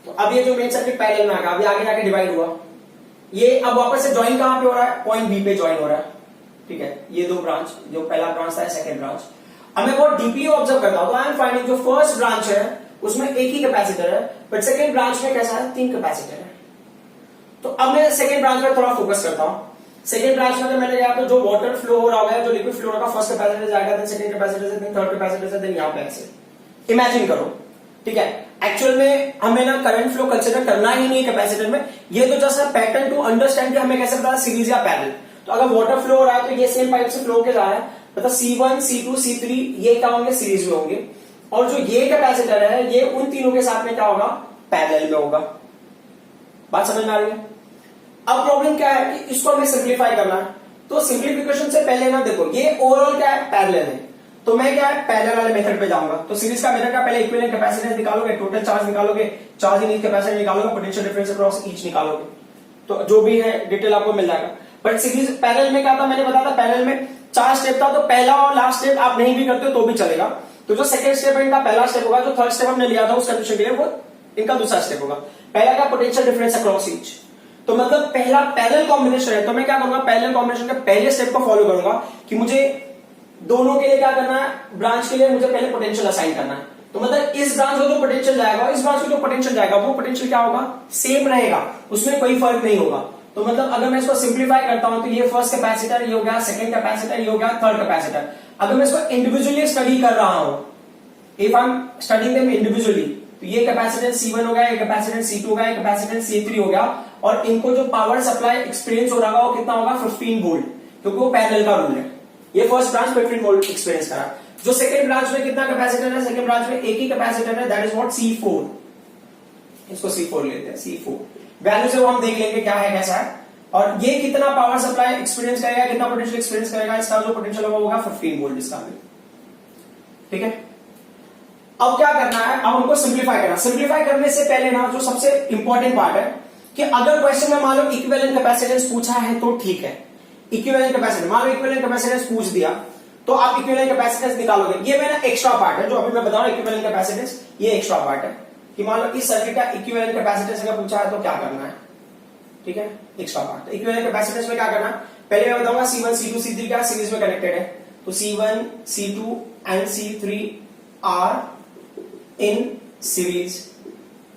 तो अब ये जो मेन सर्किट पैरेलल में आएगा, अभी आगे जाके डिवाइड हुआ, ये अब वापस से ज्वाइन कहां पे हो रहा है? पॉइंट बी पे ज्वाइन हो रहा है। ठीक है, ये दो ब्रांच, जो पहला ब्रांच था सेकंड ब्रांच। अब मैं बहुत डीपली ऑब्जर्व करता हूं तो आई एम फाइंडिंग जो फर्स्ट ब्रांच है उसमें एक ही कैपेसिटर है, बट सेकंड ब्रांच में कैसा है? 3 कैपेसिटर है। तो अब मैं सेकंड ब्रांच में थोड़ा फोकस करता हूं। सेकंड ब्रांच में अगर मैंने कहा तो जो वाटर फ्लो हो रहा है, जो लिक्विड फ्लो हो रहा है, फर्स्ट कैपेसिटर जाएगा, देन सेकंड कैपेसिटर से, देन थर्ड कैपेसिटर से, देन यहां पे ऐसे इमेजिन करो। ठीक है, एक्चुअल में हमें ना करंट फ्लो कंसीडर करना ही नहीं कैपेसिटर में, ये तो जस्ट पैटर्न टू अंडरस्टैंड कि हमें कैसे पता सीरीज या पैरेलल। तो अगर वाटर फ्लो हो रहा है तो ये सेम पाइप से फ्लो के जा रहा है, मतलब C1 C2 C3 ये क्या होंगे? सीरीज में होंगे। और जो ये कैपेसिटर है ये उन तीनों के साथ में क्या होगा? पैरेलल में होगा। बात समझ में आ रही है? अब प्रॉब्लम क्या है कि इसको हमें सिंप्लीफाई करना है। तो सिंप्लीफिकेशन से पहले ना देखो ये ओवरऑल क्या है? पैरेलल है। तो मैं क्या है? पैरेलल वाले मेथड पे जाऊंगा। तो सीरीज का मेथड का पहले इक्विवेलेंट कैपेसिटेंस निकालोगे, टोटल चार्ज निकालोगे, चार्ज इन ईच कैपेसिटर निकालोगे, पोटेंशियल डिफरेंस अक्रॉस ईच निकालोगे। तो जो भी है डिटेल आपको मिल जाएगा। बट सीरीज पैरेलल में क्या था? मैंने बताया था पैरेलल में 4 स्टेप था, तो पहला और लास्ट स्टेप आप नहीं भी करते हो तो भी चलेगा। तो जो सेकंड स्टेप है इनका पहला स्टेप होगा, जो थर्ड स्टेप हमने लिया था उस कंडीशन के लिए वो इनका दूसरा स्टेप होगा। पहला का पोटेंशियल डिफरेंस अक्रॉस ईच। तो मतलब पहला पैरेलल कॉम्बिनेशन है, तो मैं क्या करूंगा? पैरेलल कॉम्बिनेशन के पहले स्टेप को फॉलो करूंगा कि मुझे दोनों के लिए क्या करना है? ब्रांच के लिए मुझे पहले पोटेंशियल असाइन करना है। तो मतलब इस ब्रांच को जो पोटेंशियल जाएगा, इस ब्रांच को जो पोटेंशियल जाएगा, वो पोटेंशियल क्या होगा? सेम रहेगा, उसमें कोई फर्क नहीं होगा। तो मतलब अगर मैं इसको सिंप्लीफाई करता हूं तो ये फर्स्ट कैपेसिटर, ये हो गया सेकंड कैपेसिटर, ये हो गया थर्ड कैपेसिटर। अगर मैं इसको इंडिविजुअली स्टडी कर रहा हूं, if I am studying them individually, तो ये कैपेसिटेंस C1 हो गया, ये कैपेसिटेंस C2 हो गया, ये कैपेसिटेंस C3 हो गया, और इनको जो पावर सप्लाई एक्सपीरियंस हो रहा होगा वो कितना होगा? 15 वोल्ट, क्योंकि वो पैरेलल का रूल है। ये फर्स्ट ब्रांच 15 वोल्ट एक्सपीरियंस करा। जो सेकंड ब्रांच में कितना कैपेसिटर है? सेकंड ब्रांच में एक ही कैपेसिटर है, दैट इज व्हाट? C4। इसको C4 लेते हैं, C4 वैल्यू से वो हम देख लेंगे क्या है कैसा है। और ये कितना पावर सप्लाई एक्सपीरियंस करेगा, कितना पोटेंशियल एक्सपीरियंस करेगा? इसका जो पोटेंशियल होगा 15 वोल्ट इसका भी। ठीक है, अब क्या करना है? अब हमको सिंप्लीफाई करना। सिंप्लीफाई करने से पहले ना जो सबसे इंपॉर्टेंट पार्ट है कि अगर क्वेश्चन में मान लो इक्विवेलेंट कैपेसिटेंस पूछा है तो ठीक है, इक्विवेलेंट कैपेसिटेंस मान लो इक्विवेलेंट कैपेसिटेंस पूछ दिया तो आप इक्विवेलेंट कैपेसिटेंस निकालोगे। ये मेरा एक्स्ट्रा पार्ट है जो अभी मैं बता रहा हूं, इक्विवेलेंट कैपेसिटेंस ये एक्स्ट्रा पार्ट है कि मान लो इस सर्किट का इक्विवेलेंट कैपेसिटेंस अगर पूछा है तो क्या करना है। ठीक है, एक्स्ट्रा पार्ट। तो इक्विवेलेंट कैपेसिटेंस में क्या करना है? पहले मैं बताऊंगा C1 C2 C3 क्या सीरीज में कनेक्टेड है। तो C1 C2 and C3 are in series.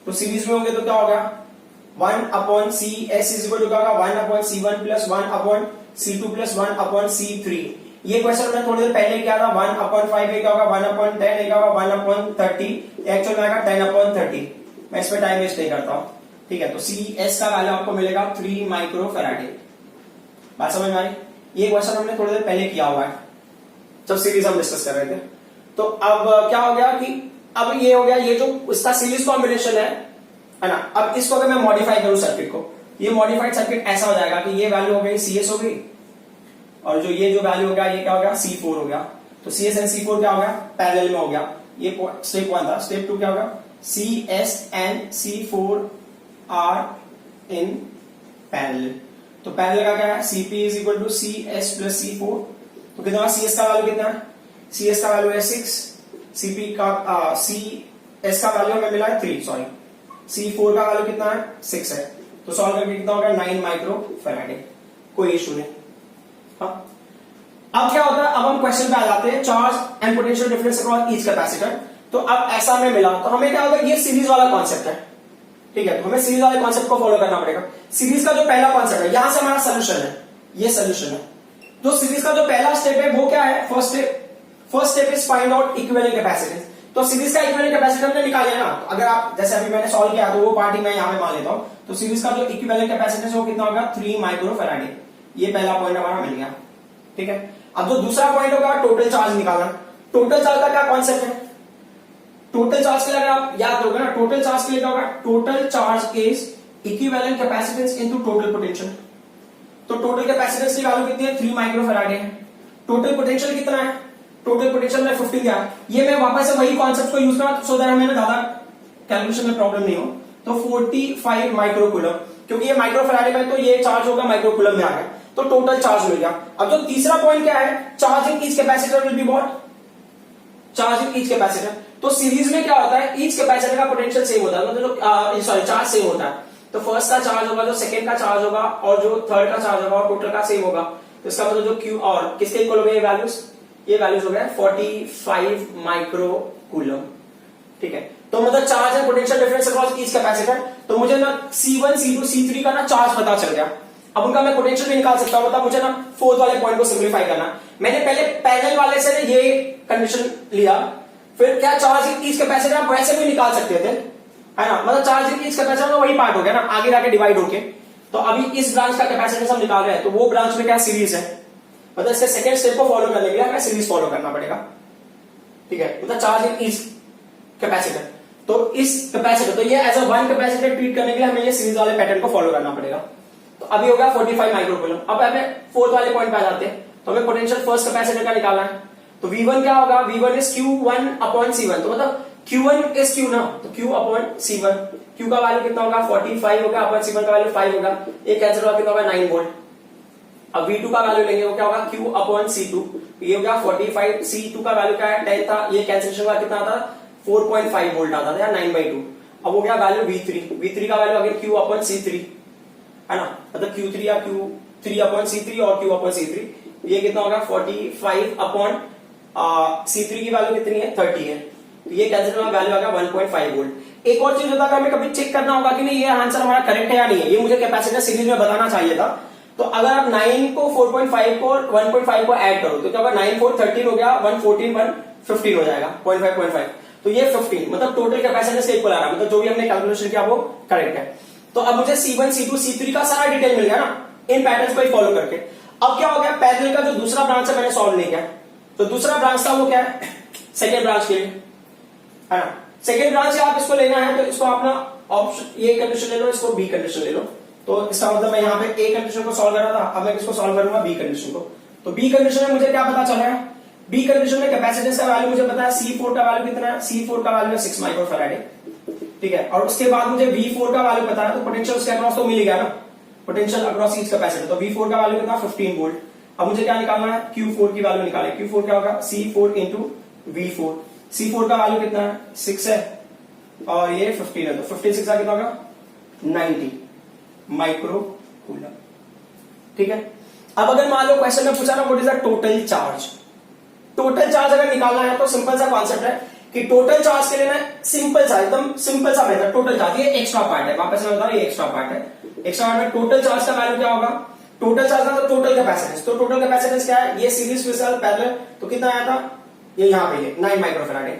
तो सीरीज में होंगे तो क्या होगा? 1/CS इज इक्वल टू क्या होगा? 1/C1 plus 1/C2 plus 1/C3। ये क्वेश्चन मैंने थोड़ी देर पहले किया था। 1/5 क्या होगा? 1/10 क्या होगा? 1/30। एक्चुअल में आएगा 10/30। मैं इसमें टाइम वेस्ट नहीं करता हूं। ठीक है, तो CS का वैल्यू आपको मिलेगा 3 माइक्रो फैराडे। बात समझ में आई? ये क्वेश्चन हमने थोड़ी देर पहले किया हुआ है जब सीरीज हम डिस्कस कर रहे थे। तो अब क्या हो गया कि अब ये हो गया, ये जो इसका सीरीज कॉम्बिनेशन है ना। अब इसको अगर मैं मॉडिफाई करूं सर्किट को, ये मॉडिफाइड सर्किट ऐसा हो जाएगा कि ये वैल्यू हो गई CS हो गई, और जो ये जो वैल्यू हो गया ये क्या हो गया? C4 हो गया। तो CS एंड C4 क्या हो गया? पैरेलल में हो गया। ये स्टेप 1 था। स्टेप 2 क्या होगा? CS and C4 are in parallel. तो पैरेलल का क्या है? CP is equal to CS plus C4। तो कितना? CS का वैल्यू कितना है? CS का वैल्यू है 6, CP का CS का वैल्यू हमें मिला है 3, सॉरी C4 का वैल्यू कितना है? 6 है। तो सॉल्व करके कितना होगा? 9 माइक्रो फैराडे। कोई इशू नहीं। हाँ, अब क्या होता है? अब हम क्वेश्चन पे आ जाते हैं, charge and potential difference across each capacitor. तो अब ऐसा हमें मिला तो हमें क्या होगा? ये सीरीज वाला कॉन्सेप्ट है। ठीक है, तो हमें सीरीज वाले कॉन्सेप्ट को फॉलो करना पड़ेगा। सीरीज का जो पहला कॉन्सेप्ट है, यहां से हमारा सोल्यूशन है, ये सोल्यूशन है। तो सीरीज का जो पहला स्टेप है वो क्या है? First step is find out equivalent capacitance. तो सीरीज का इक्विवेलेंट कैपेसिटेंस हमने निकाल लिया ना। तो अगर आप जैसे अभी मैंने सॉल्व किया तो वो पार्टी मैं यहां पे मान लेता हूं। तो सीरीज का जो इक्विवेलेंट कैपेसिटेंस है वो कितना होगा? 3 माइक्रो फैराडे। ये पहला पॉइंट हमारा मिल गया। ठीक है, अब जो दूसरा पॉइंट होगा टोटल चार्ज निकालना। टोटल चार्ज का क्या कॉन्सेप्ट है? टोटल चार्ज के लिए अगर आप याद करोगे ना, टोटल चार्ज के लिए क्या होगा? Total charge is equivalent capacitance into total potential. तो टोटल कैपेसिटेंस की वैल्यू कितनी है? 3 माइक्रोफैराडे है। टोटल पोटेंशियल कितना है? टोटल पोटेंशियल में 15 दिया है। ये मैं वापस से वही कॉन्सेप्ट को यूज करा सो दैट हमें ना ज्यादा कैलकुलेशन में प्रॉब्लम नहीं हो। तो 45 माइक्रोकूलम, क्योंकि ये माइक्रोफैराडे में तो ये चार्ज होगा माइक्रोकूलम में आ गया, तो टोटल चार्ज मिल गया। अब जो तीसरा पॉइंट क्या है? Charging each capacitor will be what? Charging each capacitor. तो सीरीज में क्या होता है? ईच कैपेसिटर का पोटेंशियल सेम होता है, मतलब सॉरी चार्ज सेम होता है। तो फर्स्ट का चार्ज होगा, जो सेकंड का चार्ज होगा और जो थर्ड का चार्ज होगा और टोटल का सेम होगा। तो इसका मतलब जो क्यू और किसके इक्वल हो गए वैल्यूज? ये वैल्यूज हो गए 45 माइक्रो कूलम। ठीक है, तो मतलब charge and potential difference across each capacitor. तो मुझे ना C1 C2 C3 का ना चार्ज पता चल गया। अब उनका मैं पोटेंशियल भी निकाल सकता हूं। मतलब मुझे ना फोर्थ वाले पॉइंट को सिंप्लीफाई करना। मैंने पहले पैरेलल वाले से ये कंडीशन लिया, फिर क्या चार्ज ईच कैपेसिटर आप वैसे भी निकाल सकते थे, है ना? मतलब चार्ज ईच कैपेसिटर में वही पार्ट हो गया ना, आगे जाके डिवाइड होके। तो अभी इस ब्रांच का कैपेसिटेंस हम निकाल रहे हैं, तो वो ब्रांच में क्या सीरीज है, मतलब इसके सेकंड स्टेप को फॉलो करने के लिए हमें सीरीज फॉलो करना पड़ेगा। ठीक है, मतलब चार्ज ईच कैपेसिटर। तो इस कैपेसिटर, तो ये as a one capacitor treat करने के लिए हमें ये सीरीज वाले पैटर्न को फॉलो करना पड़ेगा। तो अभी होगा 45 माइक्रोकूलम। अब हमें फोर्थ वाले पॉइंट पे आ जाते हैं। तो हमें पोटेंशियल फर्स्ट कैपेसिटर का निकालना है। तो V1 क्या होगा? V1 is Q1 upon C1। तो मतलब Q1 इज Q ना, तो Q अपॉन C1। Q का वैल्यू कितना होगा? 45 होगा, अपॉन C1 का वैल्यू 5 होगा। ये कैंसिल होगा, कितना होगा? 9 वोल्ट। अब V2 का वैल्यू लेंगे, वो क्या होगा? Q upon C2। ये हो गया 45। C2 का वैल्यू क्या है? 10 था। ये कैंसिलेशन का कितना आता? 4.5 वोल्ट आता था, या 9/2। अब हो गया वैल्यू V3 का वैल्यू अगर Q अपॉन C3, है ना? मतलब Q3 या Q3 अपॉन C3 और Q अपॉन C3। ये कितना होगा? 45 अपॉन C3 की वैल्यू कितनी है? 30 है। तो ये कैंसिल होगा, वैल्यू आ गया 1.5 वोल्ट। एक और चीज होता है, हमें कभी चेक करना होगा कि नहीं ये आंसर हमारा करेक्ट है या नहीं है। ये मुझे कैपेसिटर सीरीज में बताना चाहिए था। तो अगर आप 9 को 4.5 को 1.5 को ऐड करो तो क्या होगा? 9 4 13 हो गया, 1 14 1 15 हो जाएगा, 0.5 तो ये 15 मतलब टोटल कैपेसिटर से इक्वल आ रहा है। मतलब जो भी हमने कैलकुलेशन किया वो करेक्ट है। तो अब मुझे C1 C2 C3 का सारा डिटेल मिल गया ना, इन पैटर्न्स को ही फॉलो करके। अब क्या हो गया? पैरेलल का जो दूसरा ब्रांच है मैंने सॉल्व नहीं किया। तो दूसरा ब्रांच था वो क्या है? सेकेंड ब्रांच के लिए, है ना? सेकेंड ब्रांच से आप इसको लेना है, तो इसको अपना ऑप्शन ये कंडीशन ले लो, इसको बी कंडीशन ले लो। तो इसका मतलब मैं यहाँ पे ए कंडीशन को सॉल्व कर रहा था, अब मैं इसको सॉल्व करूंगा बी कंडीशन को। तो बी कंडीशन में मुझे क्या पता चला है? बी कंडीशन में कैपेसिटेंस का वैल्यू मुझे पता है। C4 का वैल्यू कितना है? C4 का वैल्यू है 6 माइक्रोफैराडे। ठीक है, और उसके बाद मुझे V4 का वैल्यू पता है, तो पोटेंशियल उसके अक्रॉस तो मिल गया ना, पोटेंशियल अक्रॉस ईच कैपेसिटर। तो V4 का वैल्यू कितना? 15 वोल्ट। अब मुझे क्या निकालना है? Q4 की वैल्यू निकाले। Q4 क्या होगा? C4 into V4। C4 का वैल्यू कितना है? 6 है और ये 15 है, तो 15 6 कितना होगा? 90 माइक्रो कूलम। ठीक है, अब अगर मान लो क्वेश्चन में पूछा ना what is the total charge. Total charge अगर निकालना है तो सिंपल सा कॉन्सेप्ट है कि टोटल चार्ज के लिए ना सिंपल सा एकदम सिंपल सा मेथड, टोटल चार्ज ये एक्स्ट्रा पार्ट है, वापस मैं बता रहा हूं ये एक्स्ट्रा पार्ट है। एक्स्ट्रा पार्ट में टोटल चार्ज का वैल्यू क्या होगा? टोटल चार्ज का टोटल कैपेसिटेंस। तो टोटल कैपेसिटेंस क्या है? ये सीरीज के साथ पैरेलल, तो कितना आया था? ये यहाँ पे ये 9 माइक्रोफैराडे।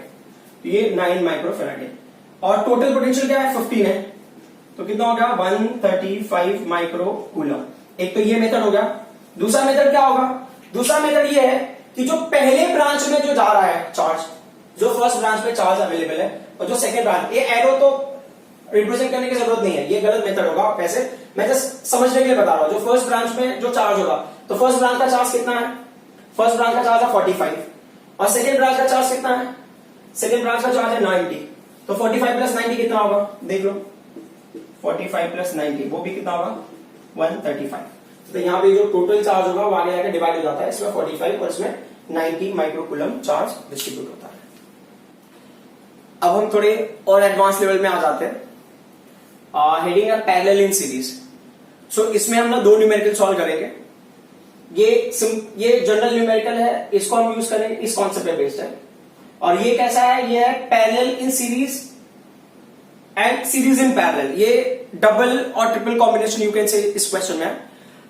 तो ये 9 माइक्रोफैराडे। और टोटल पोटेंशियल क्या है? 15 है, तो कितना हो गया? 135 माइक्रो कूलम। एक तो ये मेथड हो गया। दूसरा मेथड क्या होगा? दूसरा मेथड ये है कि जो पहले ब्रांच में जो जा रहा है चार्ज, जो फर्स्ट ब्रांच में चार्ज अवेलेबल है, और जो सेकंड ब्रांच, ये एरो तो रिप्रेजेंट करने की जरूरत नहीं है, ये गलत मेथड होगा। वैसे मैं जस्ट समझने के लिए बता रहा हूं। जो फर्स्ट ब्रांच में जो चार्ज होगा, तो फर्स्ट ब्रांच का चार्ज कितना है? फर्स्ट ब्रांच का चार्ज है 45 और सेकंड ब्रांच का चार्ज कितना है? सेकंड ब्रांच का चार्ज है 90। तो 45 प्लस 90 कितना होगा? देख लो, 45 प्लस 90 वो भी कितना होगा? 135। तो यहाँ पे जो टोटल चार्ज होगा वो आगे जाकर डिवाइड हो जाता है, इसमें 45 और इसमें 90 माइक्रोकूलम चार्ज डिस्ट्रीब्यूट होता है। अब हम थोड़े और एडवांस लेवल में आ जाते हैं। हेडिंग है पैरेलल इन सीरीज। सो इसमें हम ना दो न्यूमेरिकल सॉल्व करेंगे। ये जनरल न्यूमेरिकल है, इसको हम यूज करेंगे, इस कॉन्सेप्ट पे बेस्ड है। और ये कैसा है? ये है parallel in series and series in parallel. ये डबल और triple combination you can say इस क्वेश्चन में है।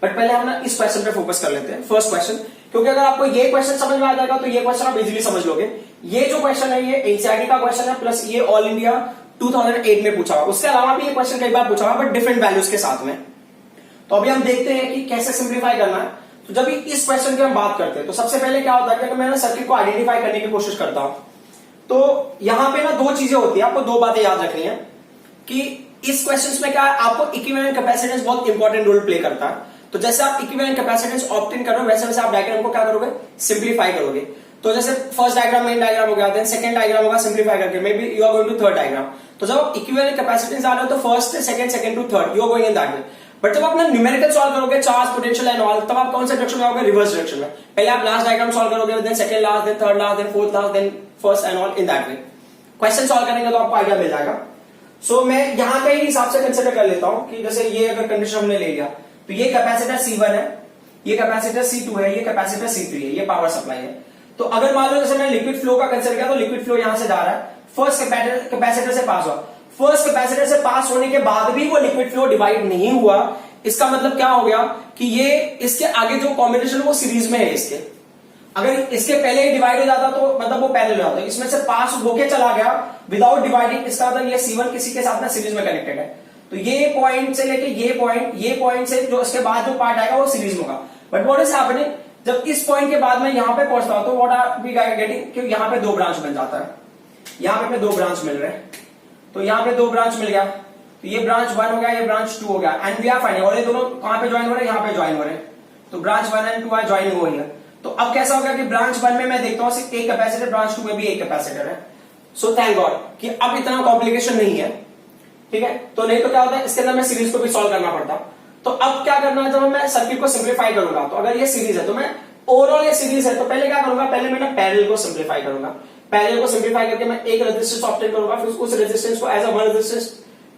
बट पहले हम ना इस क्वेश्चन पे फोकस कर लेते हैं, फर्स्ट क्वेश्चन, क्योंकि अगर आपको ये क्वेश्चन समझ में आ जाएगा तो ये क्वेश्चन आप इजीली समझ लोगे। ये जो क्वेश्चन है ये एनसीईआरटी का क्वेश्चन है, प्लस ये ऑल इंडिया 2008 में पूछा हुआ। उसके अलावा भी ये क्वेश्चन कई बार पूछा हुआ, बट डिफरेंट वैल्यूज के साथ में। तो अभी हम देखते हैं कि कैसे सिंप्लीफाई करना है। तो जब इस क्वेश्चन की हम बात करते हैं तो सबसे पहले क्या होता है कि अगर मैं ना सर्किट को आइडेंटिफाई करने की कोशिश करता हूं तो यहां पे ना दो चीजें होती है, आपको दो बातें याद रखनी है कि इस क्वेश्चंस में क्या है, आपको इक्विवेलेंट कैपेसिटेंस बहुत इंपॉर्टेंट रोल प्ले करता है। तो जैसे आप इक्विवेलेंट कैपेसिटेंस ऑब्टेन कर रहे हो वैसे वैसे आप डायग्राम को क्या करोगे, सिंप्लीफाई करोगे। तो जैसे फर्स्ट डायग्राम मेन डायग्राम हो गया, देन सेकंड डायग्राम होगा सिंप्लीफाई करके, maybe you are going to third diagram. तो जब आप इक्विवेलेंट कैपेसिटेंस आ रहे हो तो फर्स्ट से second to third you are going in that way. But जब आप न्यूमेरिकल सॉल्व करोगे चार्ज पोटेंशियल एंड ऑल, तब आप कौन सा डायरेक्शन में आओगे, रिवर्स डायरेक्शन में। पहले आप लास्ट डायग्राम सॉल्व करोगे, then second last, then third last, then fourth last, then first and all in that way. Question solve करेंगे तो आपको आइडिया मिल जाएगा। सो मैं यहां के हिसाब से कंसिडर कर लेता हूं कि जैसे ये अगर कंडीशन हमने ले लिया तो ये कैपेसिटर C1 है, ये कैपेसिटर C2 है, ये कैपेसिटर C3 है, ये पावर सप्लाई है। तो अगर मान लो जैसे मैंने लिक्विड फ्लो का कंसिडर किया तो लिक्विड फ्लो यहां से जा रहा है, फर्स्ट कैपेसिटर से पास हुआ, फर्स्ट कैपेसिटर से पास होने के बाद भी वो लिक्विड फ्लो डिवाइड नहीं हुआ। इसका मतलब क्या हो गया कि ये इसके आगे जो कॉम्बिनेशन वो सीरीज में है इसके, अगर इसके पहले ही डिवाइड हो जाता तो मतलब वो पैरेलल हो जाता, इसमें से पास होके चला गया विदाउट डिवाइडिंग, इसका मतलब ये C1 किसी के साथ में सीरीज में कनेक्टेड है। तो ये पॉइंट से लेके ये पॉइंट से जो इसके बाद जो पार्ट आएगा वो सीरीज में होगा। बट व्हाट इज हैपनिंग, जब इस पॉइंट के बाद मैं यहां पे पहुंचता हूं तो व्हाट आर वी गेटिंग कि यहां पे दो ब्रांच बन जाता है, यहां पे हमें दो ब्रांच मिल रहे हैं। तो यहां पे दो ब्रांच मिल गया, तो ये ब्रांच 1 हो गया, ये ब्रांच 2 हो गया, एंड वी आर फाइंडिंग, और ये दोनों कहां पे ज्वाइन हो रहे हैं, यहां पे ज्वाइन हो रहे हैं। तो ब्रांच 1 एंड 2 आर ज्वाइनिंग हो रही है। तो अब कैसा होगा कि ब्रांच 1 में मैं देखता हूं सिर्फ एक कैपेसिटर, ब्रांच 2 में भी एक कैपेसिटर है। सो थैंक गॉड कि अब इतना कॉम्प्लिकेशन नहीं है, ठीक है। तो नहीं तो क्या होता है इसके अंदर मैं सीरीज को भी सॉल्व करना पड़ता। तो अब क्या करना है, जब मैं सर्किट को सिंप्लीफाई करूंगा तो अगर ये सीरीज है तो मैं ओवरऑल ये सीरीज है तो पहले क्या करूंगा, पहले मैं पैरेलल को सिंप्लीफाई करूंगा। पैरेलल को सिंप्लीफाई करके मैं एक रेजिस्टेंस ऑब्टेन करूंगा, फिर उस रेजिस्टेंस को as a one resistance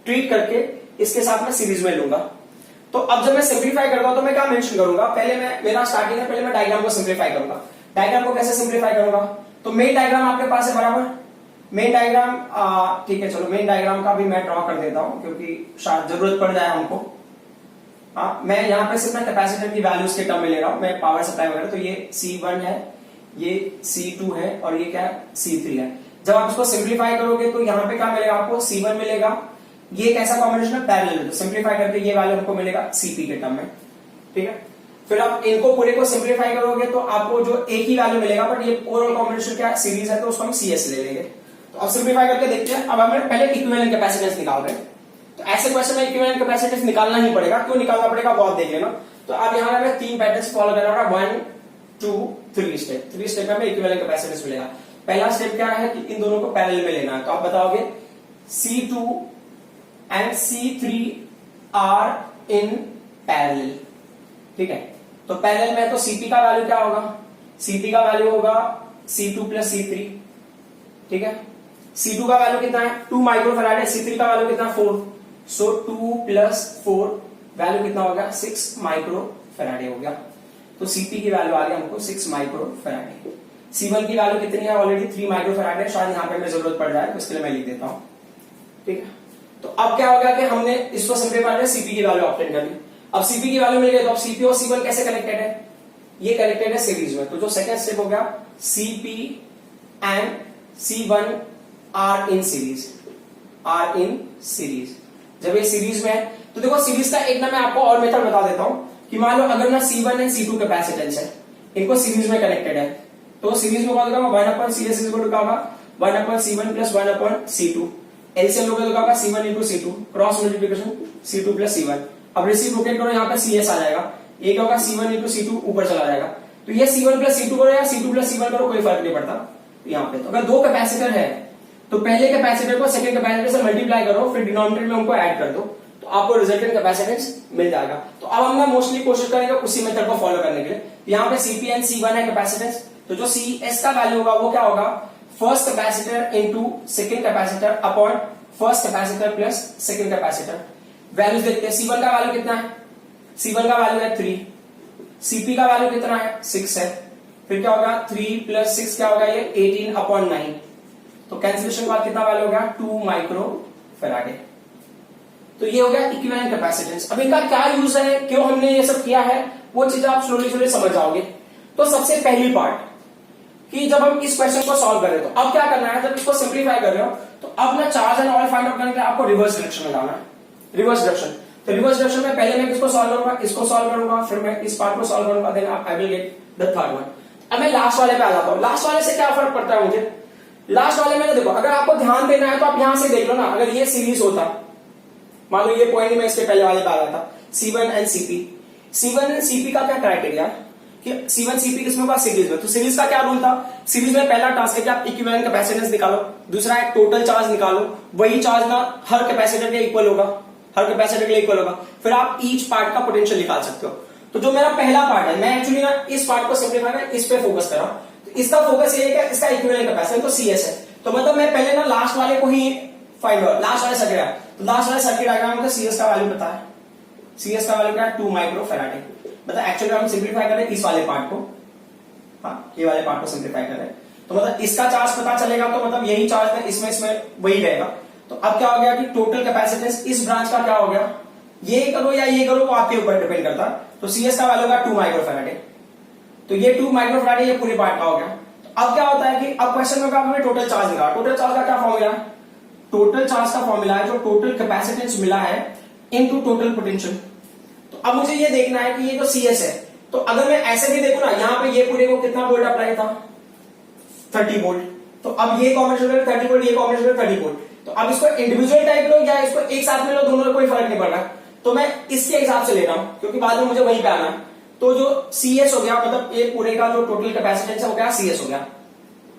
treat करके इसके साथ में सीरीज में लूंगा। तो अब जब मैं सिंप्लीफाई करूंगा तो मैं क्या मेंशन करूंगा, पहले मैं मेरा स्टार्टिंग है, पहले मैं डायग्राम को सिंप्लीफाई करूंगा। डायग्राम को कैसे सिंप्लीफाई करूंगा, तो मेन डायग्राम आपके पास है बराबर, मेन डायग्राम ठीक है, चलो मेन डायग्राम का भी मैं ड्रॉ कर देता हूं क्योंकि शायद जरूरत पड़ जाए हमको। मैं यहां पे सिर्फ कैपेसिटर की वैल्यूज के टर्म में ले रहा हूं, मैं पावर सप्लाई वगैरह। तो ये C1 है, ये C2 है और ये क्या है C3 है। जब आप इसको सिंप्लीफाई करोगे तो यहां पे क्या मिलेगा आपको, C1 मिलेगा, ये कैसा कॉम्बिनेशन है, पैरेलल। तो सिंप्लीफाई करके ये वैल्यू हमको मिलेगा CP के टर्म में, ठीक है। फिर आप इनको पूरे को सिंप्लीफाई करोगे तो आपको जो एक ही वैल्यू मिलेगा, बट ये ओवरऑल कॉम्बिनेशन क्या सीरीज है तो उसको हम CS ले लेंगे। तो अब सिंप्लीफाई करके देखते हैं। अब हमें पहले इक्विवेलेंट कैपेसिटेंस निकाल रहे हैं, तो ऐसे क्वेश्चन में इक्विवेलेंट कैपेसिटेंस निकालना ही पड़ेगा। क्यों निकालना पड़ेगा बहुत देख लेना। तो अब यहाँ हमें 3 पैटर्न्स फॉलो करना होगा, 1 2 3 स्टेप। 3 स्टेप में हमें इक्विवेलेंट कैपेसिटेंस मिलेगा। पहला स्टेप क्या है कि इन दोनों को पैरेलल में लेना है। तो आप बताओगे C2 and C3 are in parallel, ठीक है। तो पैरेलल में तो CP का वैल्यू क्या होगा, CP का वैल्यू होगा C2 प्लस C3, ठीक है। C2 का वैल्यू कितना है 2 माइक्रोफैराड है, C3 का वैल्यू कितना 4, सो 2 प्लस 4 वैल्यू कितना हो गया 6 माइक्रोफैराड हो गया। तो CP की वैल्यू आ गई हमको 6 माइक्रोफैराड। C1 की वैल्यू कितनी है, ऑलरेडी 3 माइक्रोफैराड है, शायद यहाँ पे मैं जरूरत पड़ जाए तो इसके लिए मैं लिख देता हूं, ठीक है। तो अब क्या हो गया कि हमने इसको सिंप्लीफाई करके CP की वैल्यू ऑब्टेन कर ली। अब CP की वैल्यू मिल गई तो अब CP और C1 कैसे कनेक्टेड है, ये कनेक्टेड है सीरीज में। तो जो सेकंड स्टेप हो गया CP and C1 are in series, are in series. जब ये सीरीज में है तो देखो सीरीज का एक ना मैं आपको और मेथड बता देता हूं कि मान लो अगर ना C1 एंड C2 कैपेसिटेंस है, इनको सीरीज में कनेक्टेड है, तो सीरीज में क्या होगा 1/CS इज इक्वल टू क्या होगा 1/C1 प्लस 1/C2। एलसीएम लोगे तो क्या होगा C1 into C2, cross multiplication C2 plus C1। अब रेसिप्रोकेट करो, यहाँ पे CS आ जाएगा, ये क्या होगा C1 इंटू C2 ऊपर चला जाएगा। तो ये C1 प्लस C2 करो या C2 प्लस C1 करो कोई फर्क नहीं पड़ता यहाँ पे। तो अगर दो कैपेसिटर है तो पहले कैपेसिटर को सेकंड कैपेसिटर से मल्टीप्लाई करो, फिर डिनोमिनेटर में उनको ऐड कर दो, तो आपको रिजल्टेंट कैपेसिटेंस मिल जाएगा। तो अब हम ना मोस्टली कोशिश करेंगे उसी मेथड को फॉलो करने के लिए। यहाँ पे CP एंड C1 है कैपेसिटेंस, तो जो CS का वैल्यू होगा वो क्या होगा first capacitor into second capacitor upon first capacitor plus second capacitor. Values देखते हैं, C1 का वैल्यू कितना है, C1 का वैल्यू है 3, CP का वैल्यू कितना है 6 है, फिर क्या होगा 3 प्लस 6 क्या होगा ये 18/9। तो कैंसिलेशन के बाद कितना वैल्यू हो गया 2 माइक्रोफैराड। तो ये हो गया इक्विवेलेंट कैपेसिटेंस। अब इनका क्या यूज है, क्यों हमने ये सब किया है, वो चीज आप स्लोली समझ जाओगे। तो सबसे पहली पार्ट कि जब हम इस क्वेश्चन को सॉल्व करें तो अब क्या करना है, जब इसको सिंप्लीफाई कर रहे हो तो अब ना charge and all find out करने के लिए आपको रिवर्स डायरेक्शन में जाना है, रिवर्स डायरेक्शन। तो रिवर्स डायरेक्शन में पहले मैं किसको सॉल्व करूंगा, इसको सॉल्व करूंगा, फिर मैं इस पार्ट को सॉल्व करूंगा, then I will get the third one. अब मैं लास्ट वाले पे आ जाता हूँ। लास्ट वाले से क्या फर्क पड़ता है मुझे, लास्ट वाले में देखो, अगर आपको ध्यान देना है तो आप यहां से देख लो ना, अगर ये सीरीज होता, मान लो ये पॉइंट में इसके पहले वाले पे आ जाता C1 and CP। C1 and CP का क्या क्राइटेरिया कि C1 CP किसमें होगा, सीरीज में। तो सीरीज का क्या रूल था, सीरीज में पहला टास्क है कि आप इक्विवेलेंट कैपेसिटेंस निकालो, दूसरा है टोटल चार्ज निकालो, वही चार्ज ना हर कैपेसिटर के इक्वल होगा, हर कैपेसिटर के लिए इक्वल होगा, फिर आप ईच पार्ट का पोटेंशियल निकाल सकते हो। तो जो मेरा पहला पार्ट है, मैं एक्चुअली ना इस पार्ट को सिंप्लीफाई कर इस पे फोकस कर रहा हूं। तो इसका फोकस ये है कि इसका इक्विवेलेंट कैपेसिटेंस तो CS है, तो मतलब मैं पहले ना लास्ट वाले को ही फाइंड आउट, लास्ट वाले सर्किट है, तो लास्ट वाले सर्किट डायग्राम में CS का वैल्यू पता है, CS का वैल्यू क्या है 2 माइक्रो फैराडे। मतलब एक्चुअली हम सिंप्लीफाई करें इस वाले पार्ट को, हाँ ये वाले पार्ट को सिंप्लीफाई करें तो मतलब इसका चार्ज पता चलेगा, तो मतलब यही चार्ज है इसमें वही रहेगा। तो अब क्या हो गया कि टोटल कैपेसिटेंस इस ब्रांच का क्या हो गया, ये करो या ये करो वो आपके ऊपर डिपेंड करता है। तो CS का वैल्यू होगा 2 माइक्रो फैराडे, तो ये 2 माइक्रो फैराडे ये पूरे पार्ट का हो गया। तो अब क्या होता है कि अब क्वेश्चन में हमें टोटल चार्ज निकाला, टोटल चार्ज का क्या फॉर्मूला है, टोटल चार्ज का फॉर्मूला है जो टोटल कैपेसिटेंस मिला है इनटू टोटल पोटेंशियल। तो अब मुझे ये देखना है कि ये जो CS है, तो अगर मैं ऐसे भी देखूं ना, यहां पे ये पूरे को कितना वोल्ट अप्लाई था 30 वोल्ट, तो अब ये कॉम्बिनेशन 30 वोल्ट, ये कॉम्बिनेशन 30 वोल्ट। तो अब इसको इंडिविजुअल टाइप लो या इसको एक साथ में लो, दोनों में कोई फर्क नहीं पड़ रहा, तो मैं इसके हिसाब से ले रहा हूं क्योंकि बाद में मुझे वहीं पे आना है। तो जो CS हो गया, मतलब ये पूरे का जो टोटल कैपेसिटेंस है वो क्या CS हो गया,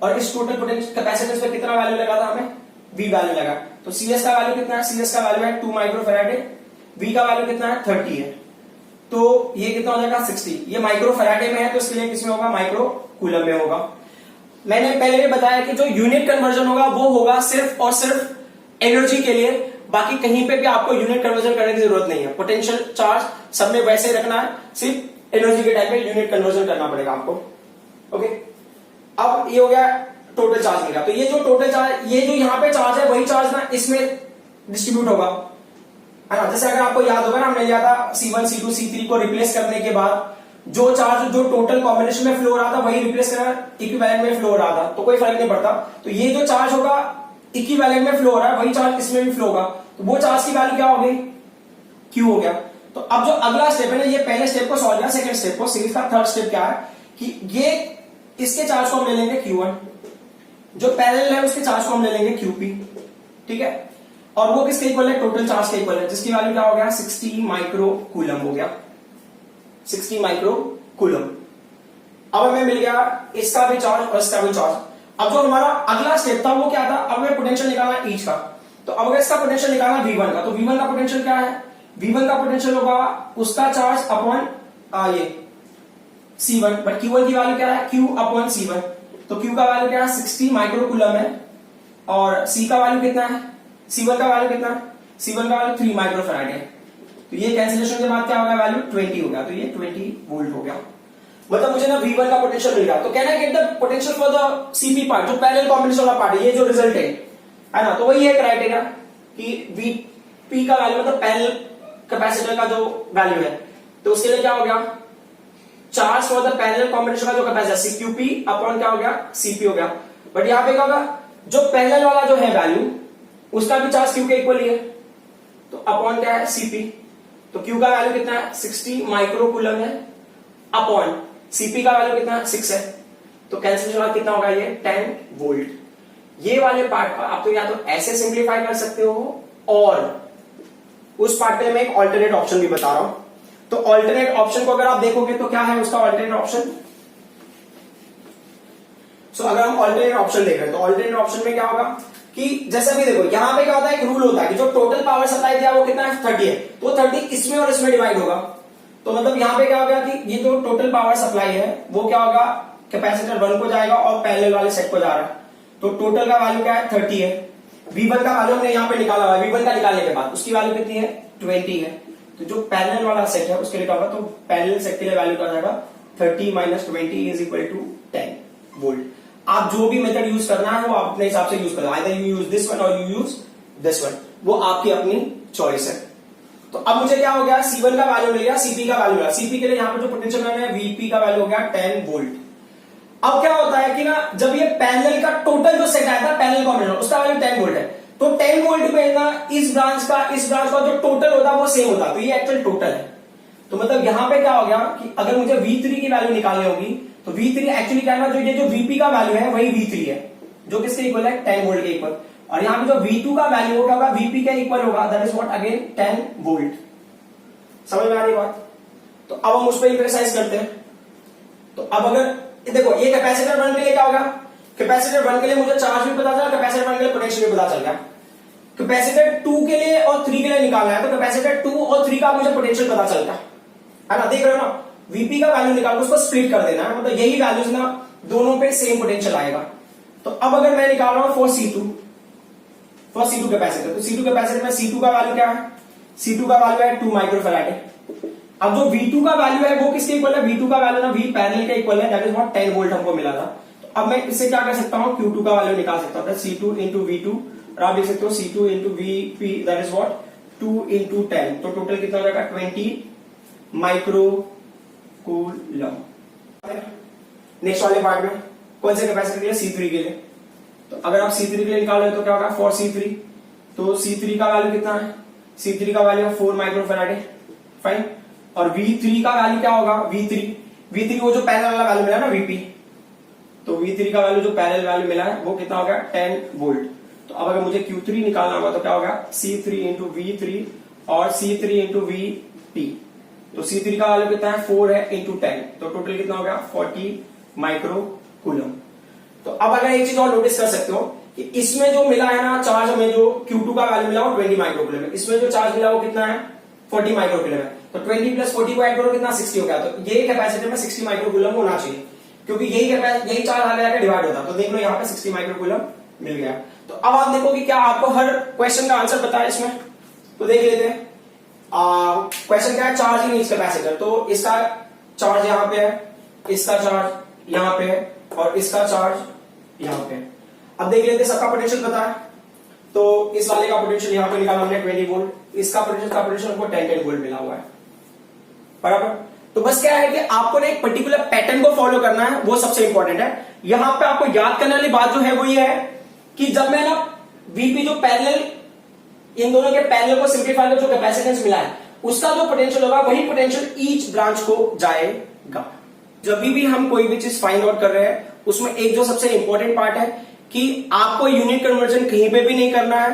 और इस टोटल पोटेंशियल कैपेसिटेंस पे कितना वैल्यू लगा था हमें, V वैल्यू लगा। तो CS का वैल्यू कितना है, CS का वैल्यू है 2 माइक्रो फैराडे, V का वैल्यू कितना है 30 है, तो ये कितना हो जाएगा 60। ये माइक्रो फैराडे में है तो इसके लिए किसमें होगा, माइक्रो कूलम में होगा। मैंने पहले भी बताया कि जो यूनिट कन्वर्जन होगा वो होगा सिर्फ और सिर्फ एनर्जी के लिए, बाकी कहीं पे भी आपको यूनिट कन्वर्जन करने की जरूरत नहीं है। पोटेंशियल चार्ज सब में वैसे रखना है, सिर्फ एनर्जी के टाइम पे यूनिट कन्वर्जन करना पड़ेगा आपको। ओके, अब ये हो गया टोटल चार्ज मिला। तो ये जो टोटल चार्ज, ये जो यहाँ पे चार्ज है वही चार्ज ना इसमें डिस्ट्रीब्यूट होगा, है ना। जैसे अगर आपको याद होगा ना, हमने लिया था C1 C2 C3 को रिप्लेस करने के बाद जो चार्ज जो टोटल कॉम्बिनेशन में फ्लो रहा था वही रिप्लेस करना इक्विवेलेंट में फ्लो रहा था, तो कोई फर्क नहीं पड़ता। तो ये जो चार्ज होगा इक्विवेलेंट में फ्लो हो रहा है, वही चार्ज इसमें भी फ्लो होगा, तो वो चार्ज की वैल्यू क्या हो गई, Q हो गया। तो अब जो अगला स्टेप है ना, ये पहले स्टेप को सॉल्व किया, सेकंड स्टेप को, सीरीज का थर्ड स्टेप क्या है कि ये इसके चार्ज को हम ले लेंगे Q1, जो पैरेलल है उसके चार्ज को हम ले लेंगे QP, ठीक है, और वो किसके इक्वल है, टोटल चार्ज के इक्वल है, जिसकी वैल्यू क्या हो गया 60 माइक्रो कूलम हो गया, 60 माइक्रो कूलम। अब हमें मिल गया इसका भी चार्ज और इसका भी चार्ज। अब जो हमारा अगला स्टेप था वो क्या था, अब हमें पोटेंशियल निकालना ईच का। तो अब अगर इसका पोटेंशियल निकालना V1 का, तो V1 का पोटेंशियल क्या है, V1 का पोटेंशियल होगा उसका चार्ज अपॉन ये C1, बट Q1 की वैल्यू क्या है, Q अपॉन C1। तो Q का वैल्यू क्या है 60 माइक्रो कूलम है, और C का वैल्यू कितना है, C1 का वैल्यू कितना है, C1 का वैल्यू 3 माइक्रो फैराड है। तो ये कैंसिलेशन के बाद क्या होगा, वैल्यू 20 हो गया, तो ये 20 वोल्ट हो गया। मतलब मुझे ना V1 का पोटेंशियल मिल गया। तो कहना है get the potential for the CP part, जो पैरेलल कॉम्बिनेशन वाला पार्ट है, ये जो रिजल्ट है ना, तो वही है क्राइटेरिया कि VP का वैल्यू मतलब पैरेलल कैपेसिटर का जो वैल्यू है, तो उसके लिए क्या हो गया, charge for the parallel combination का जो कैपेसिटर CQP अपॉन क्या हो गया, CP हो गया। बट यहां पे क्या होगा, जो पैरेलल वाला जो है वैल्यू उसका भी चार्ज Q के इक्वल ही है, तो अपॉन क्या है CP। तो Q का वैल्यू कितना है 60 माइक्रो कूलम है, अपॉन CP का वैल्यू कितना है 6 है, तो कैंसिलेशन कितना होगा, ये 10 वोल्ट। ये वाले पार्ट का आप तो या तो ऐसे सिंप्लीफाई कर सकते हो, और उस पार्ट में मैं एक ऑल्टरनेट ऑप्शन भी बता रहा हूं। तो ऑल्टरनेट ऑप्शन को अगर आप देखोगे तो क्या है उसका ऑल्टरनेट ऑप्शन। सो अगर हम ऑल्टरनेट ऑप्शन देख रहे हैं तो ऑल्टरनेट ऑप्शन में क्या होगा कि जैसे भी देखो यहां पे क्या होता है, एक रूल होता है कि जो टोटल पावर सप्लाई दिया वो कितना है 30 है, तो 30 इसमें और इसमें डिवाइड होगा। तो मतलब यहां पे क्या होगा कि ये जो टोटल पावर सप्लाई है वो क्या होगा, कैपेसिटर 1 को जाएगा और पैरेलल वाले सेट को जा रहा है, तो टोटल का वैल्यू क्या है 30 है। V1 का वैल्यू हमने यहां पे निकाला हुआ है, V1 का निकालने के बाद उसकी वैल्यू कितनी है 20 है। तो जो पैरेलल वाला सेट है उसके लिए क्या होगा, तो पैरेलल सेट के लिए वैल्यू क्या जाएगा 30 minus 20 is equal to 10 volt. आप जो भी मेथड यूज करना है वो आप अपने हिसाब से यूज करना, either you use this one और यू यूज दिस वन, वो आपकी अपनी चॉइस है। तो अब मुझे क्या हो गया, C1 का वैल्यू मिल गया, CP का वैल्यू मिला। CP के लिए यहां पर जो पोटेंशियल मैंने VP का वैल्यू हो गया 10 वोल्ट। अब क्या होता है कि ना, जब ये पैरेलल का टोटल जो सेट आया था पैरेलल कॉम्बिनेशन उसका वैल्यू 10 वोल्ट है, तो 10 वोल्ट में ना इस ब्रांच का जो टोटल होता है वो सेम होता है, तो ये एक्चुअल टोटल है। तो मतलब यहां पे क्या हो गया कि अगर मुझे V3 की वैल्यू निकालनी होगी तो V3 एक्चुअली क्या है ना, जो ये जो VP का वैल्यू है वही V3 है, जो किसके इक्वल है, 10 वोल्ट के इक्वल। और यहाँ पे जो V2 का वैल्यू होगा VP के इक्वल होगा, that is what again 10 volt. समझ में आ रही बात? तो अब हम उस पर एक्सरसाइज करते हैं। तो अब अगर देखो ये कैपेसिटर 1 के लिए क्या होगा, कैपेसिटर 1 के लिए मुझे चार्ज भी पता चला, कैपेसिटर 1 के लिए पोटेंशियल भी पता चल गया। कैपेसिटर 2 के लिए और 3 के लिए निकालना है, तो कैपेसिटर 2 और 3 का मुझे पोटेंशियल पता चल गया है ना। देख रहे हो ना, VP का वैल्यू निकाल उसको स्प्लिट कर देना है, मतलब यही वैल्यूज ना दोनों पे सेम पोटेंशियल आएगा। तो अब अगर मैं निकाल रहा हूं फॉर C2 कैपेसिटर, तो C2 कैपेसिटर में C2 का वैल्यू क्या है, C2 का वैल्यू है 2 माइक्रोफैराड। अब जो V2 का वैल्यू है वो किसके इक्वल है, V2 का वैल्यू ना V पैरेलल के इक्वल है, दैट इज व्हाट 10 वोल्ट हमको मिला था। तो अब मैं इससे क्या कर सकता हूं, Q2 का वैल्यू निकाल सकता हूं, C2 इंटू V2, और आप देख सकते हो C2 into VP that is what 2 into 10, तो टोटल कितना हो जाएगा 20 माइक्रो कूलम। नेक्स्ट वाले पार्ट में कौन से कैपेसिटर के लिए, C3 के लिए। तो अगर आप C3 के लिए निकाल रहे हो तो क्या होगा, फॉर C3, तो C3 का वैल्यू कितना है, C3 का वैल्यू 4 माइक्रोफैराड है, फाइन। और V3 का वैल्यू क्या होगा, V3 वो जो पैरेलल वाला वैल्यू मिला ना VP, तो V3 का वैल्यू जो पैरेलल वैल्यू मिला है वो कितना होगा 10 वोल्ट। तो अब अगर मुझे Q3 निकालना होगा तो क्या होगा C3 इंटू V3 और C3 इंटू VP, तो C3 का वैल्यू कितना है 4 है इंटू 10, तो टोटल कितना हो गया 40 माइक्रो कूलम। तो अब अगर एक चीज और नोटिस कर सकते हो कि इसमें जो मिला है ना चार्ज, हमें जो Q2 का वैल्यू मिला वो 20 माइक्रो कूलम है, इसमें जो चार्ज मिला वो कितना है 40 माइक्रो कूलम है। तो 20 प्लस 40 को ऐड करो कितना 60 हो गया, तो ये कैपेसिटर में 60 माइक्रो कूलम होना चाहिए, क्योंकि यही चार्ज आगे जाकर डिवाइड होता है। तो देख लो यहाँ पे 60 माइक्रो कूलम मिल गया। तो अब आप देखो कि क्या आपको हर क्वेश्चन का आंसर पता है इसमें, तो देख लेते हैं। क्वेश्चन क्या है, चार्ज इन ईच कैपेसिटर, तो इसका चार्ज यहाँ पे है, इसका चार्ज यहाँ पे है और इसका चार्ज यहाँ पे है। अब देख लेते हैं सबका पोटेंशियल पता है, तो इस वाले का पोटेंशियल यहाँ पे निकाला हमने 20 वोल्ट, इसका पोटेंशियल हमको 10 वोल्ट मिला हुआ है, बराबर। तो बस क्या है कि आपको ना एक पर्टिकुलर पैटर्न को फॉलो करना है, वो सबसे इंपॉर्टेंट है। यहां पे आपको याद करने वाली बात जो है वो ये है कि जब मैं ना VP जो पैरेलल, इन दोनों के पैरेलल को सिंप्लीफाई कर जो कैपेसिटेंस मिला है उसका जो पोटेंशियल होगा वही पोटेंशियल ईच ब्रांच को जाएगा। जब भी हम कोई भी चीज फाइंड आउट कर रहे हैं उसमें एक जो सबसे इंपॉर्टेंट पार्ट है कि आपको यूनिट कन्वर्जन कहीं पे भी नहीं करना है।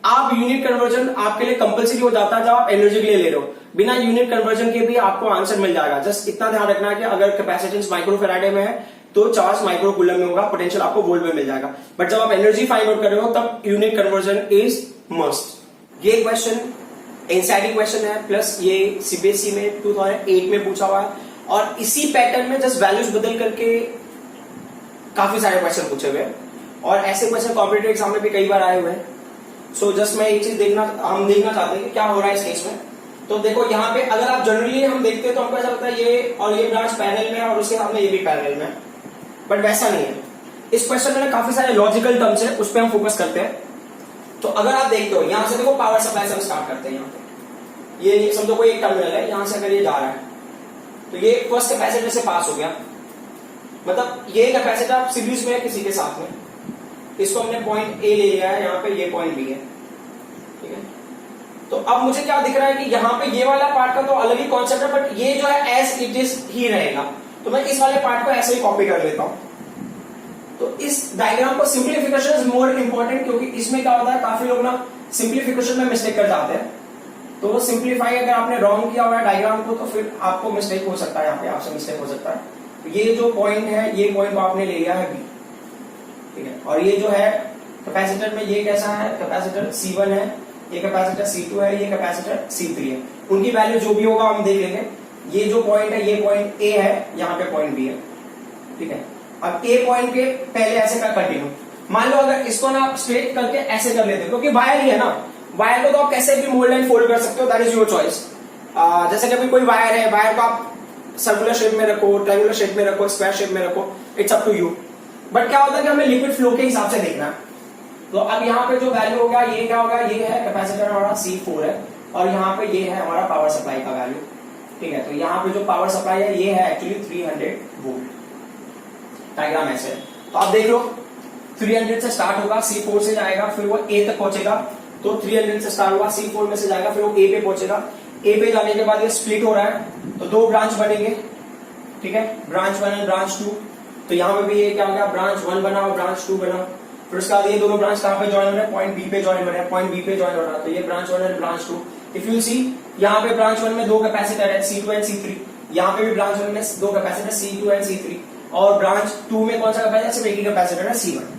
आप यूनिट कन्वर्जन आपके लिए कंपलसरी हो जाता है जब आप एनर्जी के लिए ले रहे हो, बिना यूनिट कन्वर्जन के भी आपको आंसर मिल जाएगा। जस्ट इतना ध्यान रखना है कि अगर कैपेसिटेंस माइक्रोफैराडे में है तो चार्ज माइक्रो कूलम में होगा, पोटेंशियल आपको वोल्ट में मिल जाएगा। बट जब आप एनर्जी फाइंड आउट कर रहे हो तब यूनिट कन्वर्जन इज मस्ट। ये क्वेश्चन एनसीईआरटी क्वेश्चन है, प्लस ये सीबीएसई में 2008 में पूछा हुआ है, और इसी पैटर्न में जस्ट वैल्यूज बदल करके काफी सारे क्वेश्चन पूछे हुए हैं, और ऐसे क्वेश्चन कॉम्पिटिटिव एग्जाम में भी कई बार आए हुए हैं। सो जस्ट मैं एक चीज हम देखना चाहते हैं कि क्या हो रहा है इस केस में। तो देखो यहाँ पे अगर आप जनरली हम देखते हैं तो हमको ऐसा लगता है ये और ये ब्रांच पैरेलल में है और उसके साथ में ये भी पैरेलल में है, बट वैसा नहीं है। इस क्वेश्चन में काफी सारे लॉजिकल टर्म्स है, उस पर हम फोकस करते हैं। तो अगर आप देखते हो यहाँ से देखो पावर सप्लाई से हम स्टार्ट करते हैं। यहाँ पे ये समझो कोई एक टर्मिनल है, यहाँ से अगर ये जा रहा है तो ये फर्स्ट कैपेसिटर से पास हो गया, मतलब ये कैपेसिटर सीरीज में है किसी के साथ में, इसको हमने पॉइंट ए ले लिया है, यहाँ पे ये पॉइंट बी है, ठीक है। तो अब मुझे क्या दिख रहा है कि यहाँ पे ये वाला पार्ट का तो अलग ही कॉन्सेप्ट है, बट ये जो है एज इट इज ही रहेगा। तो मैं इस वाले पार्ट को ऐसे ही कॉपी कर लेता हूं। तो इस डायग्राम को सिंप्लीफिकेशन इज मोर इंपॉर्टेंट, क्योंकि इसमें क्या होता है काफी लोग ना सिंप्लीफिकेशन में मिस्टेक कर जाते हैं। तो सिंप्लीफाई अगर आपने रॉन्ग किया हुआ है डायग्राम को तो फिर आपको मिस्टेक हो सकता है, यहाँ पे आपसे मिस्टेक हो सकता है। तो ये जो पॉइंट है ये पॉइंट आपने ले लिया है बी, ठीक है। और ये जो है कैपेसिटर में ये कैसा है, कैपेसिटर C1 है, ये कैपेसिटर C2 है, ये कैपेसिटर C3 है। उनकी वैल्यू जो भी होगा हम देख लेंगे। ये जो पॉइंट है ये पॉइंट A है, यहाँ पे पॉइंट B है, ठीक है। अब A पॉइंट के पहले ऐसे का कंटिन्यू, मान लो अगर इसको ना स्ट्रेट करके ऐसे कर लेते हो, क्योंकि वायर ही है ना, वायर को तो आप कैसे भी मोल्ड एंड फोल्ड कर सकते हो, दैट इज योर चॉइस। जैसे कि अभी कोई वायर है, वायर को आप सर्कुलर शेप में रखो, ट्रायंगुलर शेप में रखो, स्क्वायर शेप में रखो, it's up to you. But क्या होता है कि हमें लिक्विड फ्लो के हिसाब से देखना है। तो अब यहाँ पे जो वैल्यू होगा ये क्या होगा, ये है कैपेसिटर हमारा C4 है, और यहाँ पे ये है हमारा पावर सप्लाई का वैल्यू, ठीक है। तो यहाँ पे जो पावर सप्लाई है ये है एक्चुअली 300 वोल्ट। डायग्राम ऐसे है, तो आप देख लो 300 से स्टार्ट होगा, C4 से जाएगा, फिर वो A तक पहुंचेगा। तो 300 से स्टार्ट हुआ, C4 में से जाएगा, फिर वो A पे पहुंचेगा। A पे जाने के बाद ये स्प्लिट हो रहा है, तो दो ब्रांच बनेंगे, ठीक है, ब्रांच 1 एंड ब्रांच 2। तो यहाँ पे भी ये क्या हो गया, ब्रांच 1 बना और ब्रांच 2 बना। फिर उसके बाद ये दोनों ब्रांच कहाँ पे ज्वाइन हो रहे हैं, पॉइंट बी पे ज्वाइन हो रहे हैं, पॉइंट बी पे ज्वाइन हो रहा है। तो ये branch 1 and branch 2। If you see यहाँ पे ब्रांच 1 में दो कैपेसिटर है, C2 एंड C3। यहाँ पे भी ब्रांच 1 में दो कैपेसिटर C2 एंड C3, और ब्रांच 2 में कौन सा कैपेसिटर, सिर्फ एक ही कैपेसिटर है C1।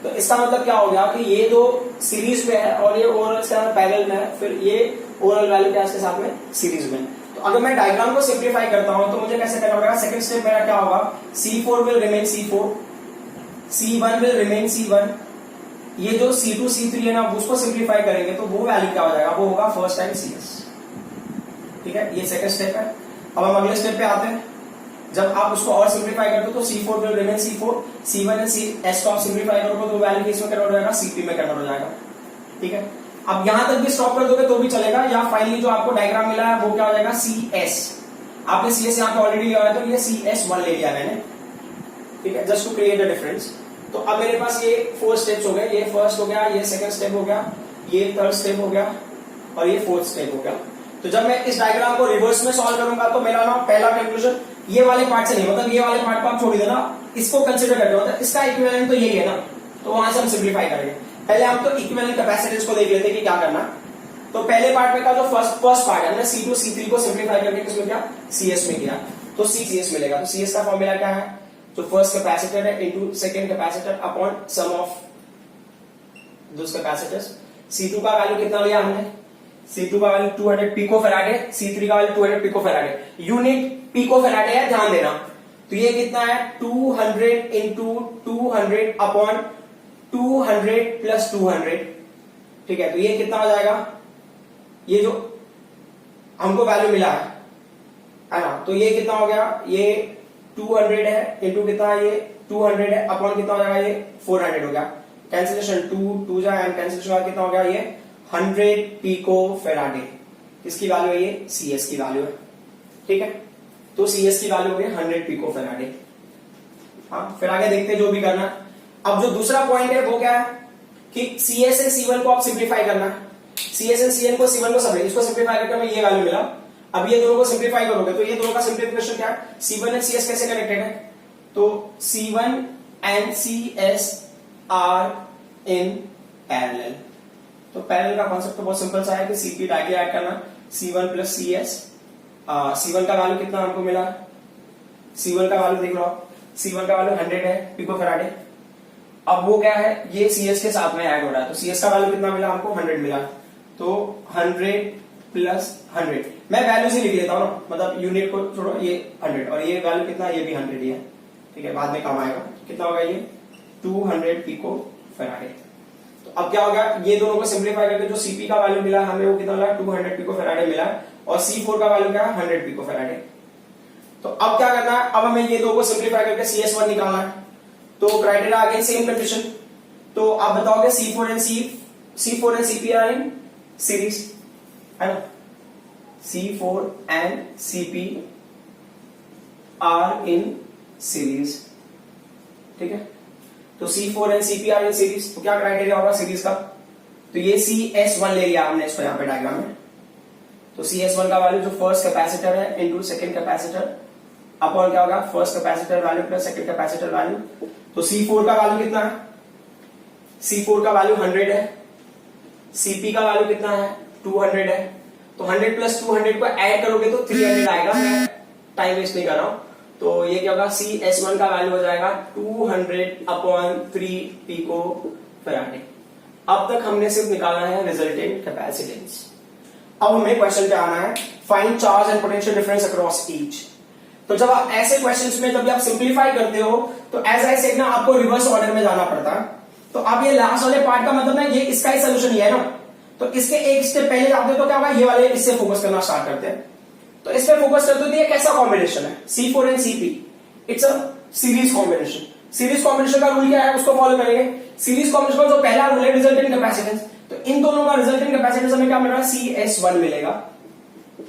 तो इसका मतलब क्या हो गया कि ये दो सीरीज में है और ये ओवरऑल इसके साथ पैरेलल में है, फिर ये ओवरऑल वैल्यू क्या है इसके साथ में, सीरीज में। तो अगर मैं डायग्राम को सिंप्लीफाई करता हूं तो मुझे कैसे करना पड़ेगा, सेकंड स्टेप मेरा क्या होगा, C4 will remain C4, C1 will remain C1। ये जो C2 C3 है ना, उसको सिंप्लीफाई करेंगे तो वो वैल्यू क्या हो जाएगा, वो होगा फर्स्ट टाइम CS। ठीक है, ये सेकंड स्टेप है। अब हम अगले स्टेप पे आते हैं। जब आप उसको और सिंप्लीफाई करते हो तो C4 will remain C4, C1 and CS को आप सिंप्लीफाई करोगे तो वैल्यू इसमें कन्वर्ट हो जाएगा, CP में कन्वर्ट हो जाएगा। ठीक है, अब यहां तक भी स्टॉप कर दोगे तो भी चलेगा, या फाइनली जो आपको डायग्राम मिला है वो क्या हो जाएगा, CS। आपने CS यहाँ पे ऑलरेडी लिया है तो ये CS1 ले लिया मैंने। ठीक है, just to create the difference. तो अब मेरे पास ये 4 स्टेप्स हो गए, ये फर्स्ट हो गया, ये सेकंड स्टेप हो गया, ये थर्ड स्टेप हो गया और ये फोर्थ स्टेप हो गया। तो जब मैं इस डायग्राम को रिवर्स में सॉल्व करूंगा तो मेरा ना पहला कंक्लूजन ये वाले पार्ट से नहीं, मतलब ये वाले पार्ट को आप छोड़ देना, इसको कंसीडर करते हो, इसका इक्विवेलेंट तो यही है ना, तो वहां से हम सिंप्लीफाई करेंगे। पहले हम तो इक्विवेलेंट कैपेसिटेंस को देख लेते हैं कि क्या करना। तो पहले पार्ट में का जो फर्स्ट पार्ट है, हमने C2 C3 को सिंप्लीफाई करके किसमें किया, CS में किया, तो CS मिलेगा। तो CS का फॉर्मूला क्या है, जो फर्स्ट कैपेसिटर है into second capacitor upon sum of those capacitors. C2 का वैल्यू कितना लिया हमने, C2 का वैल्यू 200 पिको फैराड है, C3 का वैल्यू 200 पिको फैराड है, यूनिट पिको फैराड है, ध्यान देना। तो ये कितना है, 200 इंटू 200 अपॉन 200 प्लस 200। ठीक है, तो ये कितना हो जाएगा, ये जो हमको वैल्यू मिला है ना, तो ये कितना हो गया, ये 200 है इंटू कितना है, ये 200 है अपॉन कितना हो जाएगा, ये 400 हो गया। कैंसिलेशन 2 जा एंड कैंसिलेशन कितना हो गया, ये 100 पिको फैराडे। इसकी वैल्यू है, ये CS की वैल्यू है। ठीक है, तो CS की वैल्यू हो गई 100 पिको फैराडे। हाँ, फिर आगे देखते हैं जो भी करना। अब जो दूसरा पॉइंट है वो क्या है कि CS से C1 को आप सिंप्लीफाई करना है, CS से C1 को इसको सिंप्लीफाई करके हमें ये वैल्यू मिला। अब ये दोनों को सिंप्लीफाई करोगे तो ये दोनों का सिंप्लीफिकेशन क्या है, C1 एंड CS कैसे कनेक्टेड है, तो C1 and CS are in parallel. तो पैरेलल का कॉन्सेप्ट तो बहुत सिंपल सा है कि CP डायरेक्टली ऐड करना, C1 प्लस CS। C1 का वैल्यू कितना हमको मिला, C1 का वैल्यू देख लो, C1 का वैल्यू 100 है पिको फैराडे। अब वो क्या है, ये CS के साथ में ऐड हो रहा है, तो CS का वैल्यू कितना मिला हमको, 100 मिला। तो 100 प्लस 100, मैं वैल्यूज ही लिख लेता हूँ ना, मतलब यूनिट को छोड़ो, ये 100 और ये वैल्यू कितना, ये भी 100 ही है। ठीक है, बाद में काम आएगा, कितना होगा ये 200 पिको फैराडे। तो अब क्या होगा, ये दोनों को सिंप्लीफाई करके जो CP का वैल्यू मिला हमें वो कितना मिला, 200 पिको फैराडे मिला, और C4 का वैल्यू क्या है, 100 पिको फैराडे। तो अब क्या करना है, अब हमें ये दो को सिंप्लीफाई करके CS1 निकालना है। तो क्राइटेरिया अगेन सेम कंडीशन। तो आप बताओगे C4 and CP are in series, है ना, C4 and CP are in series. ठीक है, तो C4 and CP are in series, तो क्या क्राइटेरिया होगा सीरीज का, तो ये CS1 ले लिया हमने इसको यहाँ पे डायग्राम में। तो CS1 का वैल्यू जो फर्स्ट कैपेसिटर है इनटू सेकंड कैपेसिटर अपॉन क्या होगा, first capacitor value plus second capacitor value. तो C4 का वैल्यू कितना है, C4 का वैल्यू 100 है, CP का वैल्यू कितना है, 200 है। तो 100 प्लस 200 को ऐड करोगे तो 300 आएगा, मैं टाइम वेस्ट नहीं कर रहा हूं। तो ये क्या होगा, CS1 का वैल्यू हो जाएगा 200 अपॉन 3 पिको फैराडे। अब तक हमने सिर्फ निकाला है रिजल्टेंट कैपेसिटेंस। अब हमें क्वेश्चन पे आना है, find charge and potential difference across each. तो जब आप ऐसे क्वेश्चंस में जब आप सिंप्लीफाई करते हो तो एज आई सेड ना, आपको रिवर्स ऑर्डर में जाना पड़ता है। तो अब ये लास्ट वाले पार्ट का मतलब ना, ये इसका ही सोल्यूशन ही है ना, तो इसके एक स्टेप पहले जाते हो तो क्या होगा, ये वाले इससे फोकस करना स्टार्ट करते हैं। तो इस पे फोकस करते हो तो ये कैसा कॉम्बिनेशन है, C4 and CP, it's a series combination. Series combination का रूल क्या है उसको फॉलो करेंगे। सीरीज कॉम्बिनेशन का जो पहला रूल है रिजल्टेंट कैपेसिटेंस, तो इन दोनों का रिजल्टेंट कैपेसिटेंस हमें क्या मिल रहा है, CS1 मिलेगा,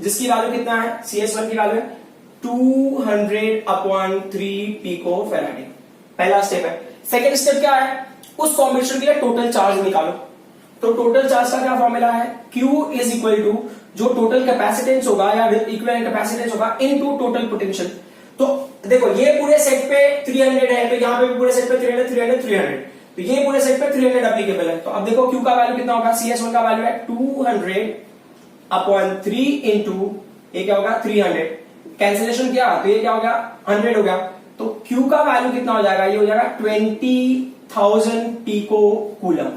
जिसकी वैल्यू कितना है, CS1 की वैल्यू है 200 अपॉन 3 पिको फैराडे। पहला स्टेप है। सेकेंड स्टेप क्या है, उस कॉम्बिनेशन के लिए टोटल चार्ज निकालो। तो टोटल चार्ज का क्या फॉर्मूला है, Q इज इक्वल टू जो टोटल कैपेसिटेंस होगा या इक्विवेलेंट कैपेसिटेंस होगा इनटू टोटल पोटेंशियल। तो देखो ये पूरे सेट पे 300 है, तो यहाँ पे भी पूरे सेट पे 300 300 300, तो ये पूरे सेट पे 300 एप्लीकेबल है। तो अब देखो Q का वैल्यू कितना होगा, CS1 का वैल्यू है 200/3 इंटू ये क्या होगा 300, कैंसिलेशन किया तो ये क्या हो गया 100 हो गया। तो Q का वैल्यू कितना हो जाएगा, ये हो जाएगा 20,000 पिको कूलम।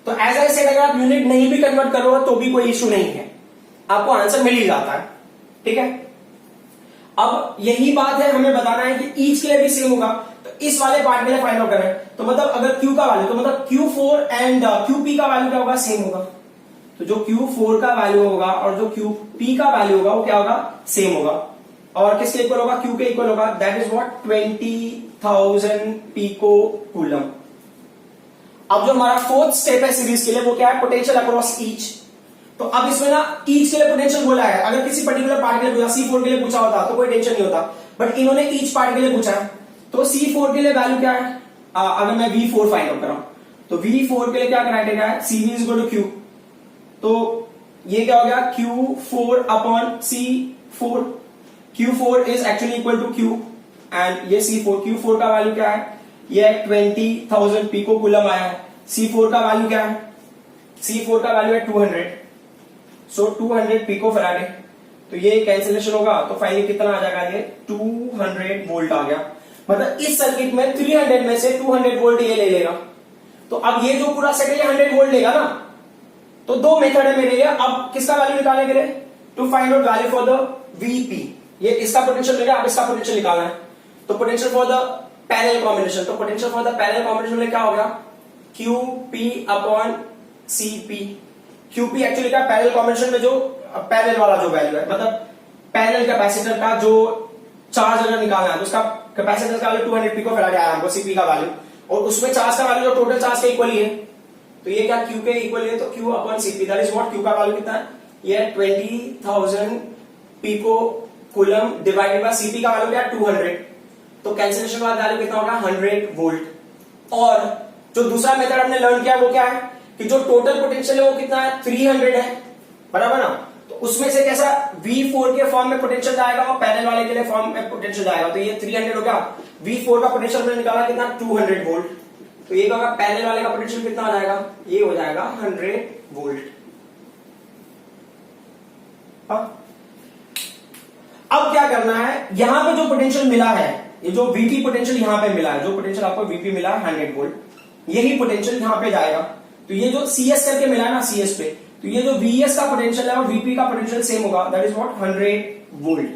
तो एज आई सेड अगर आप यूनिट नहीं भी कन्वर्ट करोगे तो भी कोई इश्यू नहीं है, आपको आंसर मिल ही जाता है। ठीक है, अब यही बात है हमें बताना है कि ईच के लिए भी सेम होगा। तो इस वाले पार्ट के लिए फाइंड आउट करें तो मतलब अगर Q का वैल्यू तो मतलब Q4 एंड QP का वैल्यू क्या होगा, सेम होगा। तो जो Q4 का वैल्यू होगा और जो QP का वैल्यू होगा वो क्या होगा, सेम होगा। और किसके इक्वल होगा, Q के इक्वल होगा, that is what 20,000 pico coulomb. अब जो हमारा फोर्थ स्टेप है सीरीज के लिए वो क्या है, पोटेंशियल अक्रॉस ईच। तो अब इसमें ना ईच के लिए पोटेंशियल बोला है, अगर किसी पर्टिकुलर पार्ट के लिए पूछा, C4 के लिए पूछा होता तो कोई टेंशन नहीं होता, बट इन्होंने ईच पार्ट के लिए पूछा है। तो C4 के लिए वैल्यू क्या है, अगर मैं V4 फाइंड आउट कर रहा हूं तो V4 के लिए क्या क्राइटेरिया है, CV is equal to Q। तो ये क्या हो गया Q4/C4, Q4 is actually equal to Q and ये C4, Q4 का वैल्यू क्या है, ये 20,000 पिको कूलम आया है। C4 का वैल्यू क्या है, C4 का वैल्यू है 200, सो 200 पिको फैराडे। तो ये कैंसिलेशन होगा तो फाइनली कितना आ जाएगा, ये 200 वोल्ट आ गया। मतलब इस सर्किट में 300 में से 200 वोल्ट ये ले लेगा। तो अब ये जो पूरा सेट है ये 100 वोल्ट लेगा ना। तो दो मेथड है मेरे लिए अब किसका वैल्यू निकालने के लिए, to find out value for the VP। ये इसका पोटेंशियल लेगा, अब इसका पोटेंशियल निकालना है। तो potential for the parallel combination, तो potential for the parallel combination में क्या होगा, QP/CP। QP एक्चुअली क्या, पैरेलल कॉम्बिनेशन में जो पैरेलल वाला जो वैल्यू है, मतलब पैरेलल कैपेसिटर का जो चार्ज अगर निकालना है तो उसका कैपेसिटर का वैल्यू 200 पिको फैराडे आया हमको, CP का वैल्यू, और उसमें चार्ज का वैल्यू जो टोटल चार्ज के इक्वल ही है। तो ये क्या Q के इक्वल है, तो Q/CP that is what, Q का वैल्यू कितना है, ये 20,000 pico coulomb divided by CP का वैल्यू क्या है 200। तो कैंसिलेशन का वैल्यू कितना होगा 100 वोल्ट। और जो दूसरा मेथड हमने लर्न किया वो क्या है कि जो टोटल पोटेंशियल है वो कितना है 300 है, बराबर ना। तो उसमें से कैसा V4 के फॉर्म में पोटेंशियल जाएगा और पैरेलल वाले के लिए फॉर्म में पोटेंशियल जाएगा। तो ये 300 हो गया, V4 का पोटेंशियल मैंने निकाला कितना 200 वोल्ट। तो ये होगा पैरेलल वाले का पोटेंशियल कितना हो जाएगा, ये हो जाएगा 100 वोल्ट। अब क्या करना है, यहां पे जो पोटेंशियल मिला है, ये जो VP पोटेंशियल यहां पे मिला है, जो पोटेंशियल आपको VP मिला है 100 वोल्ट, यही पोटेंशियल यहां पे जाएगा। तो ये जो CS करके मिला है ना CS पे, तो ये जो VS का पोटेंशियल है और VP का पोटेंशियल सेम होगा, दैट इज व्हाट 100 वोल्ट।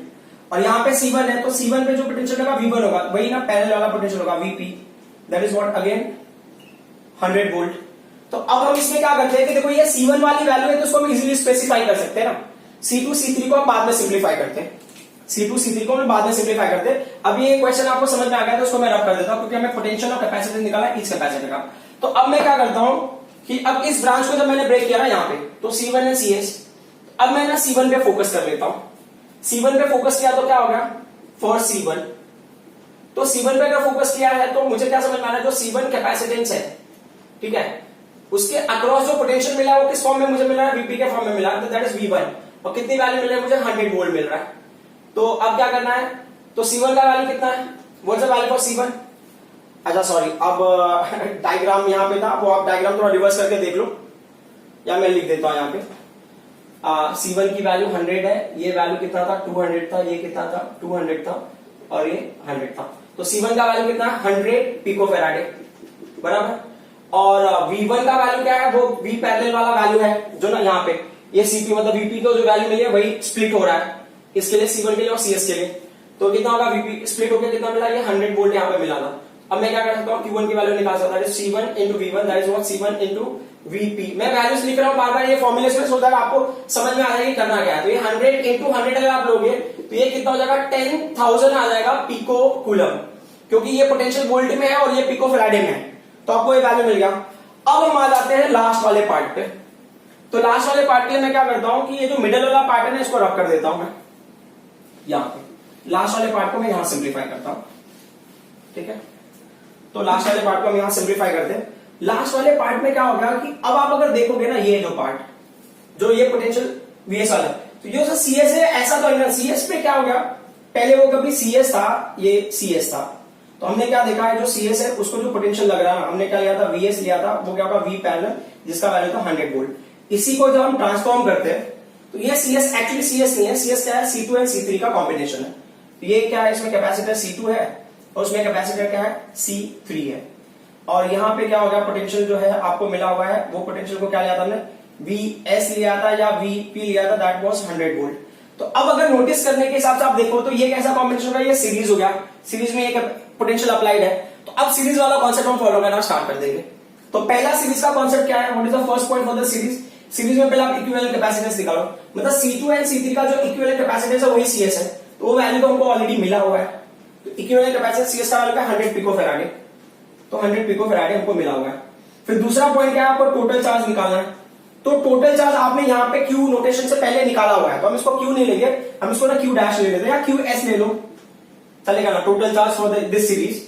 और यहाँ पे C1 है तो C1 पे जो पोटेंशियल होगा V1 होगा, वही ना पैरेलल वाला पोटेंशियल होगा VP, that is what again 100 volt. तो अब हम इसमें क्या करते हैं कि देखो ये C1 वाली वैल्यू है तो उसको हम इजीली स्पेसिफाई कर सकते हैं ना। C2 C3 को हम बाद में सिंप्लीफाई करते हैं, C2 C3 को हम बाद में सिंप्लीफाई करते हैं। अब ये क्वेश्चन आपको समझ में आ गया तो उसको मैं रब कर देता हूं, क्योंकि हमें पोटेंशियल और कैपेसिटेंस निकाला है इस कैपेसिटर का। तो अब मैं क्या करता हूं कि अब इस ब्रांच को जब मैंने ब्रेक किया ना यहाँ पे, तो C1 है CS, अब मैं ना C1 पे फोकस कर लेता हूं। C1 पे फोकस किया तो क्या हो गया फॉर C1, तो C1 पे अगर फोकस किया है तो मुझे क्या समझ में आ रहा है, जो C1 कैपेसिटेंस है, ठीक है, उसके अक्रॉस जो पोटेंशियल मिला है वो किस फॉर्म में मुझे मिला है, VP के फॉर्म में मिला है, तो दैट इज V1। और कितनी वैल्यू मिल रही है मुझे 100 वोल्ट मिल रहा है। तो अब क्या करना है, तो C1 का वैल्यू कितना है, what's the value for C1। अच्छा सॉरी, अब डायग्राम यहाँ पे था, वो आप डायग्राम थोड़ा रिवर्स करके देख लो, या मैं लिख देता हूं यहाँ पे। C1 की वैल्यू 100 है, ये वैल्यू कितना था 200 था, ये कितना था 200 था और ये 100 था। तो C1 का वैल्यू कितना 100 पिको फैराडे, बराबर। और V1 का वैल्यू क्या है, वो V पैरेलल वाला वैल्यू है जो ना यहाँ पे ये CP मतलब VP को जो वैल्यू मिली है वही स्प्लिट हो रहा है इसके लिए, C1 के लिए और CS के लिए। तो कितना होगा, VP स्प्लिट होकर कितना मिला, ये 100 वोल्ट यहाँ पे मिला था। अब मैं क्या कर सकता हूँ, Q1 की वैल्यू निकाल सकता हूँ, C1 into V1 that is what C1 into VP। मैं वैल्यूज लिख रहा हूँ बार बार, ये फॉर्मुलेस में सोचा आपको समझ में आ जाएगी करना क्या है। तो ये 100 इंटू 100 अगर आप लोगे तो ये कितना हो जाएगा 10,000 आ जाएगा पिको कूलम, क्योंकि ये पोटेंशियल वोल्ट में है और ये पिको फैराडे में है। तो आपको ये वैल्यू मिल गया। अब हम आ जाते हैं लास्ट वाले पार्ट पे। तो लास्ट वाले पार्ट के लिए मैं क्या करता हूं कि ये जो मिडल वाला पार्ट है ना इसको रब कर देता हूं मैं यहाँ पे। लास्ट वाले पार्ट को मैं यहां सिंप्लीफाई करता हूं, ठीक है। तो लास्ट वाले पार्ट को हम यहां सिंप्लीफाई करते हैं। लास्ट वाले पार्ट में क्या होगा कि अब आप अगर देखोगे ना, ये जो पार्ट, जो ये पोटेंशियल वीएस वाला, तो ये जो सीएस है ऐसा तो है, सीएस पे क्या हो गया, पहले वो कभी सीएस था, ये सीएस था, तो हमने क्या देखा है, जो सीएस है उसको जो पोटेंशियल लग रहा है, हमने क्या लिया था, वीएस लिया था, वो क्या होगा, वी पैरेलल, जिसका वैल्यू था 100 वोल्ट। इसी को जब हम ट्रांसफॉर्म करते हैं तो ये सीएस एक्चुअली सीएस नहीं है, सीएस क्या है, C2 एंड C3 का कॉम्बिनेशन है। तो ये क्या है, इसमें कैपेसिटर C2 है और उसमें कैपेसिटर क्या है, C3 है। और यहां पे क्या हो गया, पोटेंशियल जो है आपको मिला हुआ है, वो पोटेंशियल को क्या लिया था हमने, VS लिया था या VP लिया था, दैट वाज 100 वोल्ट। तो अब अगर नोटिस करने के हिसाब से आप देखो तो ये कैसा कॉम्बिनेशन होगा, ये सीरीज हो गया, सीरीज में एक पोटेंशियल अप्लाइड है। तो अब सीरीज वाला कॉन्सेप्ट हम फॉलो करना स्टार्ट कर देंगे। तो पहला सीरीज का कॉन्सेप्ट क्या है, what is the first point for the series. Series में पहले आप इक्विवेलेंट कैपेसिटेंस निकालो, मतलब C2 एंड C3 का जो इक्विवेलेंट कैपेसिटेंस है वही CS है, तो वो वैल्यू तो हमको ऑलरेडी मिला हुआ है। तो इक्विवेलेंट कैपेसिटेंस CS का वैल्यू है 100 पिकोफैराड, तो 100 पिकोफैराड हमको मिला हुआ है। फिर दूसरा पॉइंट क्या है, आपको टोटल चार्ज निकालना है। तो टोटल चार्ज आपने यहाँ पे Q नोटेशन से पहले निकाला हुआ है, तो हम इसको Q नहीं लेंगे, हम इसको ना Q डैश ले लेते हैं, या QS ले लो, चलेगा ना, total charge for this series.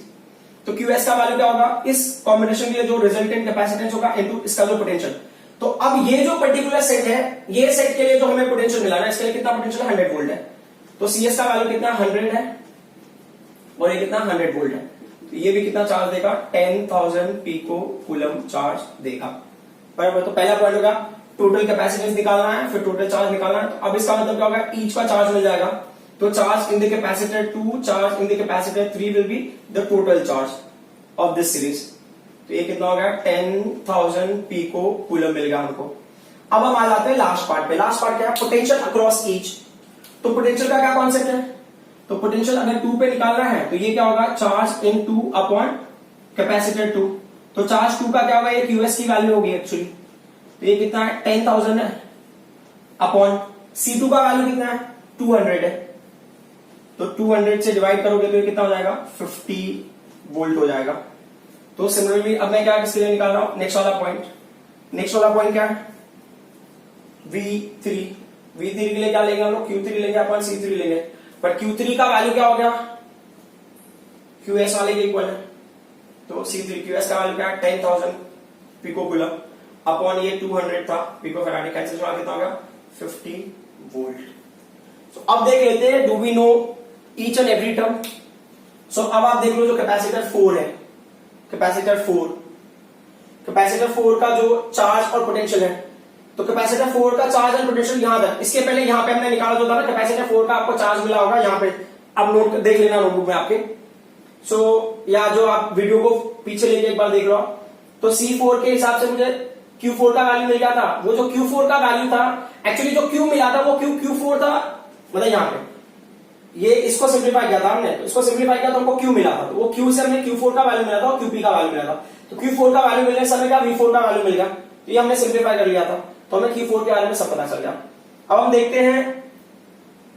तो QS का वैल्यू क्या होगा, इस कॉम्बिनेशन के लिए जो रिजल्टेंट कैपेसिटेंस होगा इनटू इसका जो पोटेंशियल। तो अब ये जो पर्टिकुलर सेट है, ये सेट के लिए जो हमें पोटेंशियल मिला ना, इसके लिए कितना पोटेंशियल, 100 वोल्ट है। तो CS का वैल्यू कितना, 100 है, और ये कितना, 100 वोल्ट है। तो ये भी कितना चार्ज देगा, 10,000 पिको कूलम चार्ज देगा, बराबर। तो पहला पॉइंट होगा टोटल कैपेसिटेंस निकालना है, फिर टोटल चार्ज निकालना है। तो अब इसका मतलब क्या होगा, ईच का चार्ज मिल जाएगा। तो charge in the capacitor 2, charge in the capacitor 3 will be the total charge of this series. तो ये कितना हो गया, 10,000 पिको कूलम मिल गया हमको। अब हम आ जाते हैं लास्ट पार्ट पे। लास्ट पार्ट क्या है, पोटेंशियल अक्रॉस ईच। तो पोटेंशियल का क्या कॉन्सेप्ट है, तो पोटेंशियल अगर 2 पे निकाल रहा है तो ये क्या होगा, चार्ज इन 2 अपॉन कैपेसिटर 2। तो चार्ज 2 का क्या होगा, ये QS की वैल्यू होगी एक्चुअली। तो ये कितना है, 10,000 है, अपॉन C2 का वैल्यू कितना है, 200 है। तो 200 से डिवाइड करोगे तो ये कितना हो जाएगा, 50 वोल्ट हो जाएगा। तो सिमिलरली अब मैं क्या किसके लिए निकाल रहा हूं, नेक्स्ट वाला पॉइंट। नेक्स्ट वाला पॉइंट क्या है, V3। V3 के लिए क्या लेंगे हम लोग, Q3 लेंगे अपन C3 लेंगे। बट Q3 का वैल्यू क्या हो गया, QS वाले के इक्वल है। तो C3 QS का वैल्यू क्या है, 10,000 पिको कूलम अपॉन ये 200 था पिकोफैराड, कैंसिल हुआ, कितना हो गया, 50 वोल्ट। सो अब देख लेते हैं, do we know each and every term. So अब आप देख लो जो कैपेसिटर 4 है, कैपेसिटर 4 का जो चार्ज और पोटेंशियल है, तो कैपेसिटर 4 का चार्ज एंड पोटेंशियल यहां था। इसके पहले यहां पे हमने निकाला जो था ना, कैपेसिटर 4 का आपको चार्ज मिला होगा यहां पे, अब नोट देख लेना नोटबुक में आपके। या जो आप वीडियो को पीछे लेके एक बार देख लो। तो C4 के हिसाब से मुझे Q4 का वैल्यू मिल गया था। वो जो Q4 का वैल्यू था, एक्चुअली जो Q मिला था वो Q4 था, मतलब यहां पे ये इसको सिंप्लीफाई किया था हमने, तो इसको सिंप्लीफाई किया तो हमको Q मिला था। तो वो Q से हमें Q4 का वैल्यू मिला था और QP का वैल्यू मिला था। तो Q4 का वैल्यू मिलने से हमें क्या, V4 का वैल्यू मिल गया। तो ये हमने सिंप्लीफाई कर लिया था, तो हमें Q4 के बारे में सब पता चल गया। अब हम देखते हैं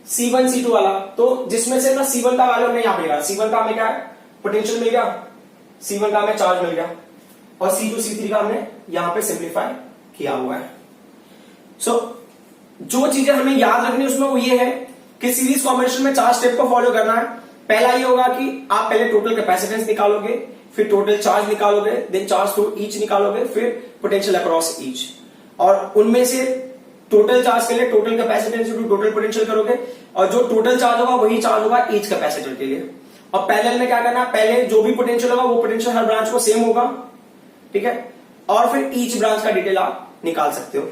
C1 C2 वाला। तो जिसमें से ना C1 का वैल्यू हमें यहां मिलेगा, C1 का हमें क्या है, पोटेंशियल मिल गया, C1 का हमें चार्ज मिल गया, और C2 C3 का हमने यहां पे सिंप्लीफाई किया हुआ है। जो चीजें हमें याद रखनी उसमें वो ये है कि सीरीज कॉम्बिनेशन में 4 स्टेप को फॉलो करना है। पहला ये होगा कि आप पहले टोटल कैपेसिटेंस निकालोगे, फिर टोटल चार्ज निकालोगे, देन चार्ज टू ईच निकालोगे, फिर पोटेंशियल अक्रॉस ईच, और उनमें से टोटल चार्ज के लिए total capacitance to total potential करोगे, और जो टोटल चार्ज होगा वही चार्ज होगा ईच कैपेसिटर के लिए। और पैरेलल में क्या करना है, पहले जो भी पोटेंशियल होगा वो पोटेंशियल हर ब्रांच को सेम होगा, ठीक है, और फिर ईच ब्रांच का डिटेल आप निकाल सकते हो।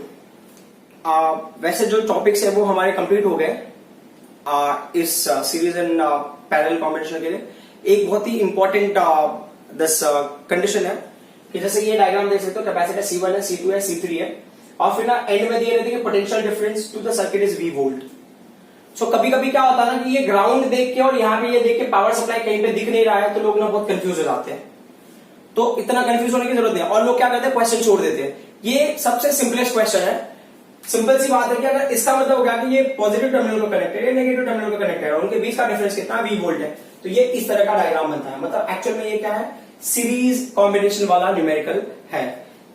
वैसे जो टॉपिक्स है वो हमारे कंप्लीट हो गए इस सीरीज एंड पैरेलल कॉम्बिनेशन के लिए। एक बहुत ही इंपॉर्टेंट दिस कंडीशन है कि जैसे ये डायग्राम देख सकते हो, कैपेसिटर C1 है, C2 है, C3 है, और फिर ना एंड में दिए रहते हैं potential difference to the circuit is V volt. So कभी कभी क्या होता है ना कि ये ग्राउंड देख के और यहाँ पे ये देख के पावर सप्लाई कहीं पे दिख नहीं रहा है, तो लोग ना बहुत कंफ्यूज हो जाते हैं। तो इतना कंफ्यूज होने की जरूरत नहीं है, और लोग क्या करते हैं, क्वेश्चन छोड़ देते हैं। ये सबसे सिंपलेस्ट क्वेश्चन है। सिंपल सी बात है कि अगर इसका मतलब हो गया कि ये पॉजिटिव टर्मिनल को कनेक्टेड है, नेगेटिव टर्मिनल को कनेक्टेड है, उनके बीच का डिफरेंस कितना, V वोल्ट है, तो ये इस तरह का डायग्राम बनता है। मतलब एक्चुअल में ये क्या है, सीरीज कॉम्बिनेशन वाला न्यूमेरिकल है।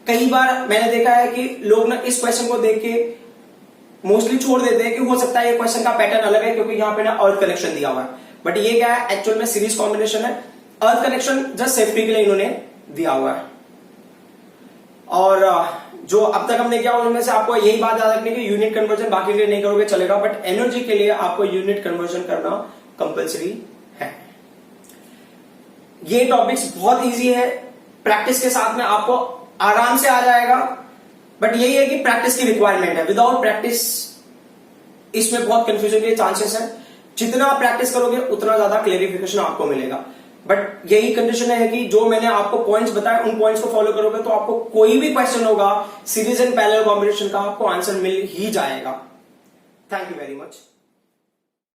कई बार मैंने देखा है कि लोग ना इस क्वेश्चन को देख के मोस्टली छोड़ देते हैं कि हो सकता है ये क्वेश्चन का पैटर्न अलग है क्योंकि यहाँ पे ना अर्थ कनेक्शन दिया हुआ है, बट ये क्या है, एक्चुअल में सीरीज कॉम्बिनेशन है। अर्थ कनेक्शन जस्ट सेफ्टी के लिए इन्होंने दिया हुआ है। और जो अब तक हमने किया उनमें से आपको यही बात याद रखनी कि यूनिट कन्वर्जन बाकी के लिए नहीं करोगे चलेगा, बट एनर्जी के लिए आपको यूनिट कन्वर्जन करना कंपलसरी है। ये टॉपिक्स बहुत इजी है, प्रैक्टिस के साथ में आपको आराम से आ जाएगा, बट यही है कि प्रैक्टिस की रिक्वायरमेंट है। विदाउट प्रैक्टिस इसमें बहुत कंफ्यूजन के चांसेस है। जितना आप प्रैक्टिस करोगे उतना ज्यादा क्लेरिफिकेशन आपको मिलेगा, बट यही कंडीशन है कि जो मैंने आपको पॉइंट्स बताए उन पॉइंट्स को फॉलो करोगे तो आपको कोई भी क्वेश्चन होगा सीरीज एंड पैरेलल कॉम्बिनेशन का आपको आंसर मिल ही जाएगा। Thank you very much.